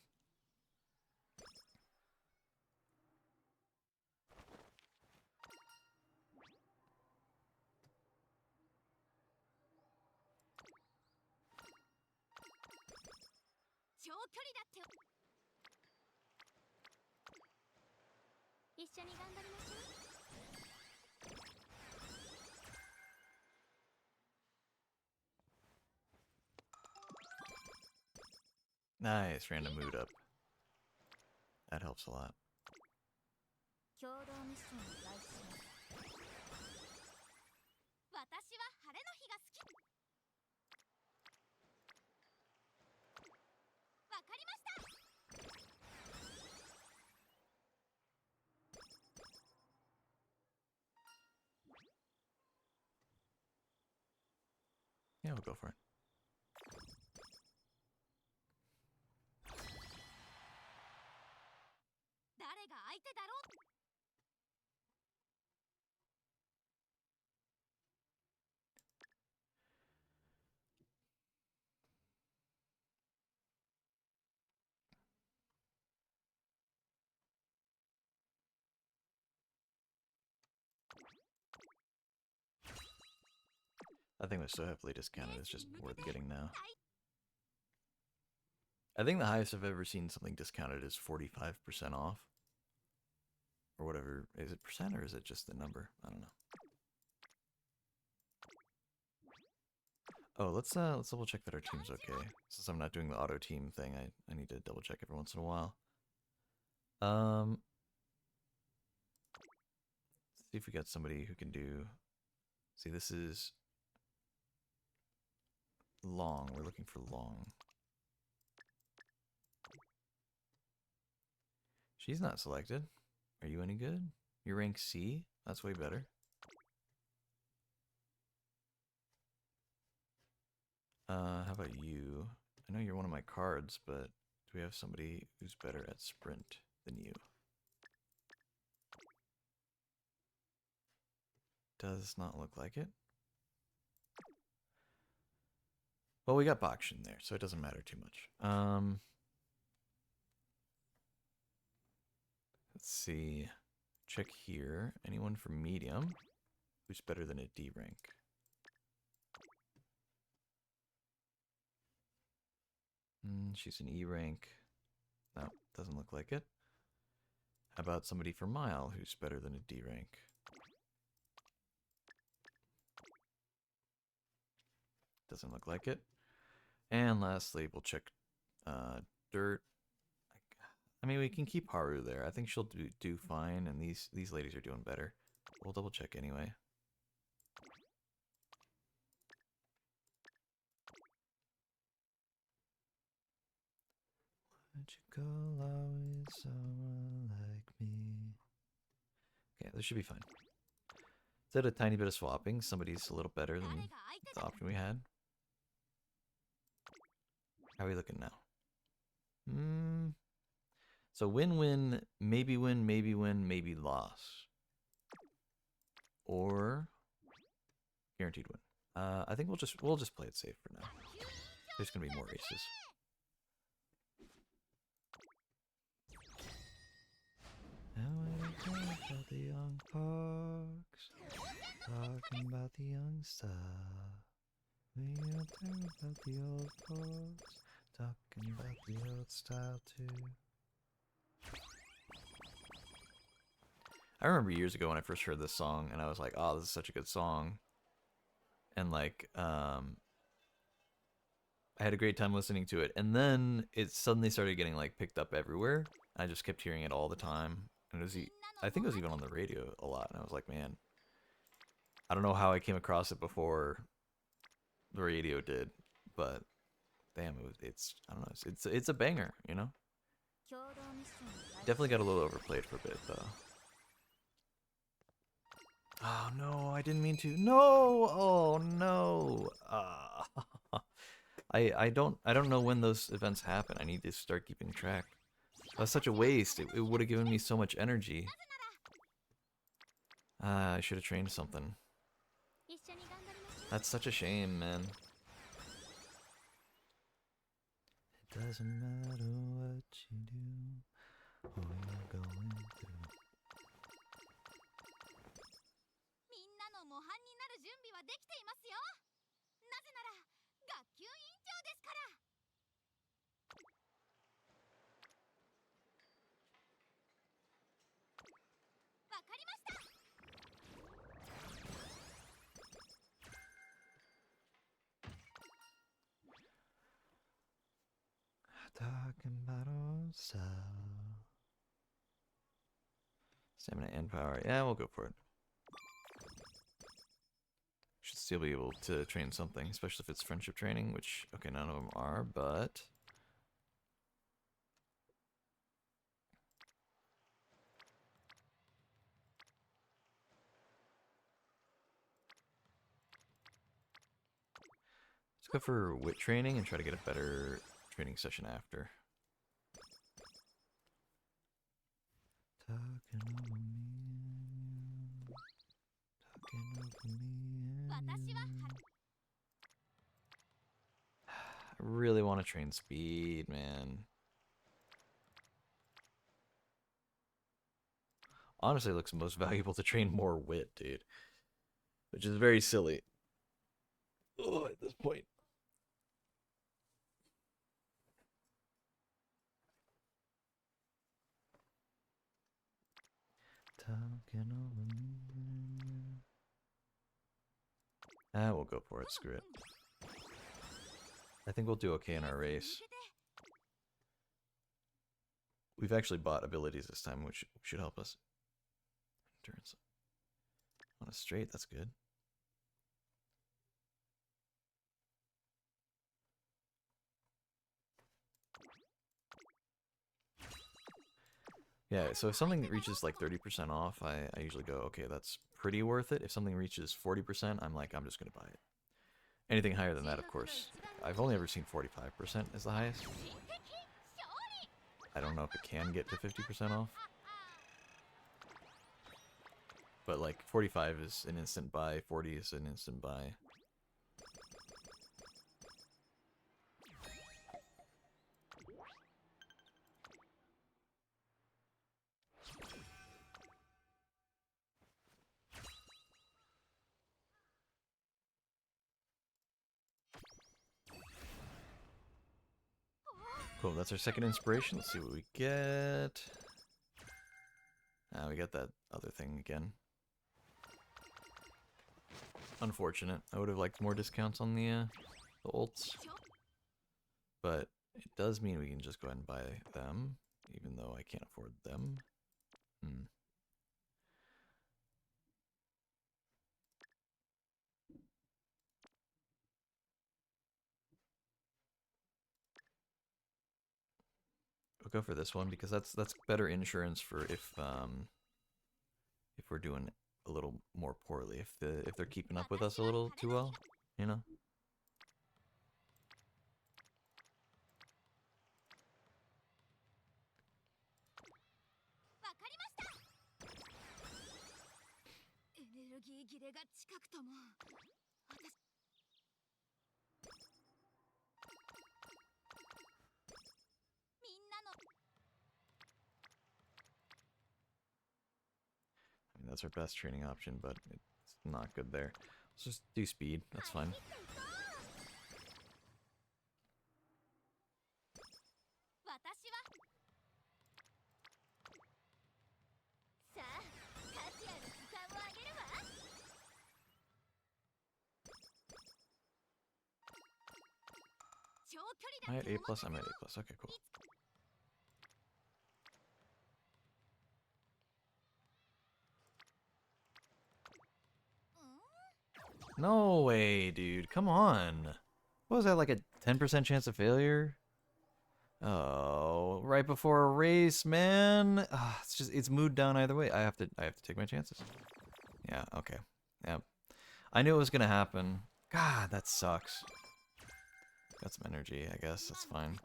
Nice, random mood up. That helps a lot. Yeah, we'll go for it. That thing was so heavily discounted, it's just worth getting now. I think the highest I've ever seen something discounted is 45% off. Or whatever. Is it percent or is it just the number? I don't know. Oh, let's double check that our team's okay. Since I'm not doing the auto team thing, I need to double check every once in a while. See if we got somebody who can do. See, this is long. We're looking for long. She's not selected. Are you any good? You're rank C? That's way better. How about you? I know you're one of my cards, but do we have somebody who's better at sprint than you? Does not look like it. Well, we got Bakshin there, so it doesn't matter too much. Let's see. Check here. Anyone from medium who's better than a D rank? She's an E rank. No, doesn't look like it. How about somebody from mile who's better than a D rank? Doesn't look like it. And lastly, we'll check dirt. I mean, we can keep Haru there. I think she'll do fine, and these ladies are doing better. We'll double check anyway. Would you call always someone like me? Okay, this should be fine. Instead of a tiny bit of swapping, somebody's a little better than the option we had. How are we looking now? So win-win, maybe win, maybe loss. Or guaranteed win. I think we'll just play it safe for now. There's gonna be more races. About the young parks, talking about the young stuff. We are talking about the old folks, talking about the old style too. I remember years ago when I first heard this song, and I was like, "Oh, this is such a good song," and like, I had a great time listening to it. And then it suddenly started getting like picked up everywhere. I just kept hearing it all the time, and it was, I think it was even on the radio a lot. And I was like, man, I don't know how I came across it before the radio did, but damn, it's I don't know, it's a banger, you know. Definitely got a little overplayed for a bit though. Oh no, I didn't mean to. No, oh no. I don't know when those events happen. I need to start keeping track. That's such a waste. It would have given me so much energy. I should have trained something. That's such a shame, man. It doesn't matter what you do or you're going through. みんなの模範になる準備はできていますよ。なぜなら学級委員長ですから。わかりました。Talking about old stuff. Stamina and power. Yeah, we'll go for it. Should still be able to train something, especially if it's friendship training, which, okay, none of them are, but... Let's go for wit training and try to get a better training session after. Talking over me. Talking over me. I really want to train speed, man. Honestly, it looks most valuable to train more wit, dude. Which is very silly. Oh, at this point. Talking over me. We'll go for it. Screw it. I think we'll do okay in our race. We've actually bought abilities this time, which should help us. Endurance. On a straight, that's good. Yeah, so if something reaches like 30% off, I usually go, okay, that's pretty worth it. If something reaches 40%, I'm like, I'm just going to buy it. Anything higher than that, of course. I've only ever seen 45% as the highest. I don't know if it can get to 50% off. But like 45 is an instant buy, 40 is an instant buy. Cool, that's our second inspiration. Let's see what we get. We got that other thing again. Unfortunate. I would have liked more discounts on the ults. But it does mean we can just go ahead and buy them, even though I can't afford them. We'll go for this one because that's better insurance for if we're doing a little more poorly. If they're keeping up with us a little too well, you know. I mean, that's our best training option, but it's not good there. Let's just do speed. That's fine. Am I at A+? I'm at A+. Okay, cool. No way, dude. Come on. What was that, like a 10% chance of failure? Oh, right before a race, man. It's mood down either way. I have to take my chances. Yeah, okay. Yeah. I knew it was gonna happen. God, that sucks. Got some energy, I guess. That's fine.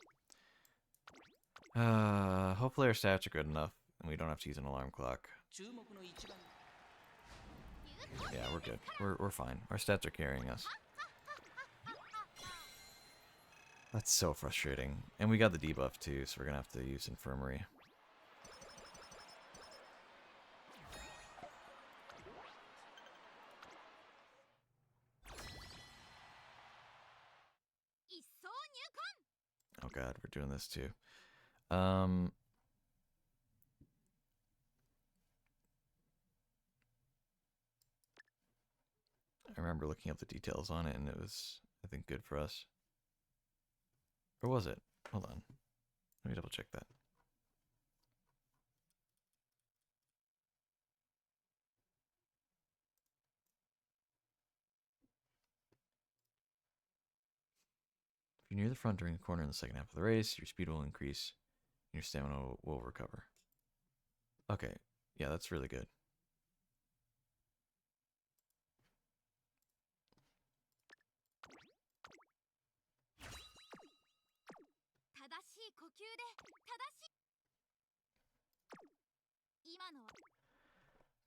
Hopefully our stats are good enough and we don't have to use an alarm clock. Yeah, we're good. We're fine. Our stats are carrying us. That's so frustrating. And we got the debuff too, so we're gonna have to use infirmary. Oh god, we're doing this too. I remember looking up the details on it and it was, I think, good for us. Or was it? Hold on. Let me double check that. If you're near the front during the corner in the second half of the race, your speed will increase and your stamina will recover. Okay, yeah, that's really good.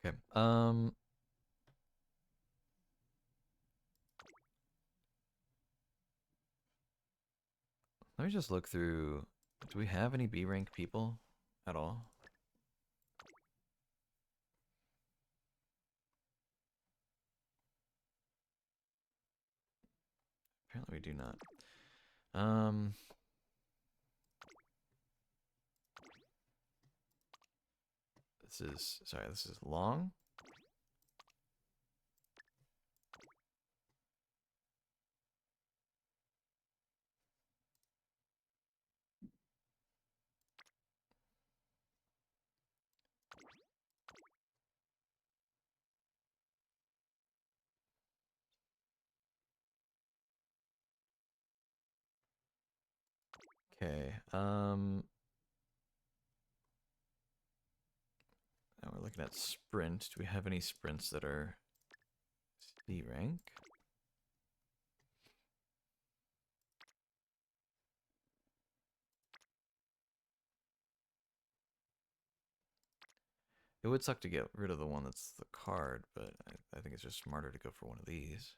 Okay, let me just look through. Do we have any B rank people at all? Apparently we do not. This is long. Okay, now we're looking at sprint. Do we have any sprints that are C rank? It would suck to get rid of the one that's the card, but I think it's just smarter to go for one of these.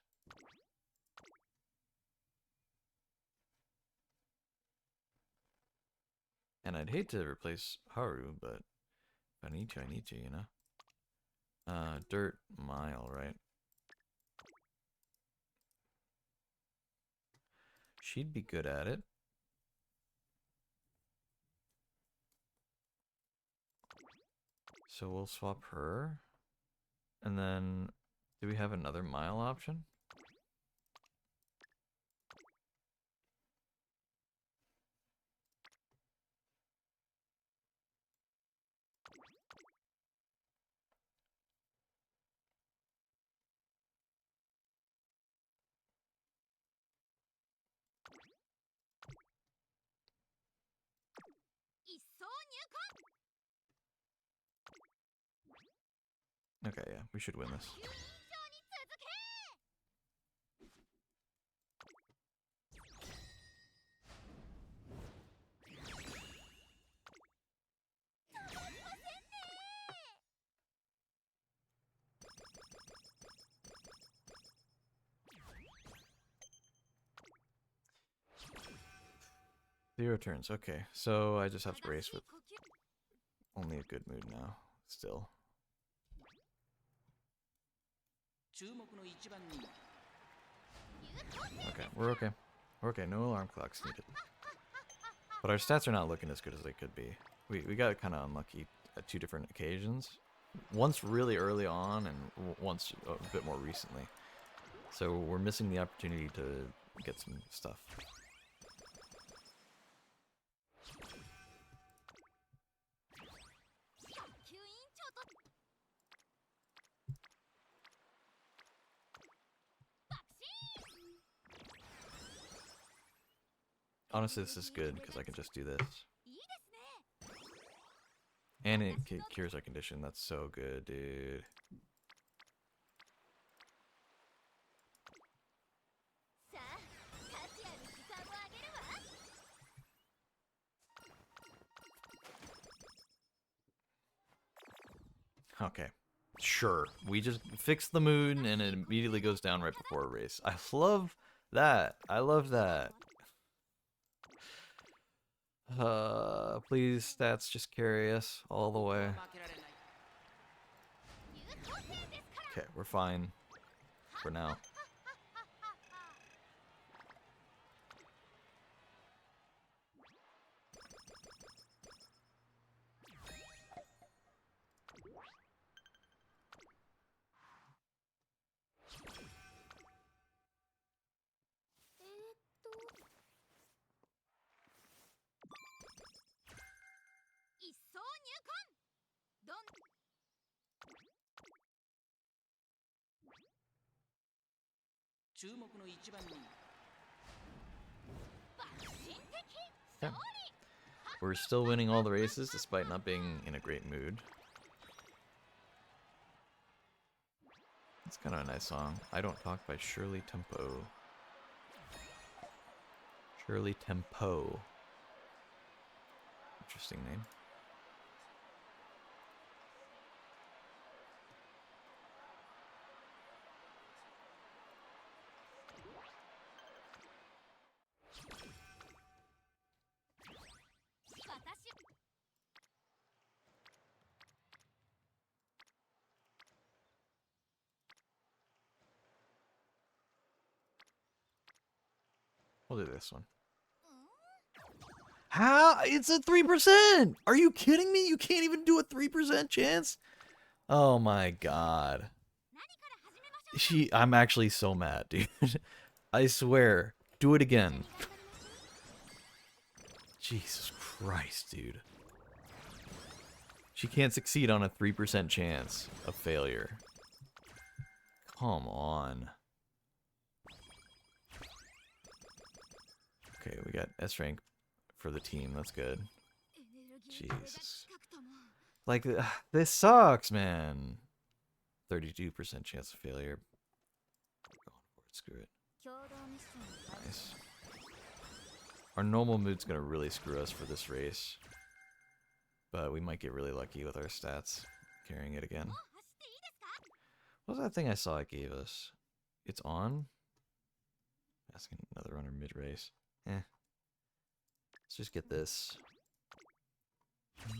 And I'd hate to replace Haru, but if I need to, I need to, you know? Dirt Mile, right? She'd be good at it. So we'll swap her. And then, do we have another Mile option? Okay, yeah, we should win this. Zero turns, okay. So I just have to race with only a good mood now, still. 注目の1番人気 Okay, we're okay. We're okay, no alarm clocks needed. But our stats are not looking as good as they could be. We got kind of unlucky at 2 different occasions. Once really early on and once a bit more recently. So we're missing the opportunity to get some stuff. Honestly, this is good because I can just do this. And it cures our condition. That's so good, dude. Okay. Sure. We just fix the moon and it immediately goes down right before a race. I love that. I love that. Please, stats just carry us all the way. 負けられない Okay, we're fine for now. Yeah. We're still winning all the races despite not being in a great mood. It's kind of a nice song. I Don't Talk by Shirley Tempo. Shirley Tempo. Interesting name. We'll do this one. How? It's a 3%! Are you kidding me? You can't even do a 3% chance? Oh my god. I'm actually so mad, dude. I swear. Do it again. Jesus Christ, dude. She can't succeed on a 3% chance of failure. Come on. Okay, we got S rank for the team. That's good. Jesus. Like, this sucks, man. 32% chance of failure. Going for it. Screw it. Nice. Our normal mood's gonna really screw us for this race. But we might get really lucky with our stats. carrying it again. もう走っていいですか？ What was that thing I saw it gave us? It's on? Asking another runner mid-race. Eh. Let's just get this. 勝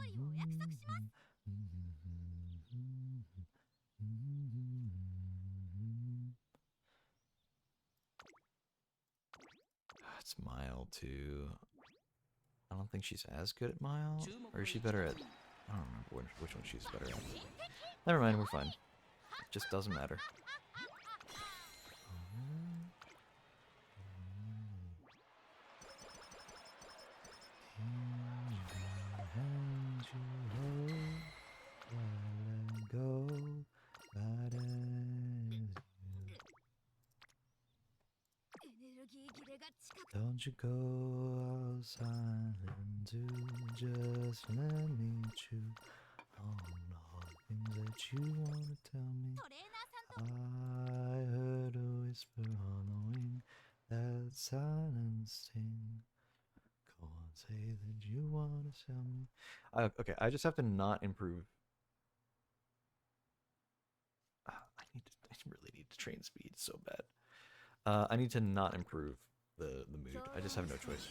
利をお約束します。 It's mile too. I don't think she's as good at mile. Or is she better at... I don't remember which one she's better at. Never mind, we're fine. It just doesn't matter. Don't you go outside and do just let me chew on all the things that you wanna tell me. トレーナーさんと I heard a whisper on the wing, that silence sting. Go on, say that you wanna tell me. Okay, I just have to not improve. I really need to train speed so bad. I need to not improve the mood. I just have no choice.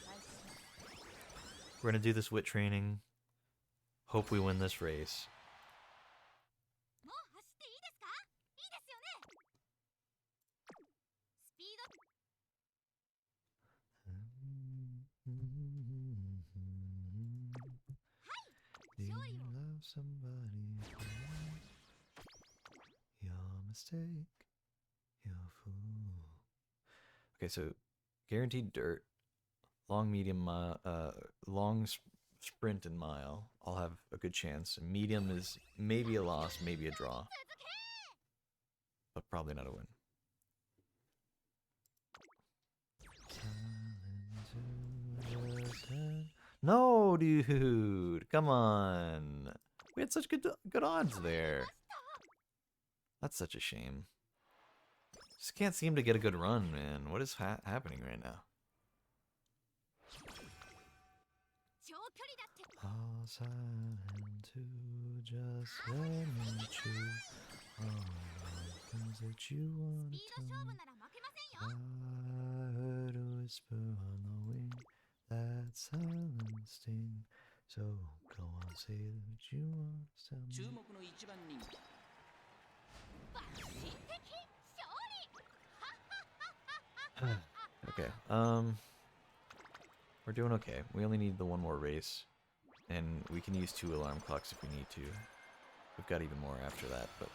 We're gonna do this wit training. Hope we win this race. もう走っていいですか？いいですよね。スピード Do you love somebody else? Your mistake, your fool. Okay, so guaranteed dirt, long, medium, long sprint and mile. I'll have a good chance. Medium is maybe a loss, maybe a draw, but probably not a win. No, dude, come on. We had such good odds there. That's such a shame. Just can't seem to get a good run, man. What is happening right now? 長距離だって All silent to just let me chew all the things that you ス want ピ to ード tell 勝負 me. なら負けませんよ。 I heard a whisper on the wing, that silent sting. So go on, say that you want to tell 注 me. 目の一番人気 抜身的勝利 Okay, we're doing okay. We only need the one more race, and we can use 2 alarm clocks if we need to. We've got even more after that, but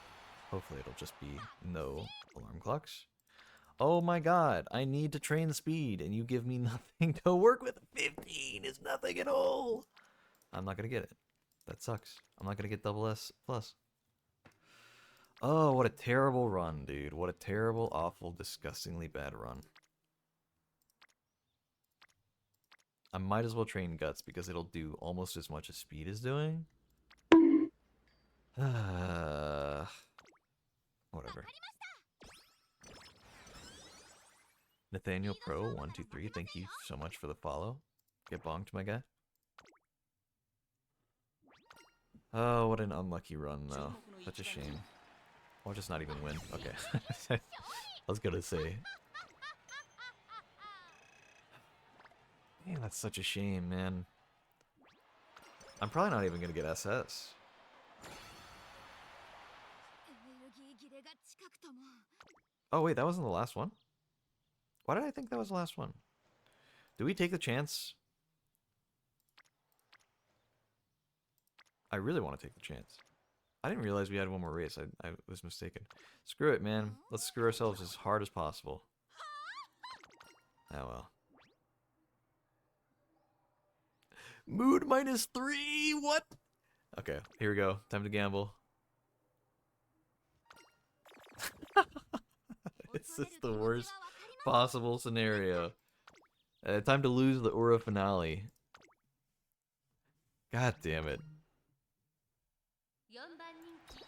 hopefully it'll just be no alarm clocks. Oh my god, I need to train speed, and you give me nothing to work with. 15 is nothing at all. I'm not gonna get it. That sucks. I'm not gonna get double S plus. Oh, what a terrible run, dude. What a terrible, awful, disgustingly bad run. I might as well train guts because it'll do almost as much as speed is doing. Whatever. Nathaniel Pro 123, thank you so much for the follow. Get bonked, my guy. Oh, what an unlucky run, though. Such a shame. Or just not even win. Okay. I was gonna say. Man, that's such a shame, man. I'm probably not even gonna get SS. エネルギー切れが近くとも Oh, wait, that wasn't the last one? Why did I think that was the last one? Did we take the chance? I really want to take the chance. I didn't realize we had one more race. I was mistaken. Screw it, man. Let's screw ourselves as hard as possible. Oh, well. Mood -3? What? Okay, here we go. Time to gamble. This is the worst possible scenario. Time to lose the Ura finale. God damn it. 4番人気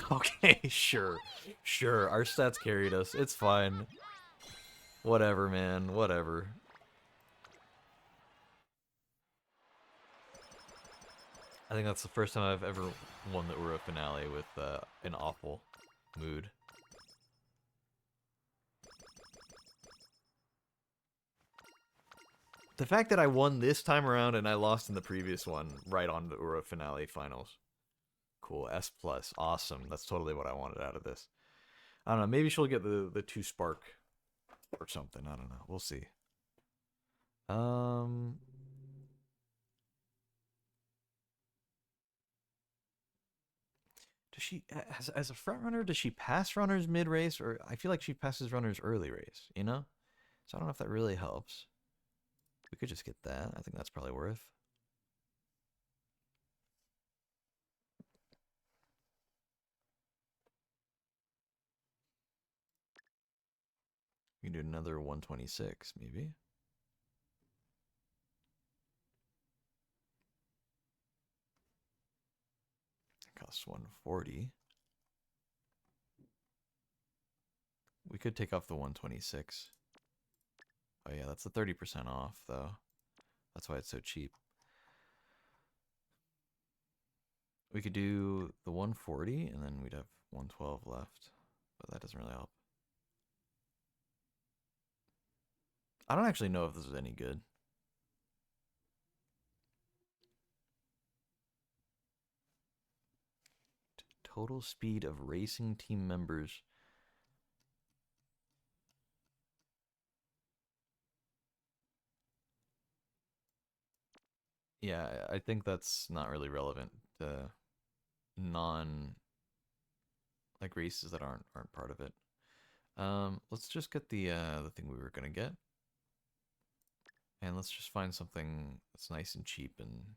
Okay, sure. Sure, our stats carried us. It's fine. Whatever, man. Whatever. I think that's the first time I've ever won the Ura finale with an awful mood. The fact that I won this time around and I lost in the previous one, right on the Ura finale finals. Cool, S+, awesome. That's totally what I wanted out of this. I don't know, maybe she'll get the 2 spark or something. I don't know, we'll see. Does she, as a front runner, does she pass runners mid race, or I feel like she passes runners early race, you know? So I don't know if that really helps. We could just get that. I think that's probably worth. We can do another 126, maybe. It costs 140. We could take off the 126. Oh yeah, that's the 30% off, though. That's why it's so cheap. We could do the 140, and then we'd have 112 left. But that doesn't really help. I don't actually know if this is any good. Total speed of racing team members. Yeah, I think that's not really relevant to non like races that aren't part of it. Let's just get the thing we were gonna get, and let's just find something that's nice and cheap and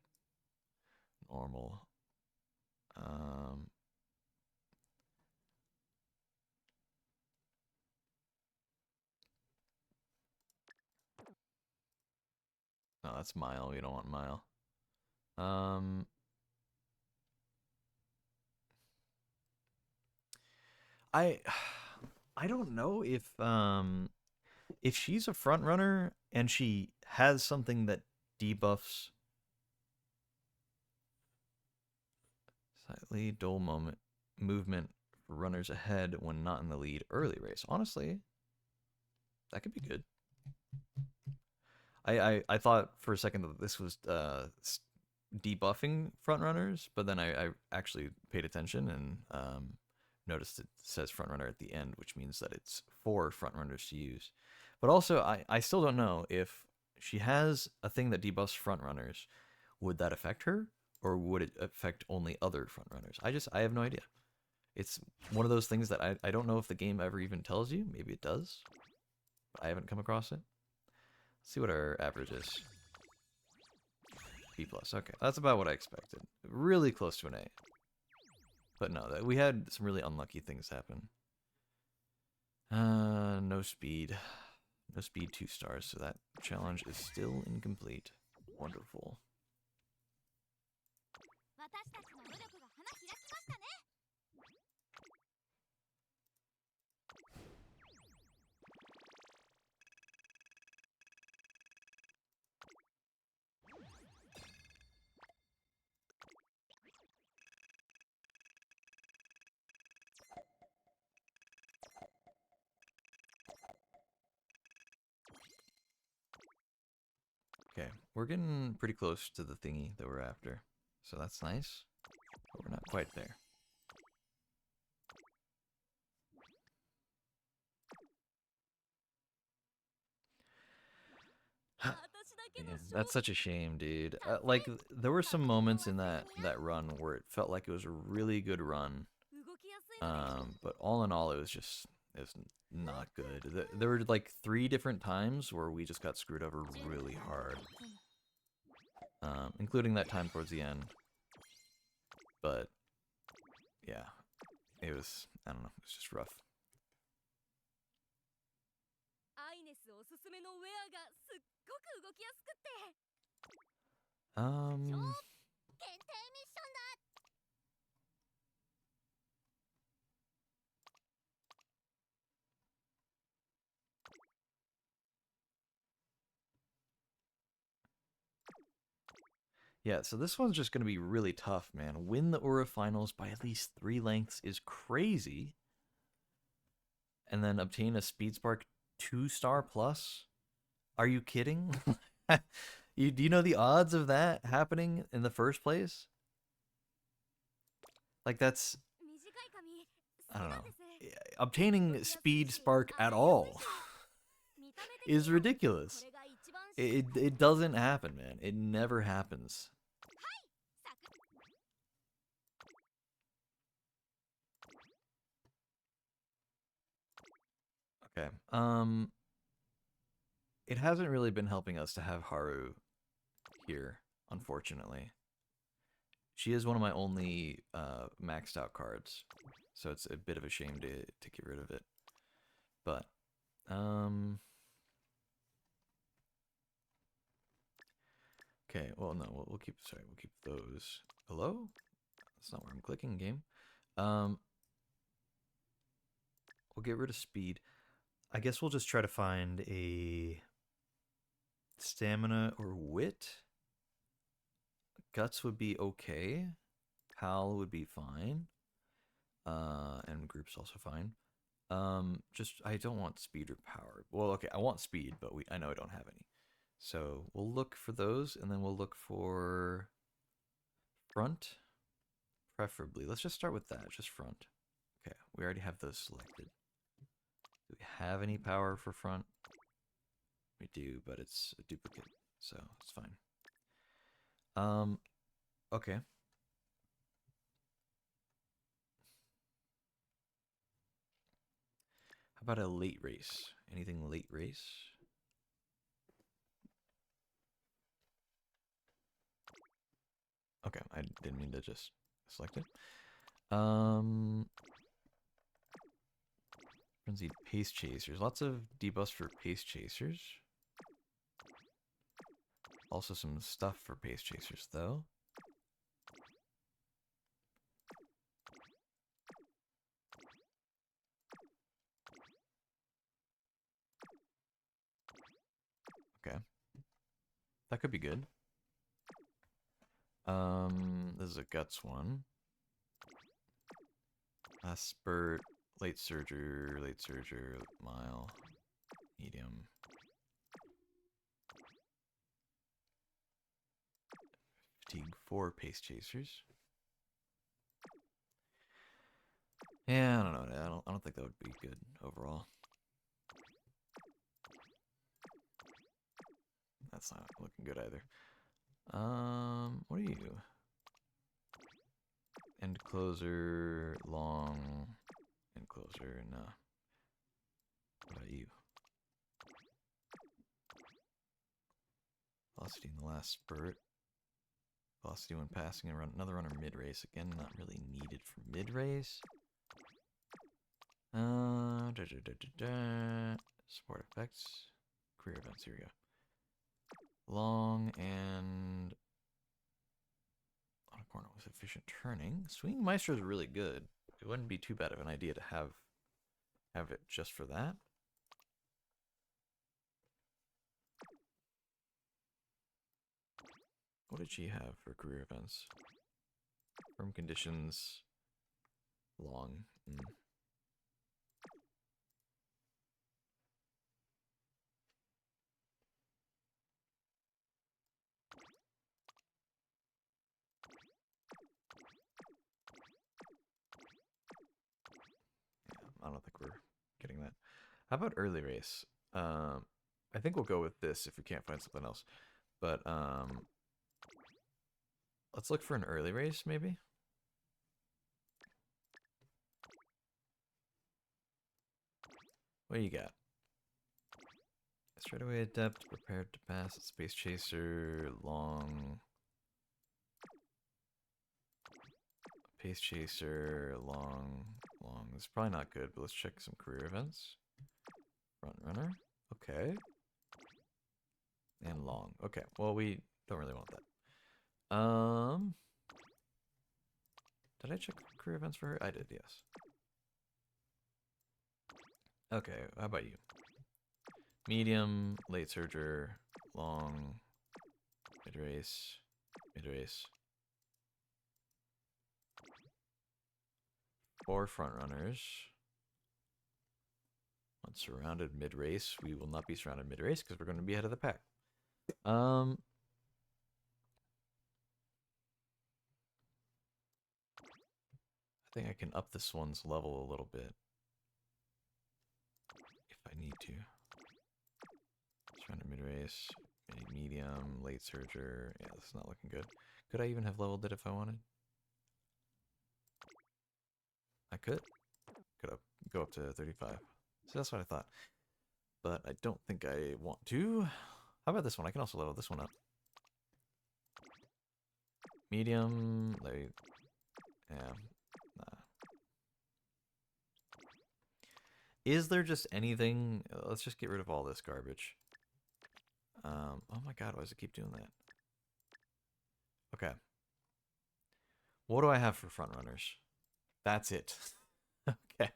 normal. No, that's mile. We don't want mile. I I don't know if she's a front runner and she has something that debuffs slightly dull movement for runners ahead when not in the lead early race. Honestly, that could be good. I thought for a second that this was debuffing front runners, but then I actually paid attention and noticed it says front runner at the end, which means that it's for front runners to use. But also, I still don't know if she has a thing that debuffs front runners. Would that affect her, or would it affect only other front runners? I have no idea. It's one of those things that I don't know if the game ever even tells you. Maybe it does, but I haven't come across it. Let's see what our average is. B+. Okay, that's about what I expected. Really close to an A. But no, we had some really unlucky things happen. No speed. No speed 2 stars, so that challenge is still incomplete. Wonderful. Okay, we're getting pretty close to the thingy that we're after. So that's nice, but we're not quite there. Man, that's such a shame, dude. Like, there were some moments in that run where it felt like it was a really good run. But all in all, it was not good. There were like 3 different times where we just got screwed over really hard. Including that time towards the end. But, yeah. It was, I don't know, it was just rough. Yeah, so this one's just going to be really tough, man. Win the Aura Finals by at least 3 lengths is crazy. And then obtain a Speed Spark 2-star plus? Are you kidding? Do you know the odds of that happening in the first place? Like, that's, 短い髪 I 好 don't きなん know. です Obtaining Speed Spark at all 見た目的 is にはこ ridiculous. れが一番 It doesn't happen, man. It never happens. サクッ Okay. It hasn't really been helping us to have Haru here, unfortunately. She is one of my only maxed out cards, so it's a bit of a shame to get rid of it. But okay, well no, we'll keep we'll keep those. Hello? That's not where I'm clicking, game. We'll get rid of speed. I guess we'll just try to find a stamina or wit. Guts would be okay. Pal would be fine. And group's also fine. Just I don't want speed or power. Well, okay, I want speed, but I know I don't have any. So we'll look for those, and then we'll look for front, preferably. Let's just start with that, just front. Okay, we already have those selected. Do we have any power for front? We do, but it's a duplicate, so it's fine. Okay. How about a late race? Anything late race? Okay, I didn't mean to just select it. Frenzied Pace Chasers. Lots of debuffs for Pace Chasers. Also some stuff for Pace Chasers, though. Okay. That could be good. This is a Guts one. Last Spurt, Late Surger, Mile, Medium. Fatigue 4 Pace Chasers. Yeah, I don't know. I don't think that would be good overall. That's not looking good either. What are you? End closer, long, end closer, no. What about you? Velocity in the last spurt. Velocity when passing and another runner mid-race. Again, not really needed for mid-race. Support effects. Career events, here we go. Long and on a corner with efficient turning. Swinging Maestro is really good. It wouldn't be too bad of an idea to have it just for that. What did she have for career events? Firm conditions. Long. I don't think we're getting that. How about early race? I think we'll go with this if we can't find something else. But let's look for an early race, maybe. What do you got? Straightaway adept, prepared to pass, space chaser, long. Pace chaser, long. This is probably not good, but let's check some career events. Front runner, okay. And long, okay. Well, we don't really want that. Did I check career events for her? I did, yes. Okay, how about you? Medium, late surger, long, mid race, Mid race. 4 front runners. Once surrounded mid race, we will not be surrounded mid race because we're going to be ahead of the pack. I think I can up this one's level a little bit if I need to. Surrounded mid race, medium, late surger. Yeah, this is not looking good. Could I even have leveled it if I wanted? I could. Could go up to 35. So that's what I thought. But I don't think I want to. How about this one? I can also level this one up. Medium, like, yeah, nah. Is there just anything? Let's just get rid of all this garbage. Oh my god, why does it keep doing that? Okay. What do I have for front runners? That's it. Okay.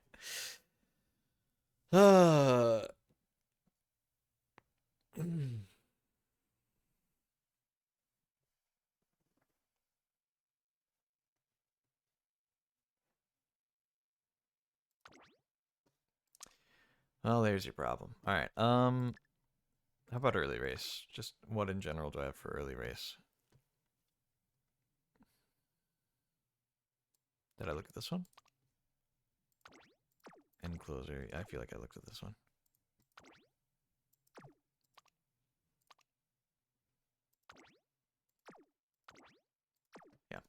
Well, there's your problem. All right. How about early race? Just what in general do I have for early race? Did I look at this one? End closer. I feel like I looked at this one. Yeah.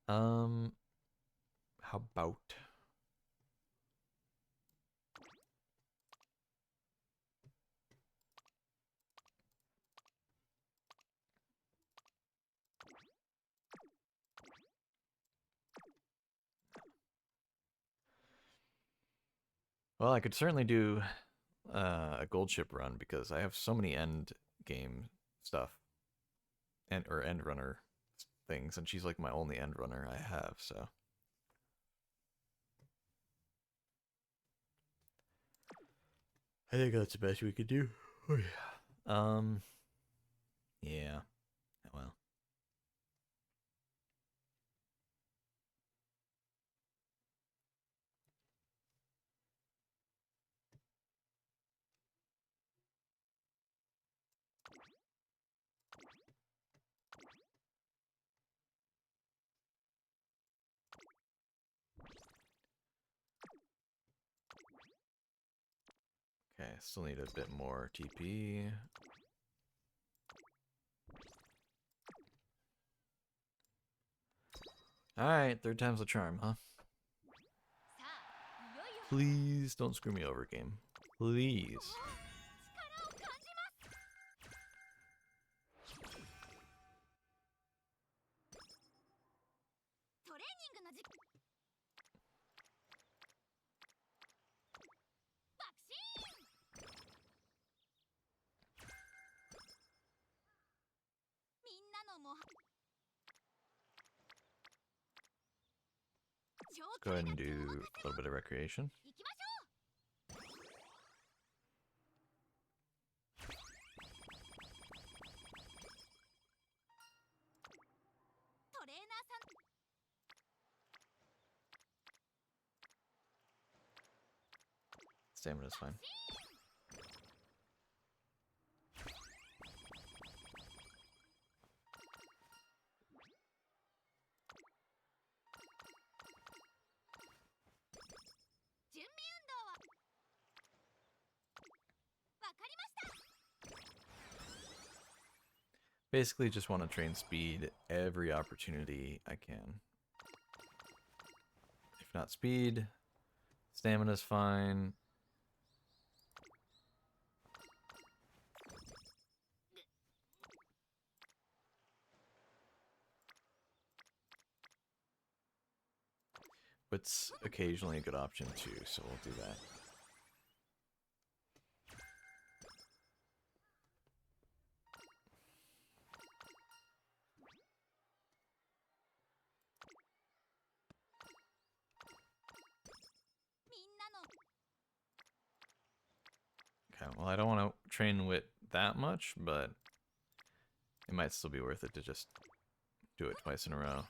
How about well, I could certainly do a gold ship run because I have so many end game stuff or end runner things, and she's like my only end runner I have. So I think that's the best we could do. Oh, yeah. Yeah. Well. Okay, still need a bit more TP. Alright, third time's the charm, huh? Please don't screw me over, game. Please. Let's go ahead and do a little bit of recreation. Stamina's fine. Basically just want to train speed every opportunity I can. If not speed, stamina's fine. It's occasionally a good option too, so we'll do that. Okay, well I don't want to train Wit that much, but it might still be worth it to just do it twice in a row.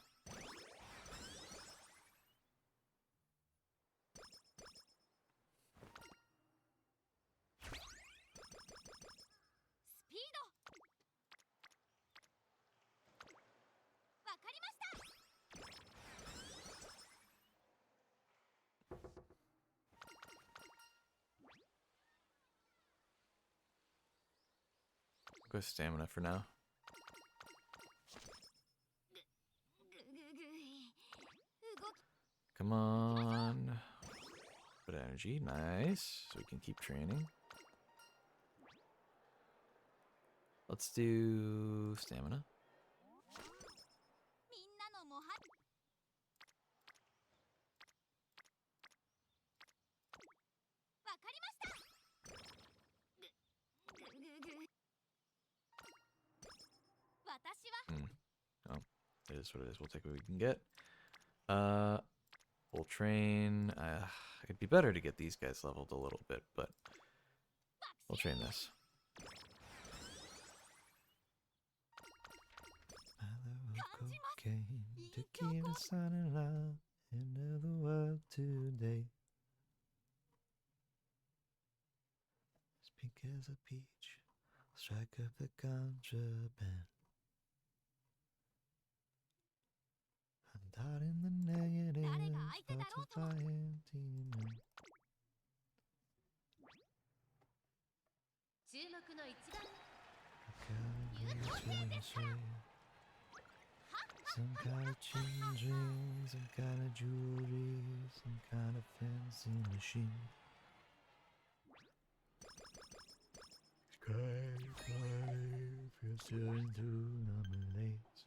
Go stamina for now. Come on. Good energy, nice. So we can keep training. Let's do stamina. Oh, it is what it is. We'll take what we can get. We'll train. It'd be better to get these guys leveled a little bit, but we'll train this. Cocaine to keep the sun alive into the world today. Speak as a peach, strike up the contraband. I'm not in the negative, thoughts of my empty mind. Some kind of children, some kind of jewelry, some kind of fancy machine. Sky, if you're still into nominates.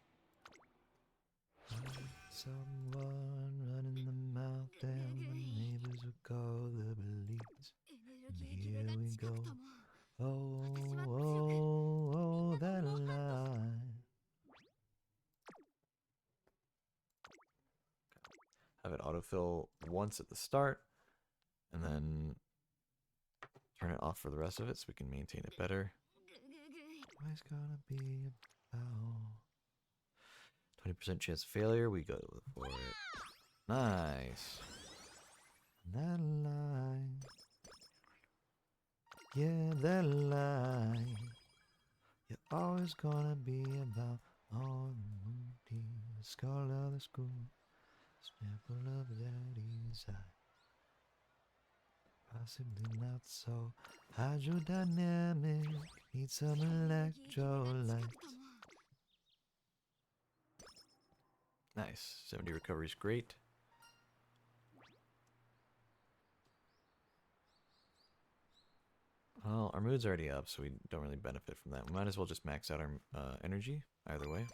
Someone running the mouth and the neighbors will call the police. And here we go. Oh, oh, oh, that line. Have it autofill once at the start, and then turn it off for the rest of it so we can maintain it better. Always gonna be about 20% chance of failure. We go for it. Nice. That line. Yeah, that line. You're always gonna be about all the moody. Skull of the school. Snapple of daddy's eye. Possibly not so hydrodynamic. Need some electrolytes. Nice. 70 recovery is great. Well, our mood's already up, so we don't really benefit from that. We might as well just max out our energy, either way.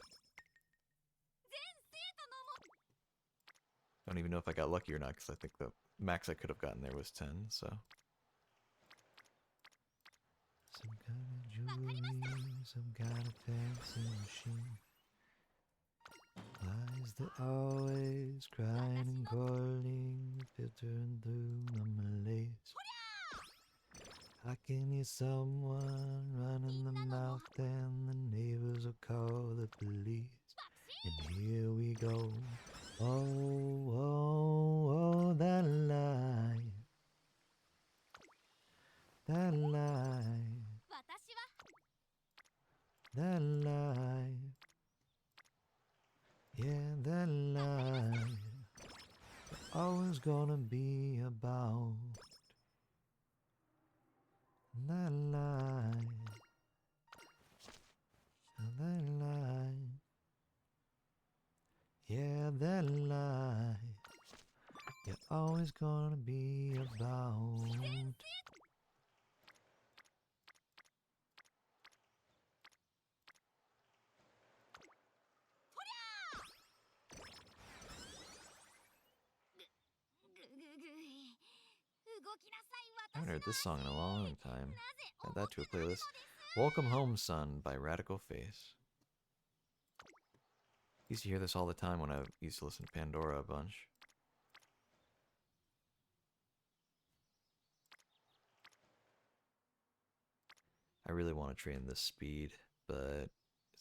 Don't even know if I got lucky or not, because I think the max I could have gotten there was 10, so. Some kind of jewelry, some kind of fancy machine. Why is there always crying and calling, filtering through my malaise? I can hear someone running the mouth and the neighbors will call the police. And here we go. Oh, oh, oh, that lie. That lie. That lie. Yeah, that lie. Always gonna be about that lie. That lie. Yeah, that lie. You're always gonna be about. I haven't heard this song in a long time. Add that to a playlist. Welcome Home, Son by Radical Face. Used to hear this all the time when I used to listen to Pandora a bunch. I really want to train this speed, but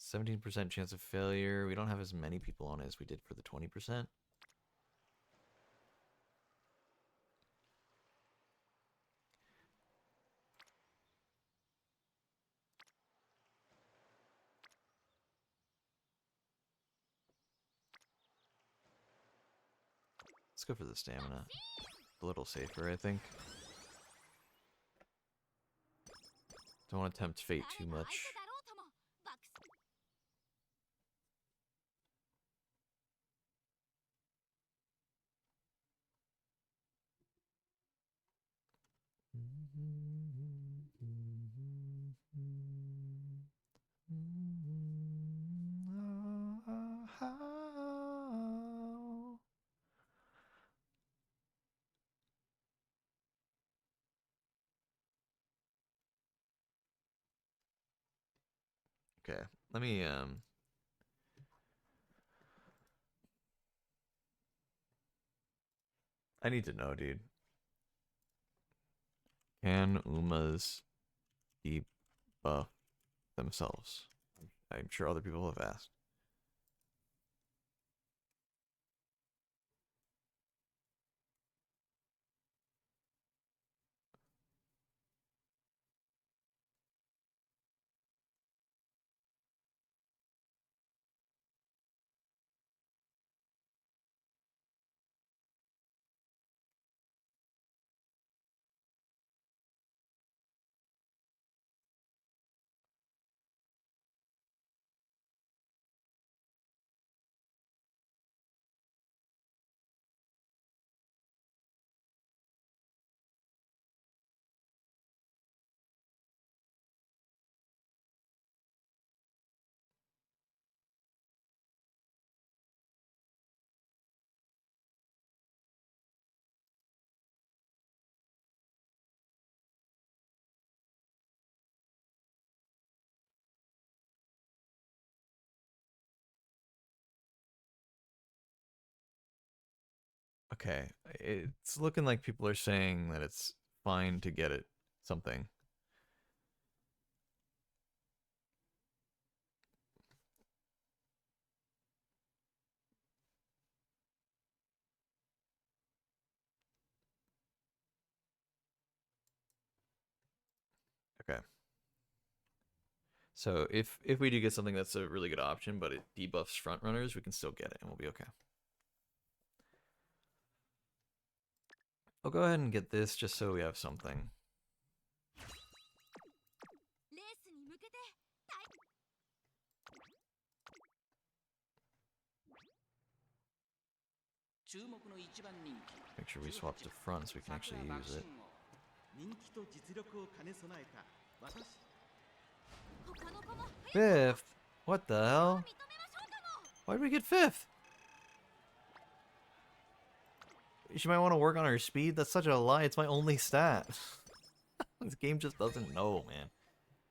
17% chance of failure. We don't have as many people on it as we did for the 20%. Let's go for the stamina. A little safer, I think. Don't want to tempt fate too much. Okay, let me I need to know, dude. Can Umas debuff themselves? I'm sure other people have asked. Okay, it's looking like people are saying that it's fine to get it something. Okay. So if we do get something that's a really good option, but it debuffs front runners, we can still get it and we'll be okay. I'll go ahead and get this just so we have something. Make sure we swap to front so we can actually use it. Fifth? What the hell? Why did we get fifth? She might want to work on her speed. That's such a lie. It's my only stat. This game just doesn't know, man.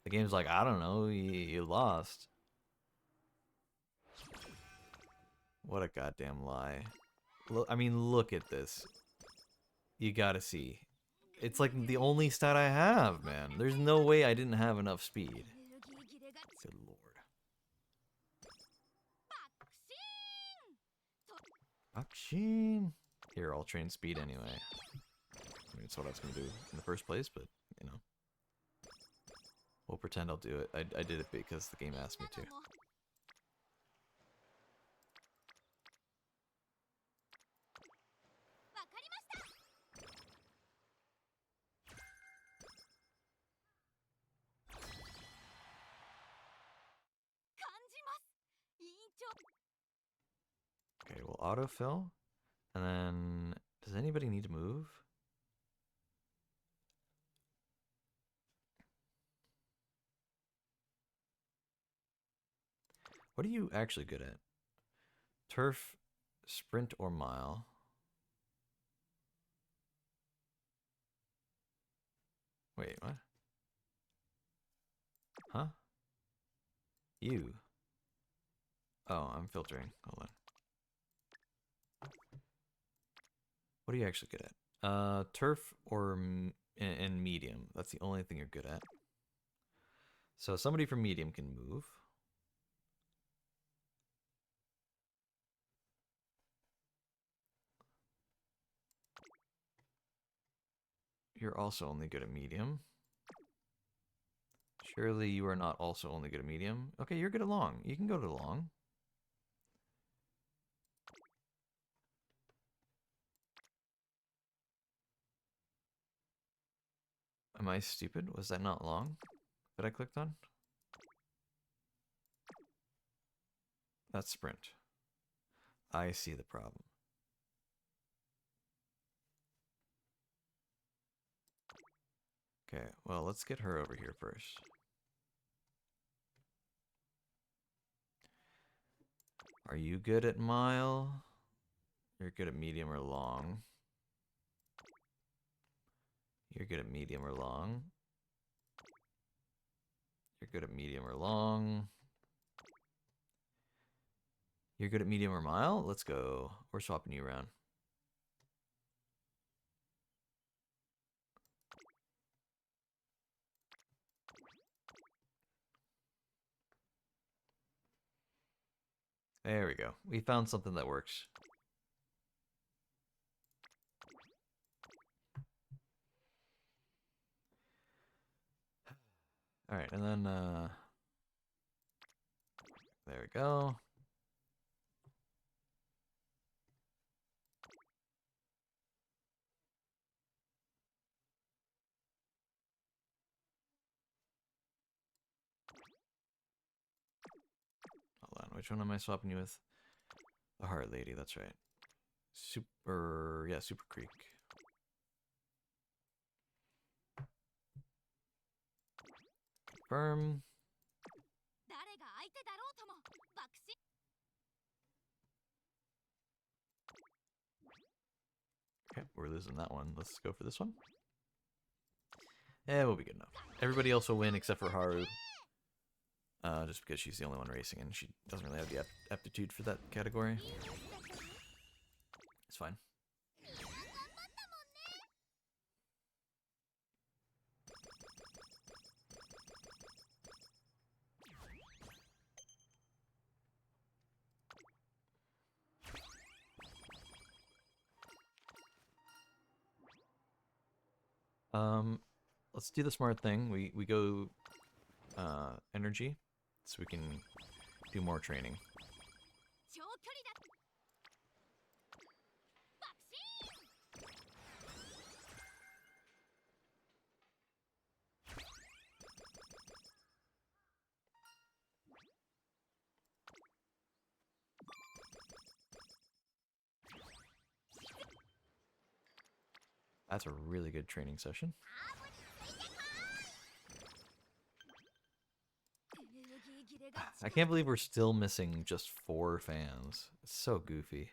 The game's like, I don't know. You lost. What a goddamn lie. Look, I mean, look at this. You gotta see. It's like the only stat I have, man. There's no way I didn't have enough speed. Good lord. Bakshin! Here, I'll train speed anyway. I mean, it's what I was gonna do in the first place, but, you know. We'll pretend I'll do it. I did it because the game asked me to. Okay, we'll autofill. And then, does anybody need to move? What are you actually good at? Turf, sprint, or mile? Wait, what? Huh? You. Oh, I'm filtering. Hold on. What are you actually good at? Turf or and medium. That's the only thing you're good at. So somebody from medium can move. You're also only good at medium. Surely you are not also only good at medium. Okay, you're good at long. You can go to long. Am I stupid? Was that not long that I clicked on? That's sprint. I see the problem. Okay, well, let's get her over here first. Are you good at mile? You're good at medium or long. You're good at medium or long. You're good at medium or long. You're good at medium or mile? Let's go. We're swapping you around. There we go. We found something that works. Alright, and then, there we go. Hold on, which one am I swapping you with? The Heart Lady, that's right. Super Creek. Confirm. Okay, we're losing that one. Let's go for this one. We'll be good enough. Everybody else will win except for Haru. Just because she's the only one racing and she doesn't really have the aptitude for that category. It's fine. Let's do the smart thing. We go energy so we can do more training. That's a really good training session. I can't believe we're still missing just 4 fans. It's so goofy.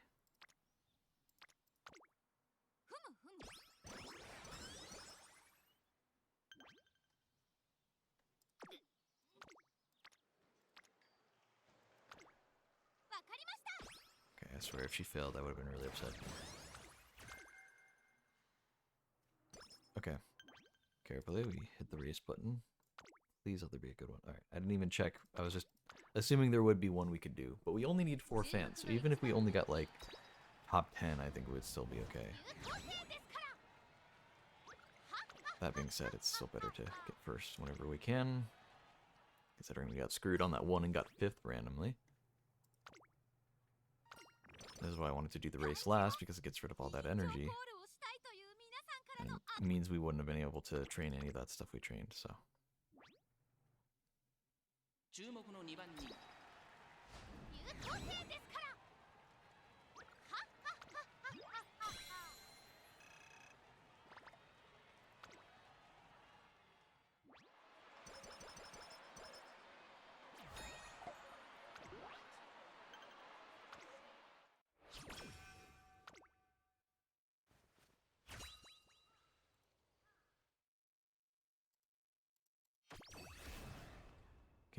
Okay, I swear if she failed, I would have been really upset. Okay. Carefully, we hit the race button. Please let there be a good one. Alright, I didn't even check. I was just assuming there would be one we could do. But we only need 4 fans, so even if we only got, like, top 10, I think it would still be okay. That being said, it's still better to get first whenever we can. Considering we got screwed on that one and got 5th randomly. This is why I wanted to do the race last, because it gets rid of all that energy. And it means we wouldn't have been able to train any of that stuff we trained, so.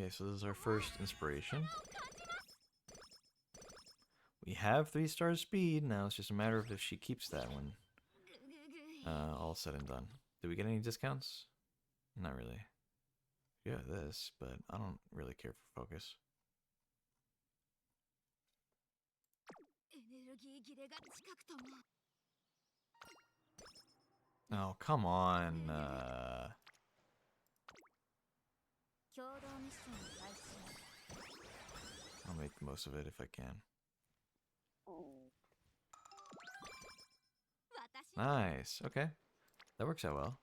Okay, so this is our first inspiration. We have 3-star speed, now it's just a matter of if she keeps that one. All said and done. Did we get any discounts? Not really. Yeah, this, but I don't really care for focus. Oh, come on. 共同ミッション開始。 I'll make the most of it if I can. 私 Nice. Okay. That works out well.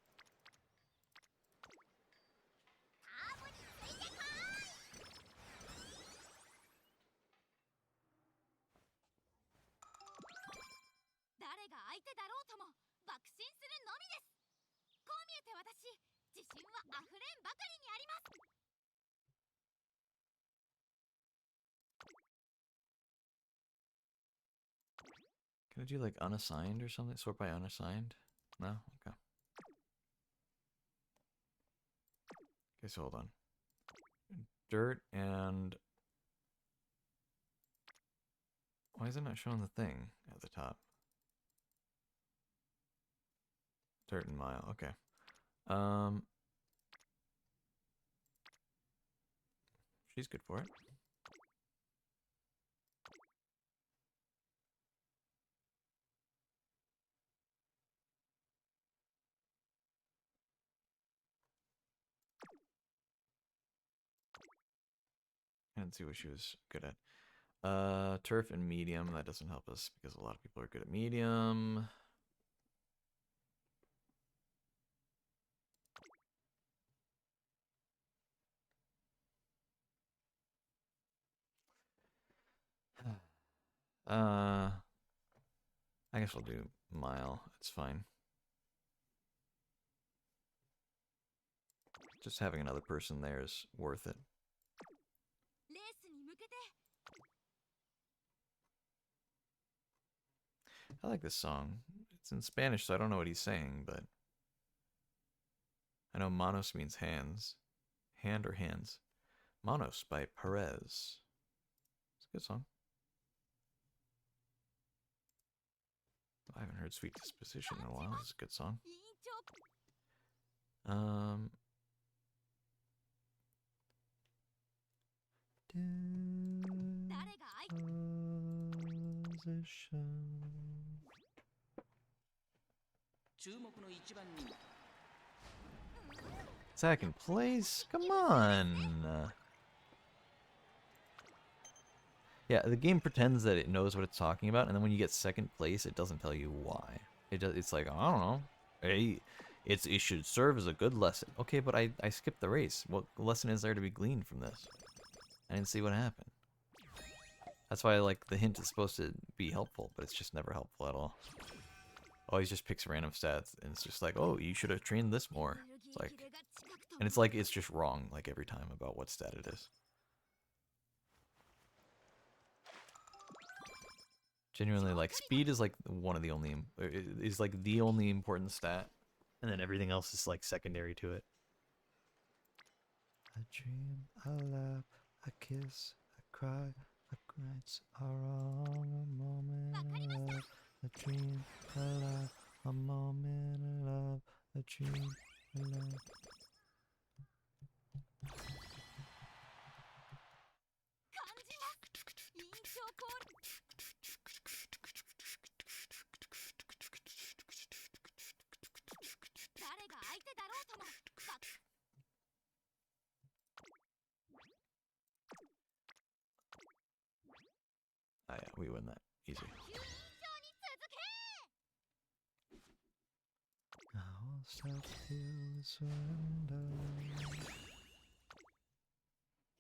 カーブについてこい。誰が相手だろうとも爆心するのみです。こう見えて私、自信はあふれんばかりにあります。 Can I do like unassigned or something? Sort by unassigned? No? Okay. Okay, so hold on. Dirt and... Why is it not showing the thing at the top? Dirt and mile. Okay. She's good for it. And see what she was good at. Turf and medium. That doesn't help us because a lot of people are good at medium. I guess we'll do mile. It's fine. Just having another person there is worth it. レースに向けて I like this song. It's in Spanish, so I don't know what he's saying, but I know manos means hands. Hand or hands. Manos by Perez. It's a good song. I haven't heard Sweet Disposition in a while. It's a good song. 委員長 誰が相手 Disposition. 注目の一番人 Second place? Come on! Yeah, the game pretends that it knows what it's talking about, and then when you get second place, it doesn't tell you why. It's like, I don't know. Hey, it should serve as a good lesson. Okay, but I skipped the race. What lesson is there to be gleaned from this? I didn't see what happened. That's why, like, the hint is supposed to be helpful, but it's just never helpful at all. Always just picks random stats, and it's just like, oh, you should have trained this more. It's like, and it's like it's just wrong, like, every time about what stat it is. Genuinely, like, speed is like one of the only, is like the only important stat, and then everything else is like secondary to it. A dream, a laugh, a kiss, a cry, a nights are wrong, a moment of love, a dream, a laugh, a moment of love, a dream, a laugh. 感じます委員長コール 誰が相手だろうとも爆 Ah, yeah, we win that easy. 球委員長に続け I'll stop till surrender.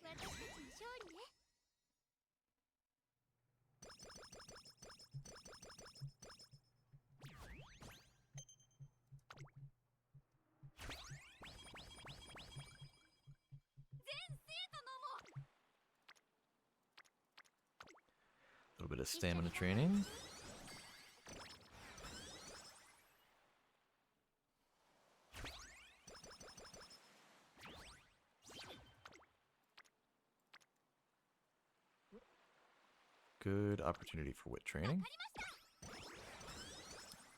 私たちの勝利ね A little bit of stamina training. Good opportunity for wit training.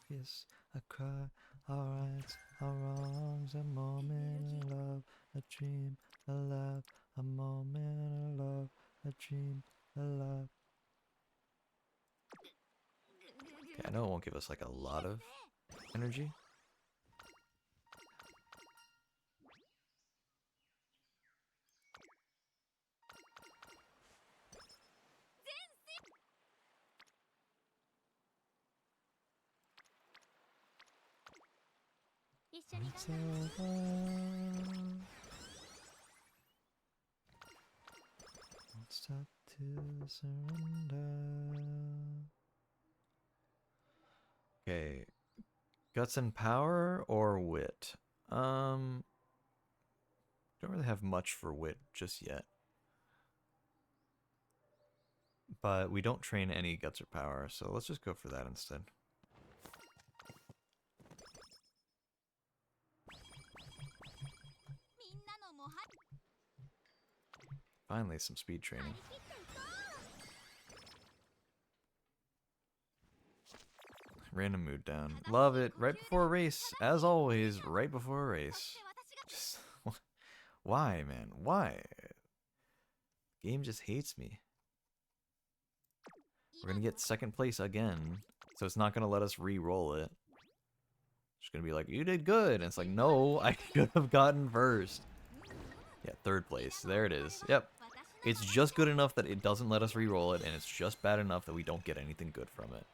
Yes, a cry, our rights, our wrongs, a moment of love, a dream, a laugh, a moment of love, a dream, a laugh. Okay, I know it won't give us like a lot of energy, 緒に It's 頑張ろう over. Won't stop to surrender. Okay. Guts and power or wit? Don't really have much for wit just yet. But we don't train any guts or power, so let's just go for that instead. Finally, some speed training. Random mood down. Love it. Right before a race. As always, right before a race. Just... Why, man? Why? Game just hates me. We're gonna get second place again, so it's not gonna let us re-roll it. It's gonna be like, you did good, and it's like, no, I could have gotten first. Yeah, third place. There it is. Yep. It's just good enough that it doesn't let us re-roll it, and it's just bad enough that we don't get anything good from it.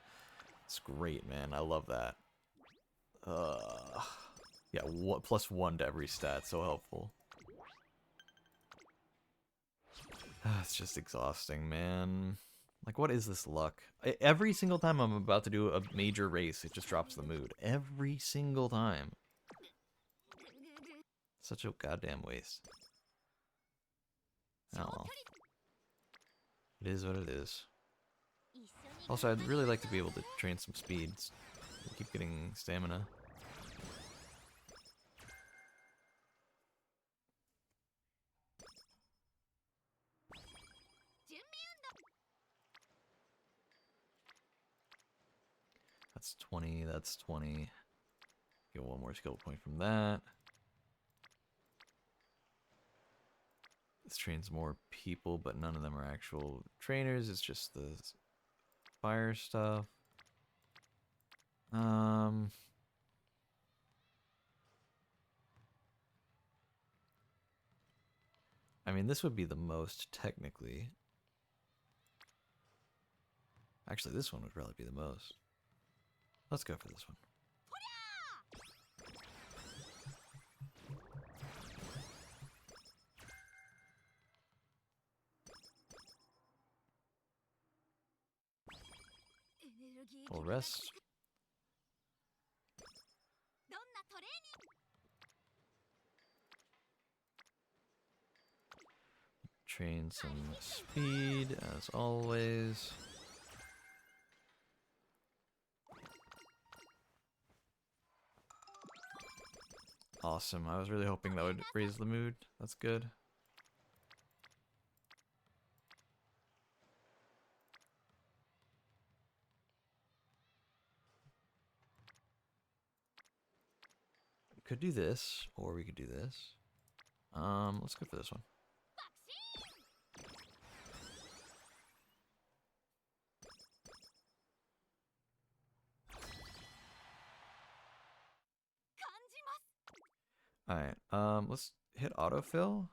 It's great, man. I love that. Yeah, +1 to every stat. So helpful. It's just exhausting, man. Like, what is this luck? Every single time I'm about to do a major race, it just drops the mood. Every single time. Such a goddamn waste. Oh well. It is what it is. Also, I'd really like to be able to train some speeds. I keep getting stamina. That's 20, that's 20. Get one more skill point from that. This trains more people, but none of them are actual trainers. It's just the fire stuff. I mean, this would be the most technically. Actually, this one would probably be the most. Let's go for this one. We'll rest. Train some speed, as always. Awesome. I was really hoping that would raise the mood. That's good. Could do this, or we could do this. Let's go for this one. Alright, let's hit autofill.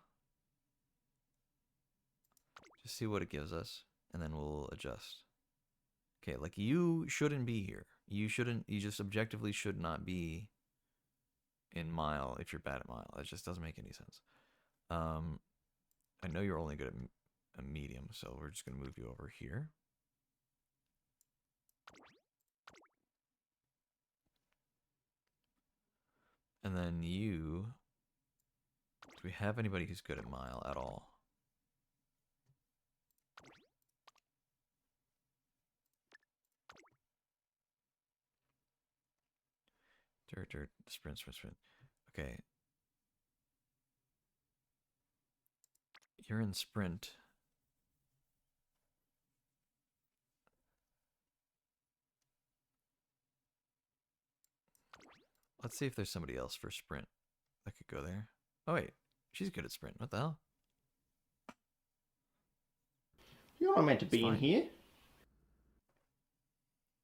Just see what it gives us, and then we'll adjust. Okay, like, you shouldn't be here. You just objectively should not be in mile if you're bad at mile. It just doesn't make any sense. I know you're only good at a medium, so we're just gonna move you over here. And then you... Do we have anybody who's good at mile at all? Dirt, sprint. Okay. You're in sprint. Let's see if there's somebody else for sprint that could go there. Oh wait, she's good at sprint. What the hell? You're not meant to be in here.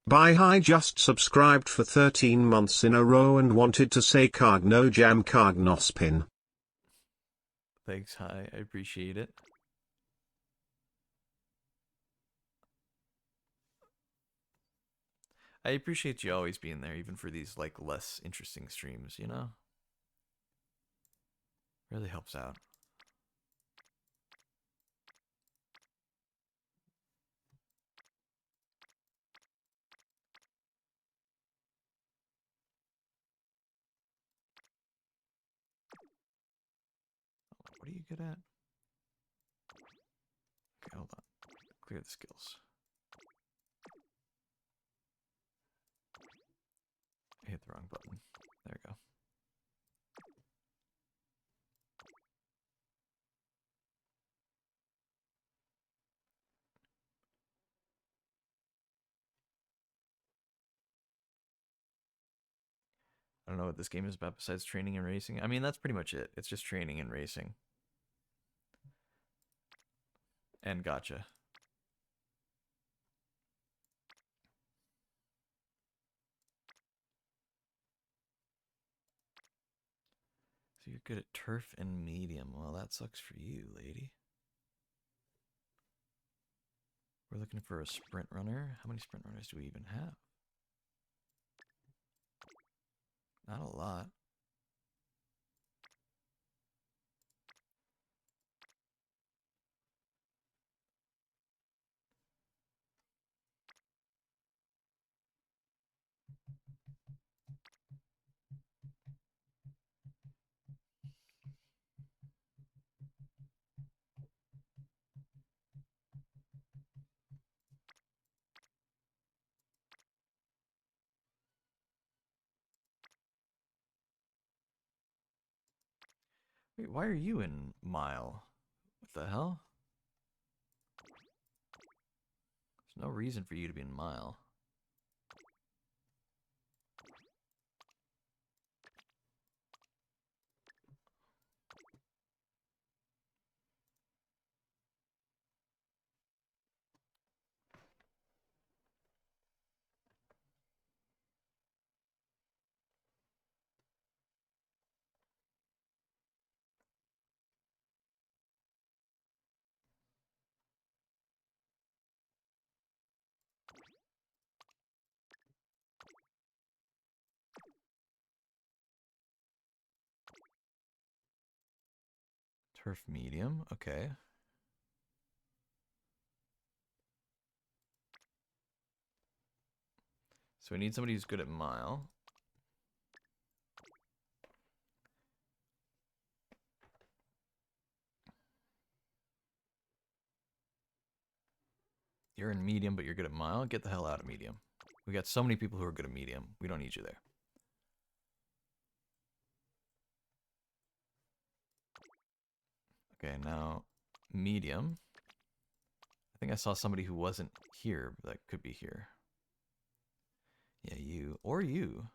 I just subscribed for 13 months in a row and wanted to say Karg no jam Karg no spin. Thanks, hi. I appreciate it. I appreciate you always being there, even for these, like, less interesting streams, you know? Really helps out. What are you good at? Okay, hold on. Clear the skills. I hit the wrong button. There we go. I don't know what this game is about besides training and racing. I mean, that's pretty much it. It's just training and racing. And gotcha. So you're good at turf and medium. Well, that sucks for you, lady. We're looking for a sprint runner. How many sprint runners do we even have? Not a lot. Wait, why are you in mile? What the hell? There's no reason for you to be in mile. Turf medium, okay. So we need somebody who's good at mile. You're in medium, but you're good at mile. Get the hell out of medium. We got so many people who are good at medium. We don't need you there. Okay, now medium. I think I saw somebody who wasn't here that could be here. Yeah, you. Or you.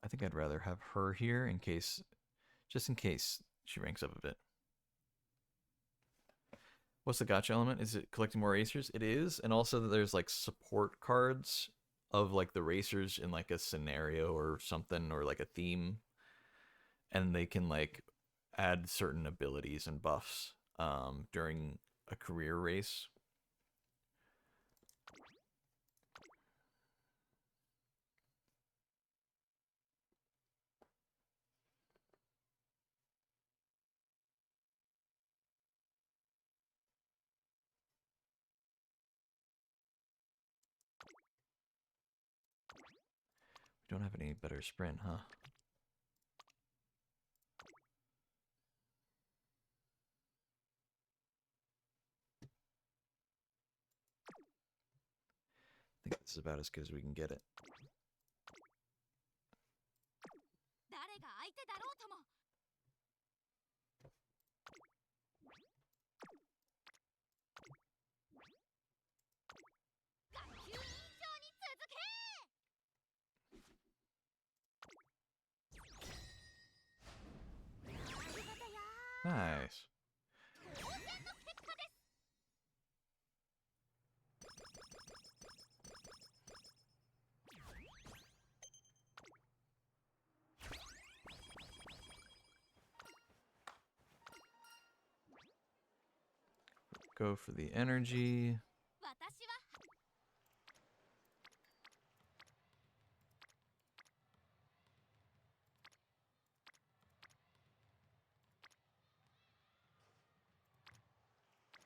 I think I'd rather have her here in case, just in case she ranks up a bit. What's the gotcha element? Is it collecting more racers? It is, and also there's like support cards of like the racers in like a scenario or something or like a theme, and they can like add certain abilities and buffs during a career race. We don't have any better sprint, huh? I think this is about as good as we can get it. 誰が相手だろうとも学級委員長に続け Nice. Go for the energy. 私は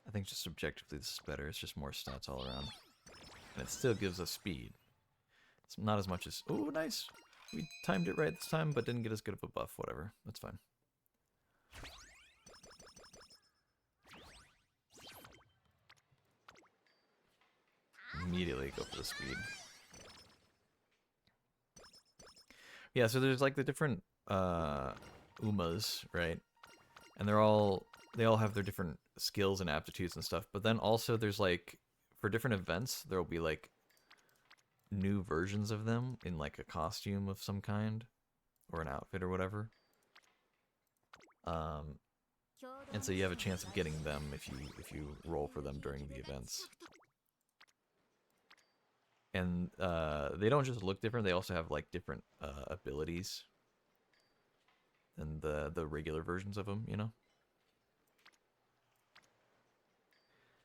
I think just objectively this is better. It's just more stats all around. And it still gives us speed. It's not as much as... Oh, nice! We timed it right this time, but didn't get as good of a buff. Whatever. That's fine. Immediately go for the speed. Yeah, so there's like the different Umas, right? And they all have their different skills and aptitudes and stuff. But then also there's like, for different events, there will be like new versions of them in like a costume of some kind or an outfit or whatever. And so you have a chance of getting them if you roll for them during the events. And they don't just look different; they also have like different abilities than the regular versions of them. You know.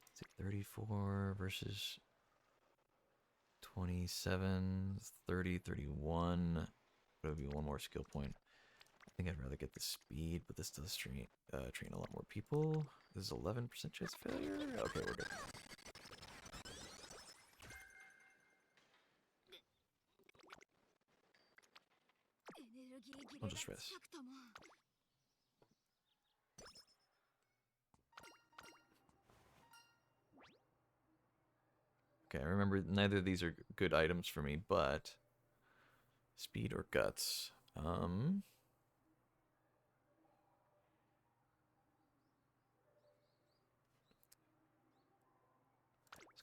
Let's see, 34 versus 27, 30, 31. That'll be one more skill point. I think I'd rather get the speed, but this does train a lot more people. This is 11% chance of failure. Okay, we're good. I'll just rest. Okay, remember neither of these are good items for me, but speed or guts. Let's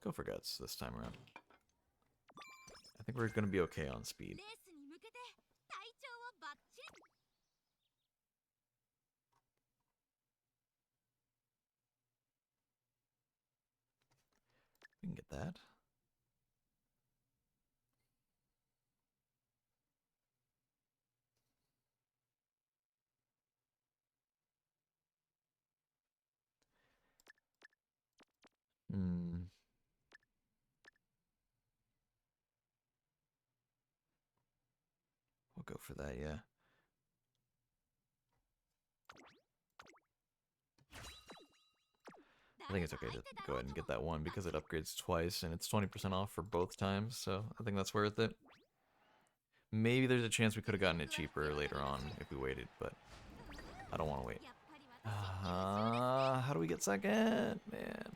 go for guts this time around. I think we're gonna be okay on speed. レースに向けて体調をバッチリ We can get that. Hmm. We'll go for that, yeah. I think it's okay to go ahead and get that one because it upgrades twice and it's 20% off for both times, so I think that's worth it. Maybe there's a chance we could have gotten it cheaper later on if we waited, but I don't want to wait. やっぱり私は優秀ですね How do we get second? Man.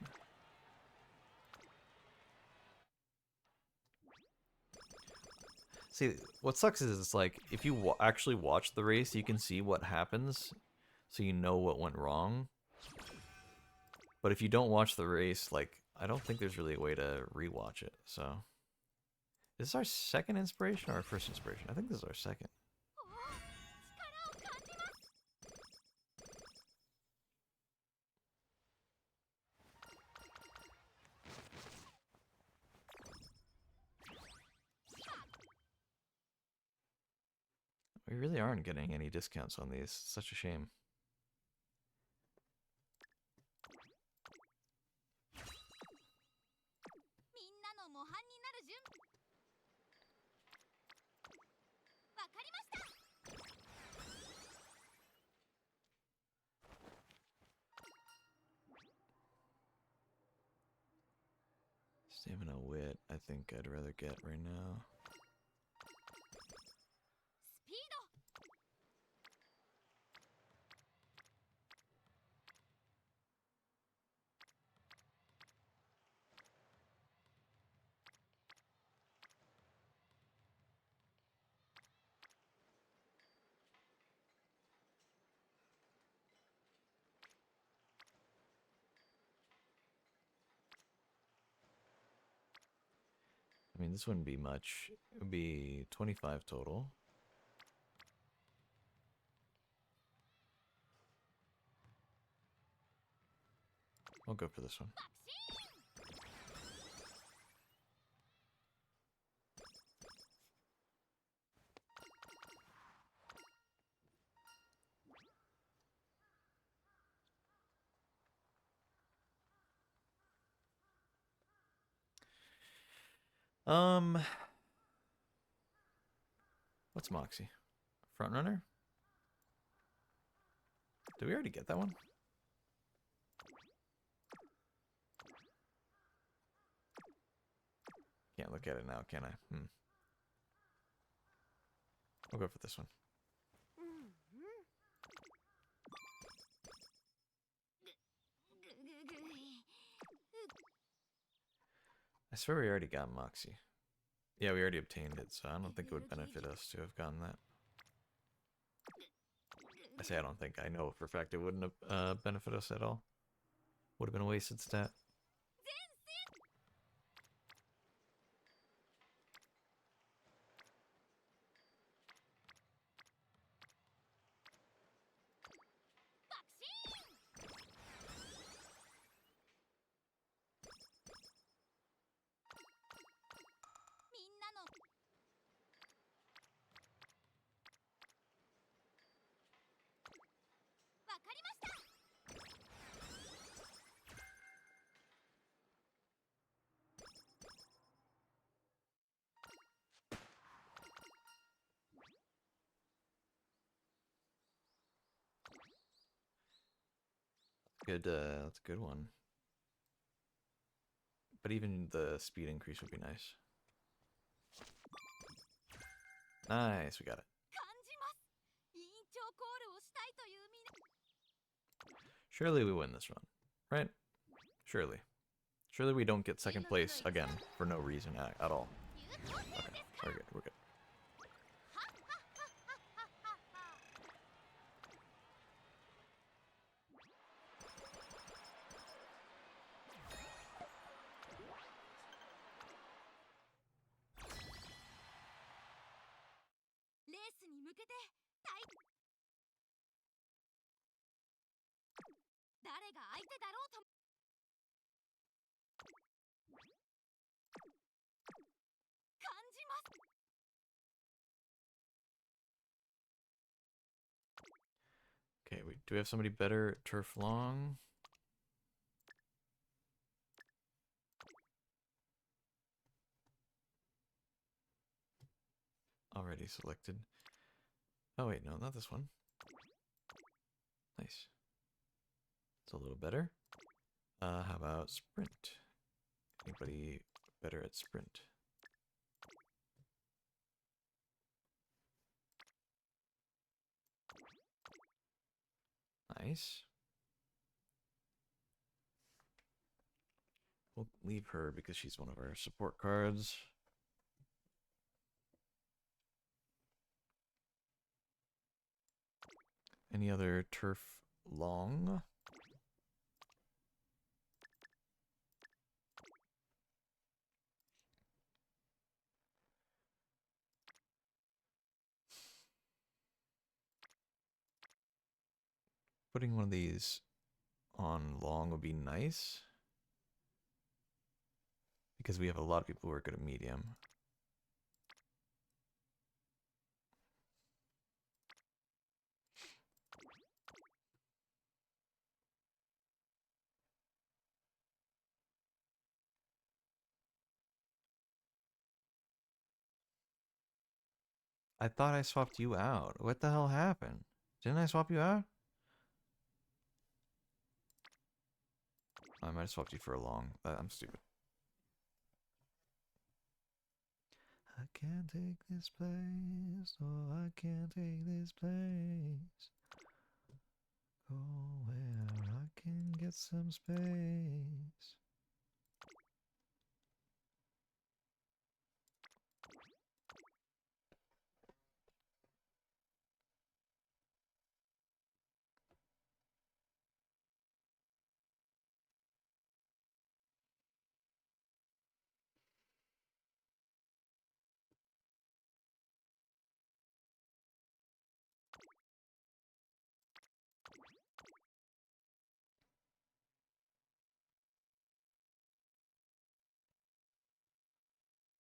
See, what sucks is it's like, if you actually watch the race, you can see what happens, so you know what went wrong. But if you don't watch the race, like, I don't think there's really a way to rewatch it, so... Is this our second inspiration or our first inspiration? I think this is our second. おお力を感じます We really aren't getting any discounts on these. It's such a shame. みんなの模範になる準備わかりました Stamina wit, I think I'd rather get right now. スピード I mean, this wouldn't be much. It would be 25 total. I'll go for this one. 爆心 I Um, what's Moxie? Front runner? Did we already get that one? Can't look at it now, can I? I'll go for this one. I swear we already got Moxie. Yeah, we already obtained it, so I don't think it would benefit us to have gotten that. I say I don't think. I know for a fact it wouldn't have benefit us at all. Would have been a wasted stat. Good, that's a good one. But even the speed increase would be nice. Nice, we got it. Surely we win this run, right? Surely. Surely we don't get second place again for no reason at all. Okay, we're good, we're good. Okay, do we have somebody better at turf long? Already selected. Oh wait, no, not this one. Nice. It's a little better. How about sprint? Anybody better at sprint? Nice. We'll leave her because she's one of our support cards. Any other turf long? Putting one of these on long would be nice. Because we have a lot of people who are good at medium. I thought I swapped you out. What the hell happened? Didn't I swap you out? I might have swapped you for a long. I'm stupid. I can't take this place. No, I can't take this place. Go where I can get some space.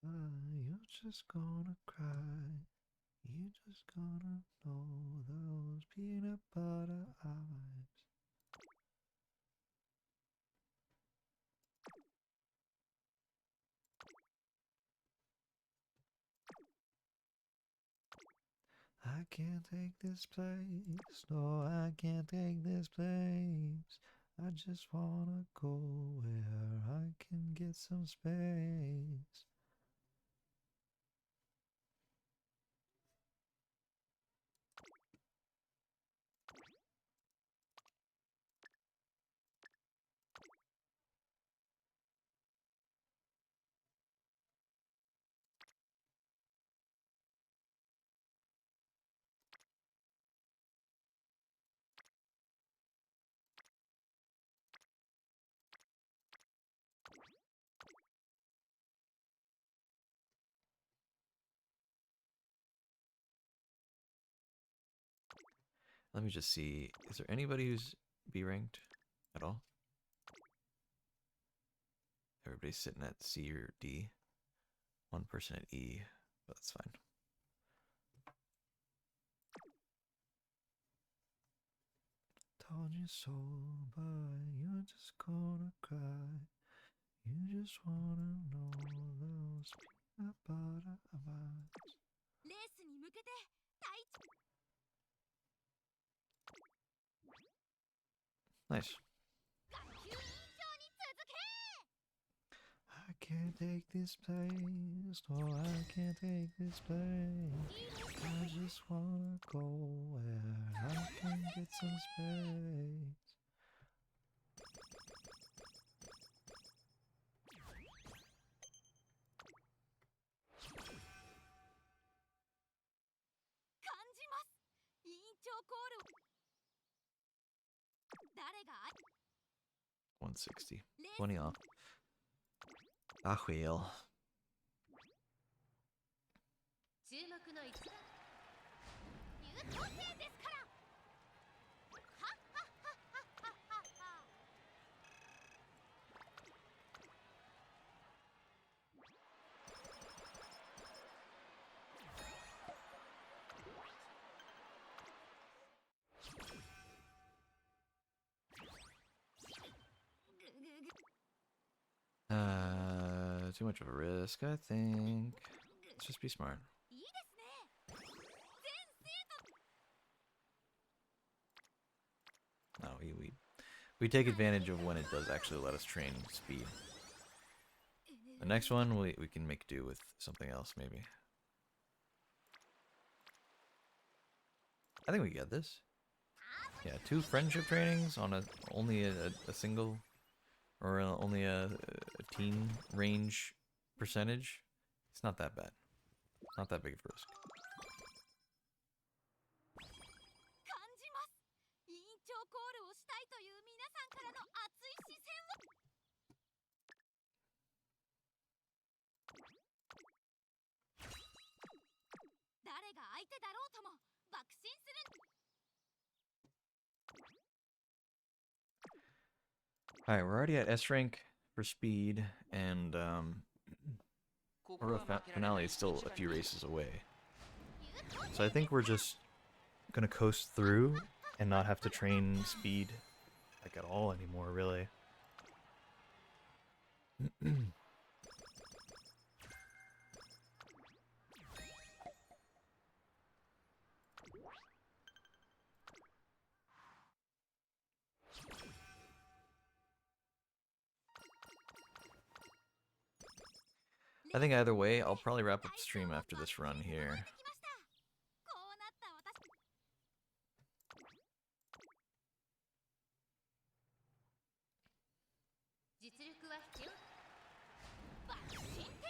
You're just gonna cry. You just gonna know those peanut butter eyes. I can't take this place. No, I can't take this place. I just wanna go where I can get some space. Let me just see. Is there anybody who's B ranked at all? Everybody's sitting at C or D. One person at E, but that's fine. Told you so, but you're just gonna cry. You just wanna know those peanut butter vibes. レースに向けて大地 Nice. 学級委員長に続け I can't take this place. No, I can't take this place. I just wanna go where I can get some space. 感じます委員長コール誰が 160. 20 off. Ah, wheel. 注目の一番優等生ですからはっはっはっはっはっはっは Too much of a risk, I think. Let's just be smart. いいですね全生徒 No, we take advantage of when it does actually let us train speed. The next one we can make do with something else maybe. I think we get this. Yeah, 2 friendship trainings on only a single or only a teen range percentage. It's not that bad. Not that big of a risk. 感じます委員長コールをしたいという皆さんからの熱い視線を誰が相手だろうとも爆心する Alright, we're already at S rank for speed, and our finale is still a few races away. So I think we're just gonna coast through and not have to train speed like at all anymore, really. I think either way, I'll probably wrap up the stream after this run here. こうなった私実力は必要爆心的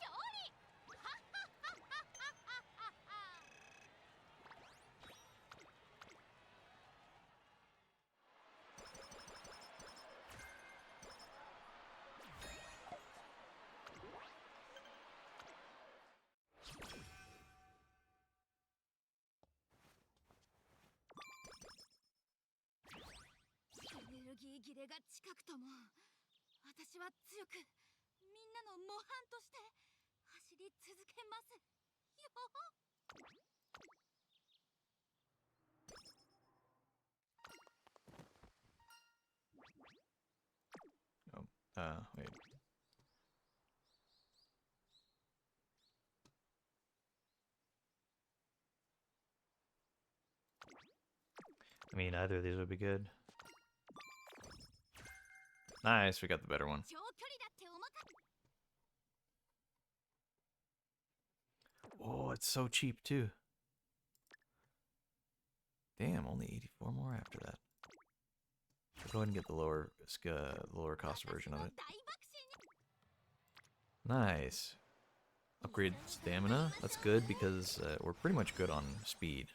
勝利はっはっはっはっはっはっは エネルギー切れが近くとも私は強くみんなの模範として走り続けますよ Wait. I mean, either of these would be good. Nice, we got the better one. 長距離だっておまか Oh, it's so cheap too. Damn, only 84 more after that. I'll go ahead and get the lower cost version of it. 大爆心に Nice. Upgrade stamina. That's good because we're pretty much good on speed.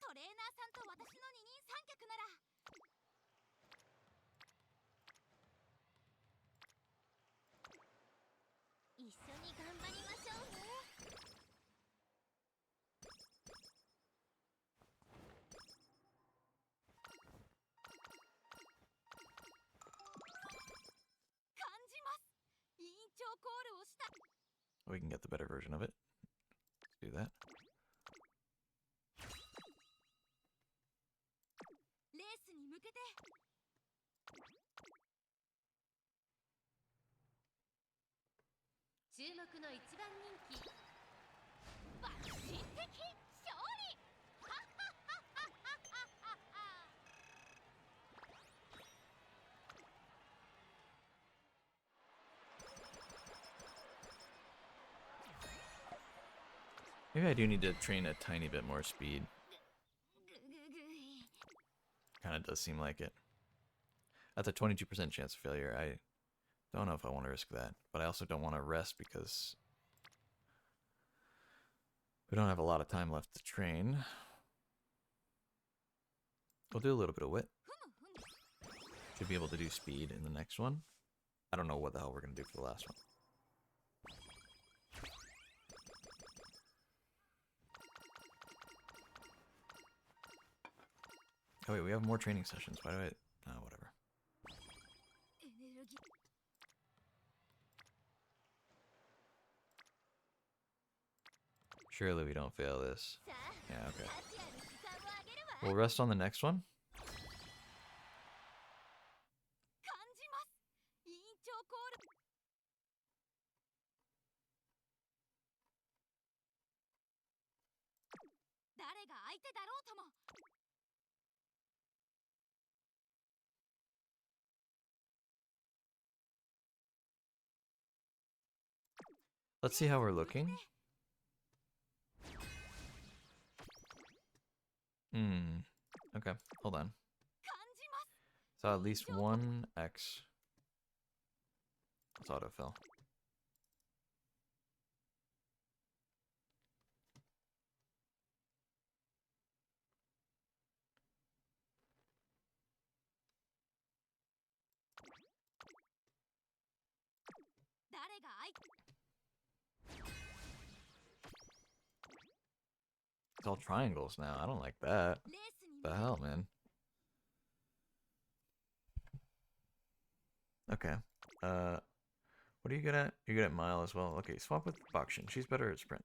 トレーナーさんと私の二人三脚なら一緒に頑張りましょうね 感じます委員長コールをした We can get the better version of it. Let's do that. レースに向けて注目の一番人気爆心的勝利 Maybe I do need to train a tiny bit more speed. ぐぐぐい Kind of does seem like it. That's a 22% chance of failure. I don't know if I want to risk that, but I also don't want to rest because we don't have a lot of time left to train. We'll do a little bit of wit. ふむふむ Should be able to do speed in the next one. I don't know what the hell we're going to do for the last one. Oh wait, we have more training sessions. Why do I... Oh, whatever. エネルギー Surely we don't fail this. さあ Yeah, okay. アジアに時間をあげるわ We'll rest on the next one. 感じます委員長コール誰が相手だろうとも Let's see how we're looking. Okay, hold on. 感じます So at least one X. Let's autofill. 誰が相手 It's all triangles now. I don't like that. レースに The hell, man. Okay. What are you good at? You're good at mile as well. Okay, swap with Bakshin. She's better at sprint.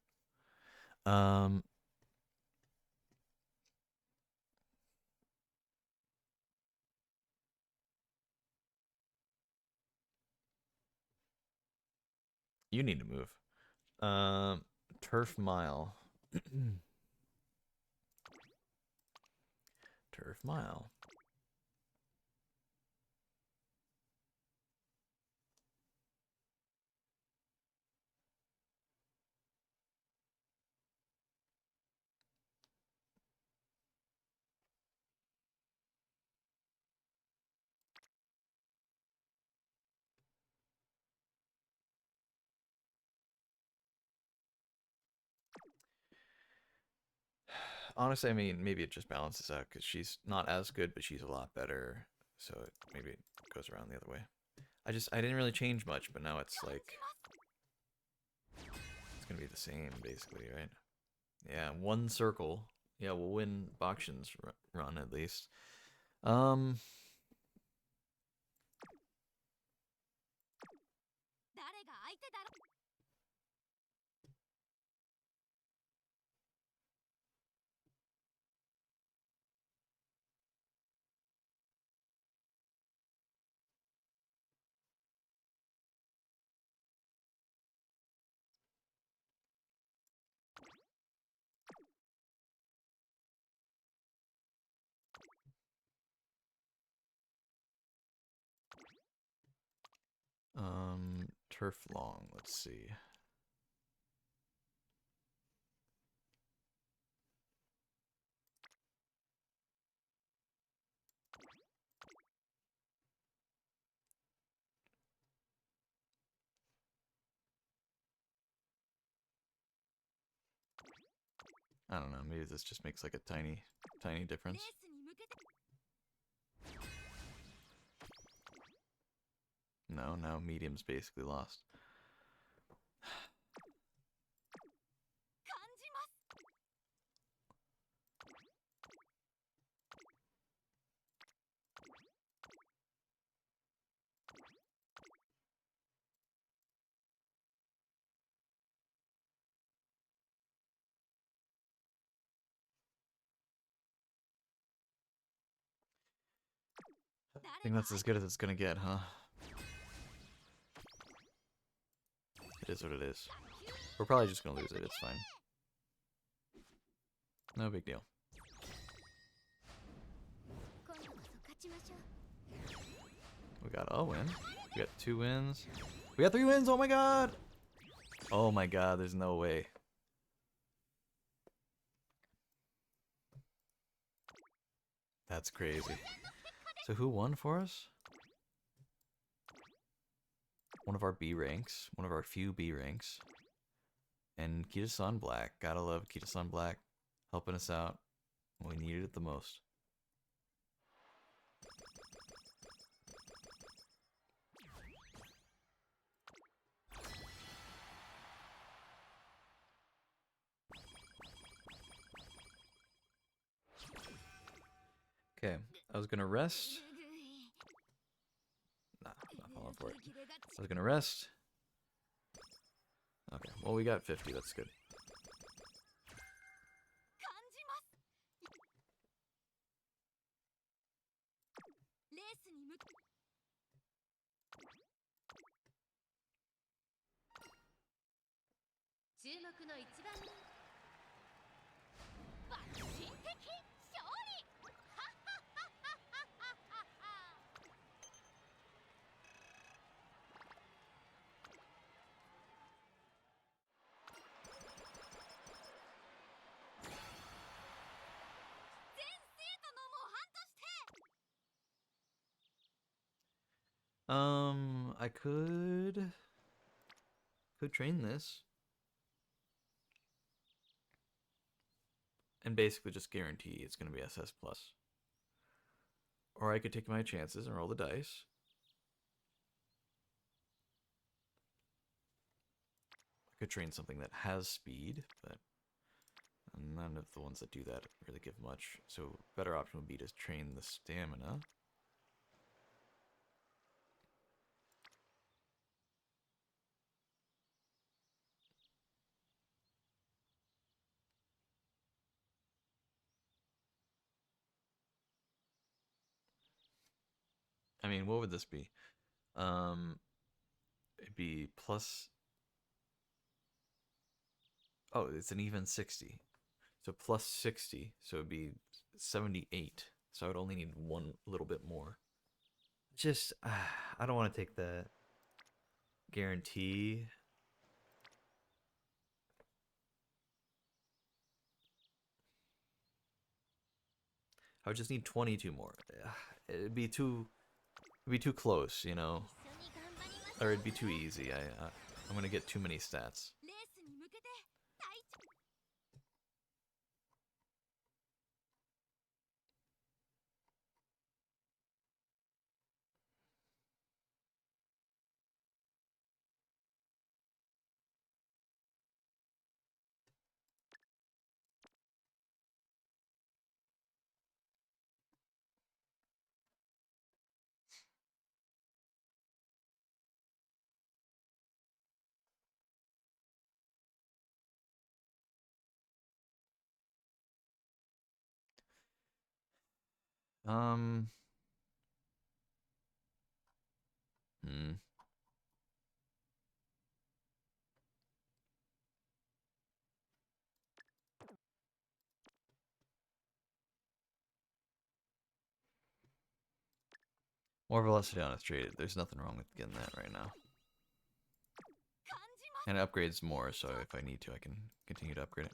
You need to move. Turf mile. Turf mile. Honestly, I mean, maybe it just balances out because she's not as good, but she's a lot better. So maybe it goes around the other way. I didn't really change much, but now it's like it's gonna be the same basically, right? Yeah, one circle. Yeah, we'll win Bakshin's run at least. Turf long. Let's see. I don't know. Maybe this just makes like a tiny, tiny difference. No, now medium's basically lost. I think that's as good as it's gonna get, huh? It is what it is. We're probably just gonna lose it. It's fine. No big deal. We got a win. We got 2 wins. We got 3 wins. Oh my god. Oh my god. There's no way. That's crazy. So who won for us? One of our B ranks. One of our few B ranks. And Kita-san Black. Gotta love Kita-san Black. Helping us out when we needed it the most. Okay, I was gonna rest. Nah, I'm not falling for it. I was gonna rest. Okay, well we got 50, that's good. I could train this. And basically just guarantee it's gonna be SS plus. Or I could take my chances and roll the dice. I could train something that has speed, but none of the ones that do that really give much. So better option would be to train the stamina. I mean, what would this be? It'd be plus. Oh, it's an even 60. So plus 60. So it'd be 78. So I would only need one little bit more. Just, I don't want to take the guarantee. I would just need 22 more. It'd be too close, you know, or it'd be too easy. I'm gonna get too many stats. Um, hmm. More velocity on its traded. There's nothing wrong with getting that right now. And it upgrades more, so if I need to, I can continue to upgrade it.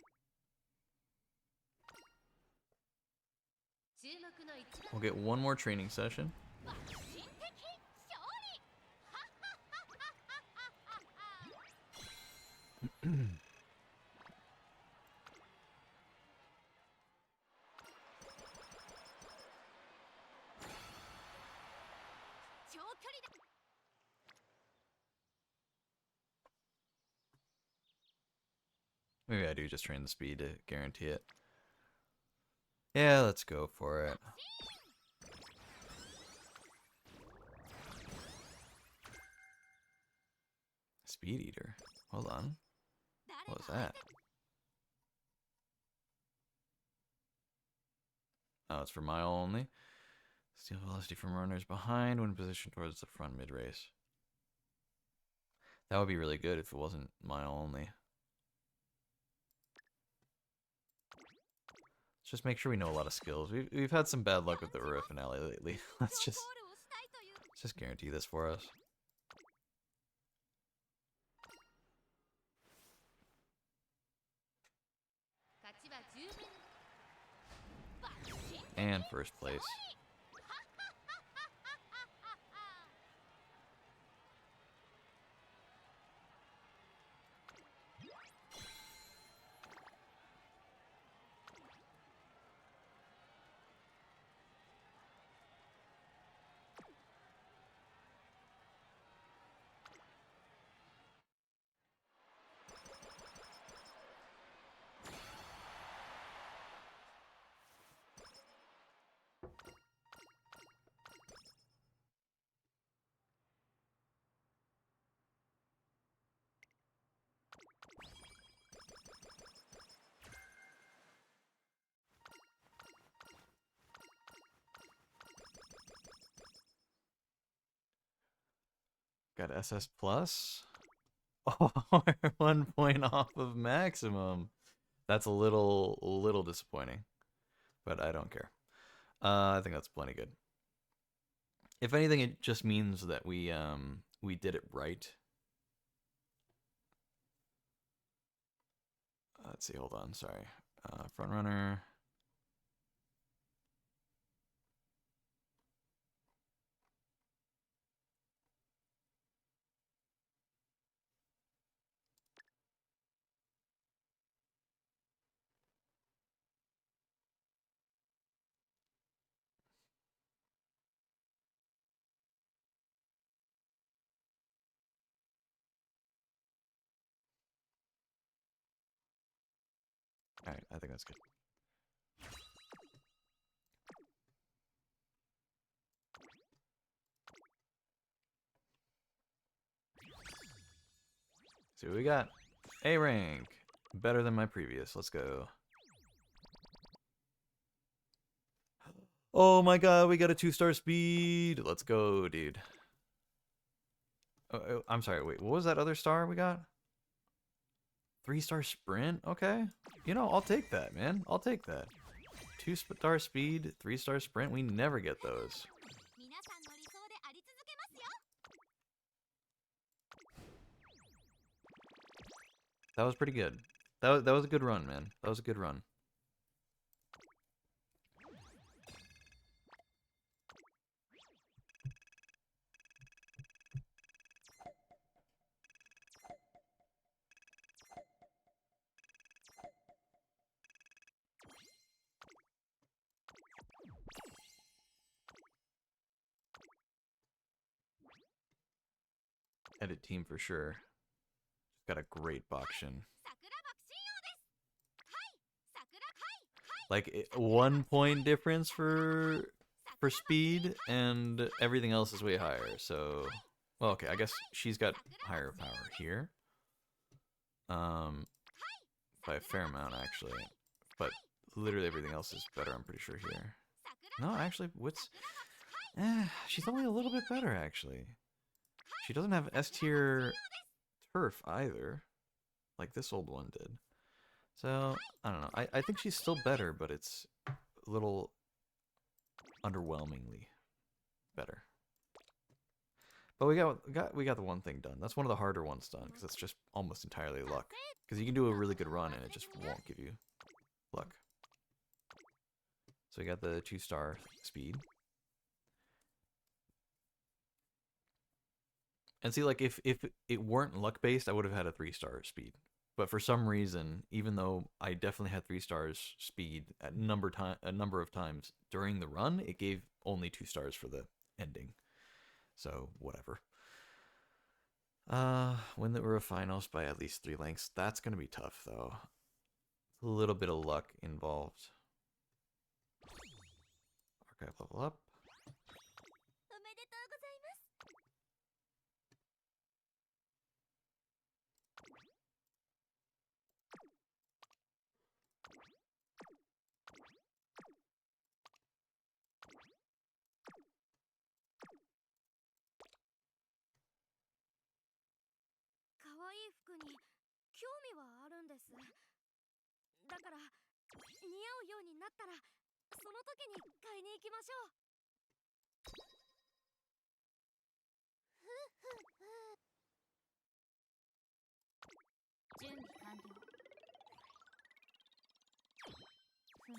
注目の一番 We'll get one more training session. 爆心的勝利 長距離だ Maybe I do just train the speed to guarantee it. Yeah, let's go for it. Speed Eater. Hold on. What was that? Oh, it's for mile only. Steal velocity from runners behind when positioned towards the front mid-race. That would be really good if it wasn't mile only. Let's just make sure we know a lot of skills. We've had some bad luck with the Ura finale lately. Let's ゴールをしたいという just guarantee this for us. 勝ちは十分爆心 And first place. Got SS plus. Oh, we're 1 point off of maximum. That's a little disappointing, but I don't care. I think that's plenty good. If anything, it just means that we did it right. Let's see. Hold on. Sorry. Front runner. All right. I think that's good. See what we got. A rank. Better than my previous. Let's go. Oh my god, we got a 2-star speed. Let's go, dude. Oh, I'm sorry, wait. What was that other star we got? 3-star sprint? Okay. You know, I'll take that, man. I'll take that. 2-star speed, 3-star sprint. We never get those. 皆さんの理想であり続けますよ That was pretty good. That was a good run, man. That was a good run. Edit team for sure. Got a great Bakshin. 桜爆心王ですはい桜はいはい Like 1 point difference for speed, and everything else is way higher. So, well, okay, I guess she's got higher power here. By a fair amount actually, but literally everything else is better. I'm pretty sure here. No, actually, what's? She's only a little bit better actually. She doesn't have S tier turf either, like this old one did. So I don't know. I think she's still better, but it's a little underwhelmingly better. But we got the one thing done. That's one of the harder ones done because it's just almost entirely luck. Because you can do a really good run and it just won't give you luck. So we got the 2-star speed. And see, like if it weren't luck based, I would have had a 3-star speed. But for some reason, even though I definitely had 3 stars speed at a number of times during the run, it gave only 2 stars for the ending. So whatever. Win the Ura finals by at least 3 lengths. That's gonna be tough though. A little bit of luck involved. Archive level up. おめでとうございます。可愛い服に興味はあるんです。だから似合うようになったらその時に買いに行きましょう。準備完了。Okay.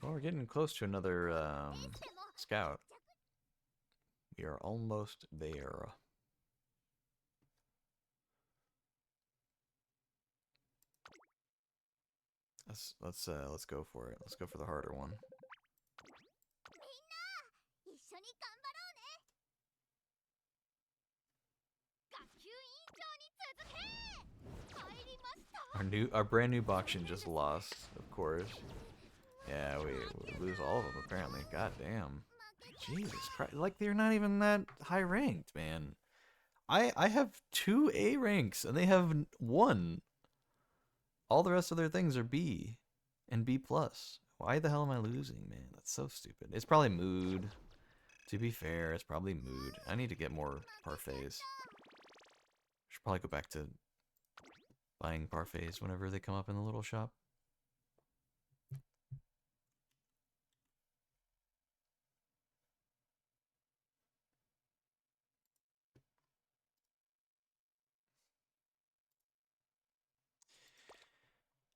Well, we're getting close to another scout. We are almost there. Let's go for it. Let's go for the harder one. Our brand new Bakshin just lost, of course. Yeah, we lose all of them apparently. God damn. Jesus Christ. Like, they're not even that high ranked, man. I have 2 A ranks and they have 1. All the rest of their things are B and B plus. Why the hell am I losing, man? That's so stupid. It's probably mood. To be fair, it's probably mood. I need to get more parfaits. Should probably go back to buying parfaits whenever they come up in the little shop.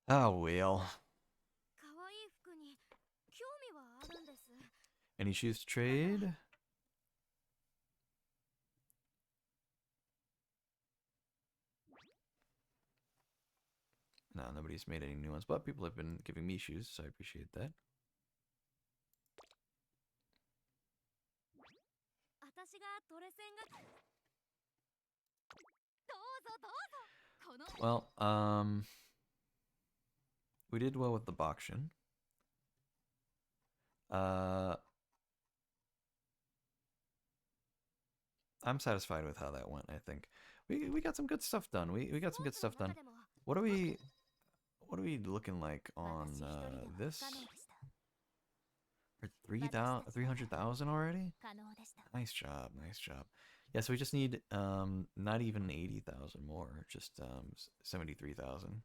Oh, well. Any shoes to trade? No, nobody's made any new ones, but people have been giving me shoes, so I appreciate that. Well, we did well with the Bakshin. I'm satisfied with how that went, I think. We got some good stuff done. We got some good stuff done. What are we looking like on this? We're 300,000 already? Nice job, nice job. Yeah, so we just need not even 80,000 more, just 73,000.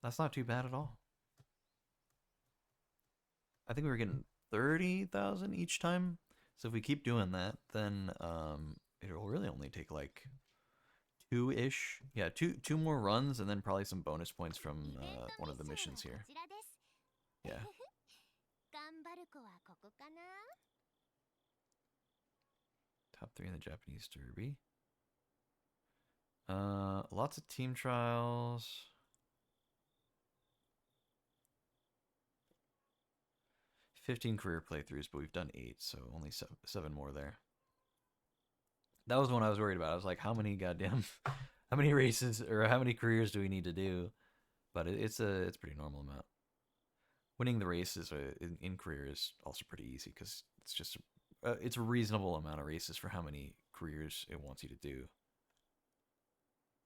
That's not too bad at all. I think we were getting 30,000 each time. So if we keep doing that, then it'll really only take like 2-ish. Yeah, two more runs and then probably some bonus points from one of the missions here. Yeah. Top 3 in the Japanese Derby. Lots of team trials. 15 career playthroughs, but we've done 8, so only 7 more there. That was one I was worried about. I was like, how many races or how many careers do we need to do? But it's a pretty normal amount. Winning the races in career is also pretty easy because it's just it's a reasonable amount of races for how many careers it wants you to do.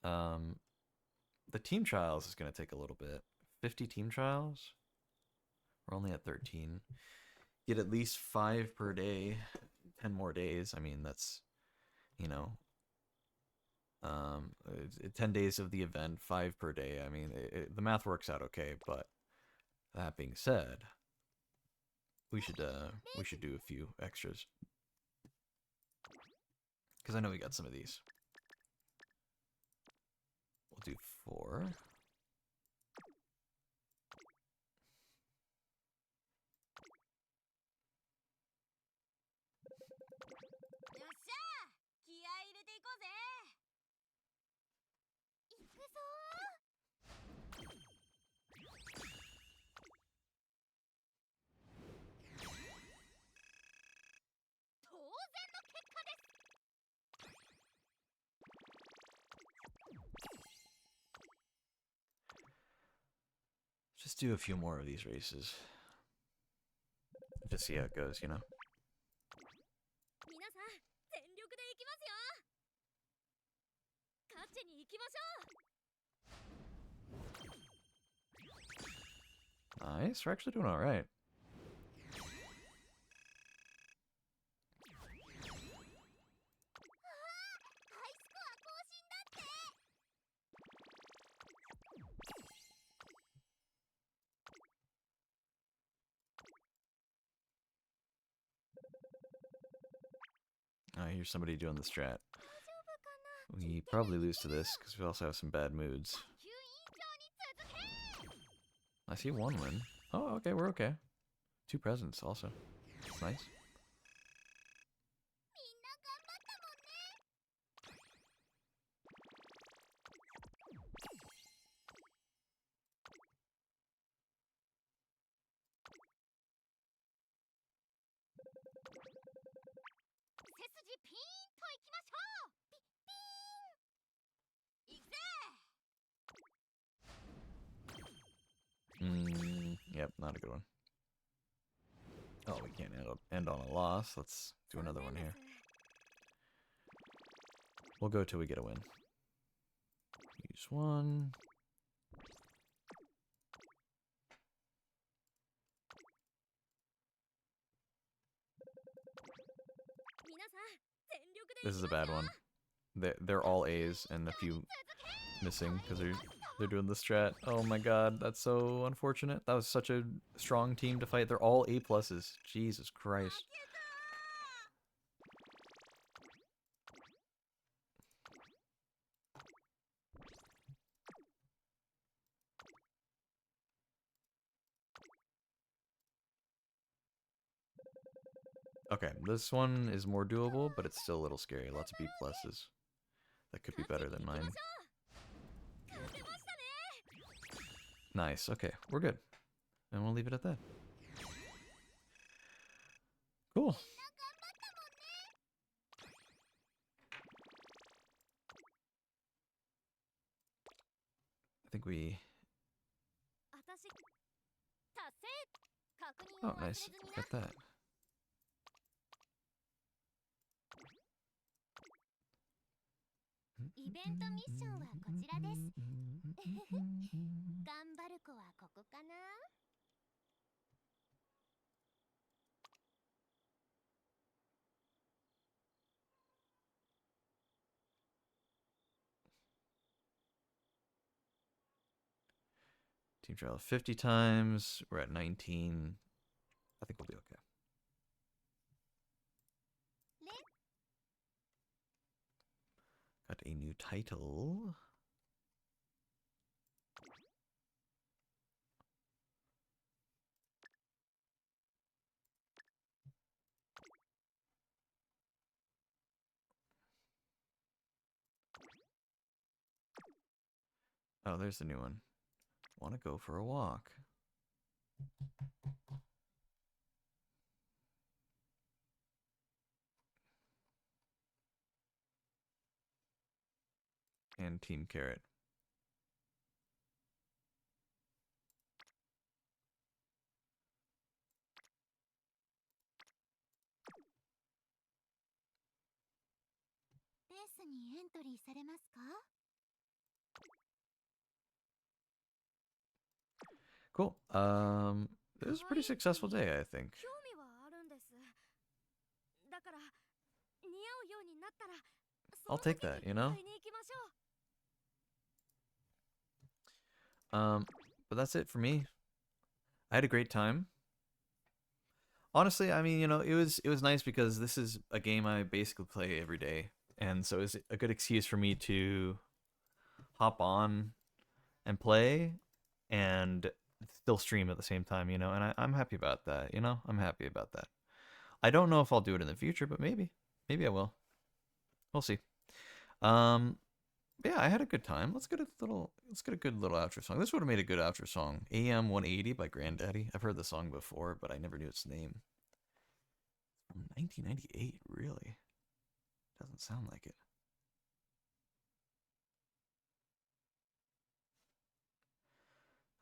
The team trials is going to take a little bit. 50 team trials. We're only at 13. Get at least 5 per day. 10 more days. I mean, that's, you know, 10 days of the event, 5 per day. I mean, the math works out okay, but that being said, we should do a few extras. Because I know we got some of these. We'll do 4. Just do a few more of these races. Just see how it goes, you know? Nice, we're actually doing alright. I hear somebody doing the strat. We probably lose to this because we also have some bad moods. I see 1 win. Oh, okay, we're okay. 2 presents also. That's nice. Yep, not a good one. Oh, we can't end on a loss. Let's do another one here. We'll go till we get a win. Use 1. This is a bad one. They're all A's and a few missing because they're doing the strat. Oh my god, that's so unfortunate. That was such a strong team to fight. They're all A pluses. Jesus Christ. Okay, this one is more doable, but it's still a little scary. Lots of B pluses. That could be better than mine. Nice, okay, we're good. And we'll leave it at that. Cool. I think we... Oh, nice. Got that. Team trial 50 times. We're at 19. I think we'll be okay. Got a new title. Oh, there's the new one. Want to go for a walk. And Team Carrot. Cool. it was a pretty successful day, I think. 興味はあるんです。だから似合うようになったらそ I'll の take 時 that, に you know? 買いに行きましょう。But that's it for me. I had a great time. Honestly, I mean, it was nice because this is a game I basically play every day, and so it's a good excuse for me to hop on and play and still stream at the same time, and I'm happy about that, I'm happy about that. I don't know if I'll do it in the future, but maybe I will. We'll see. Um, yeah, I had a good time. Let's get a good little outro song. This would have made a good outro song. AM 180 by Granddaddy. I've heard the song before, but I never knew its name. From 1998, really? Doesn't sound like it.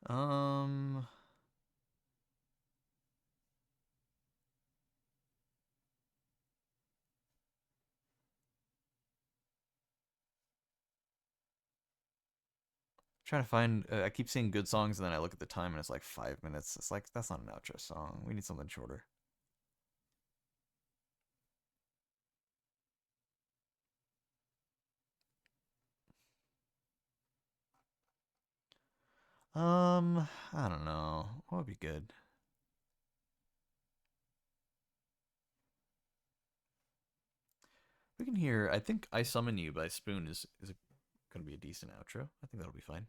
Um, trying to find. I keep seeing good songs, and then I look at the time, and it's like 5 minutes. It's like that's not an outro song. We need something shorter. I don't know. What would be good? We can hear. I think "I Summon You" by Spoon is going to be a decent outro. I think that'll be fine.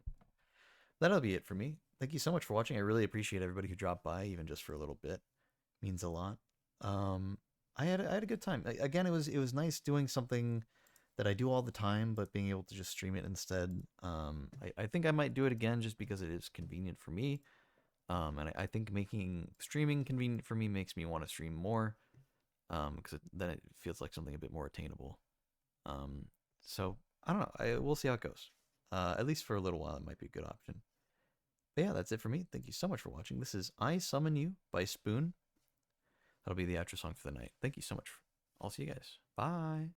That'll be it for me. Thank you so much for watching. I really appreciate everybody who dropped by, even just for a little bit. It means a lot. I had a good time. Again, it was nice doing something that I do all the time, but being able to just stream it instead. I think I might do it again just because it is convenient for me. And I think making streaming convenient for me makes me want to stream more. Because then it feels like something a bit more attainable. So I don't know. We'll see how it goes. At least for a little while, it might be a good option. But yeah, that's it for me. Thank you so much for watching. This is "I Summon You" by Spoon. That'll be the outro song for the night. Thank you so much. I'll see you guys. Bye.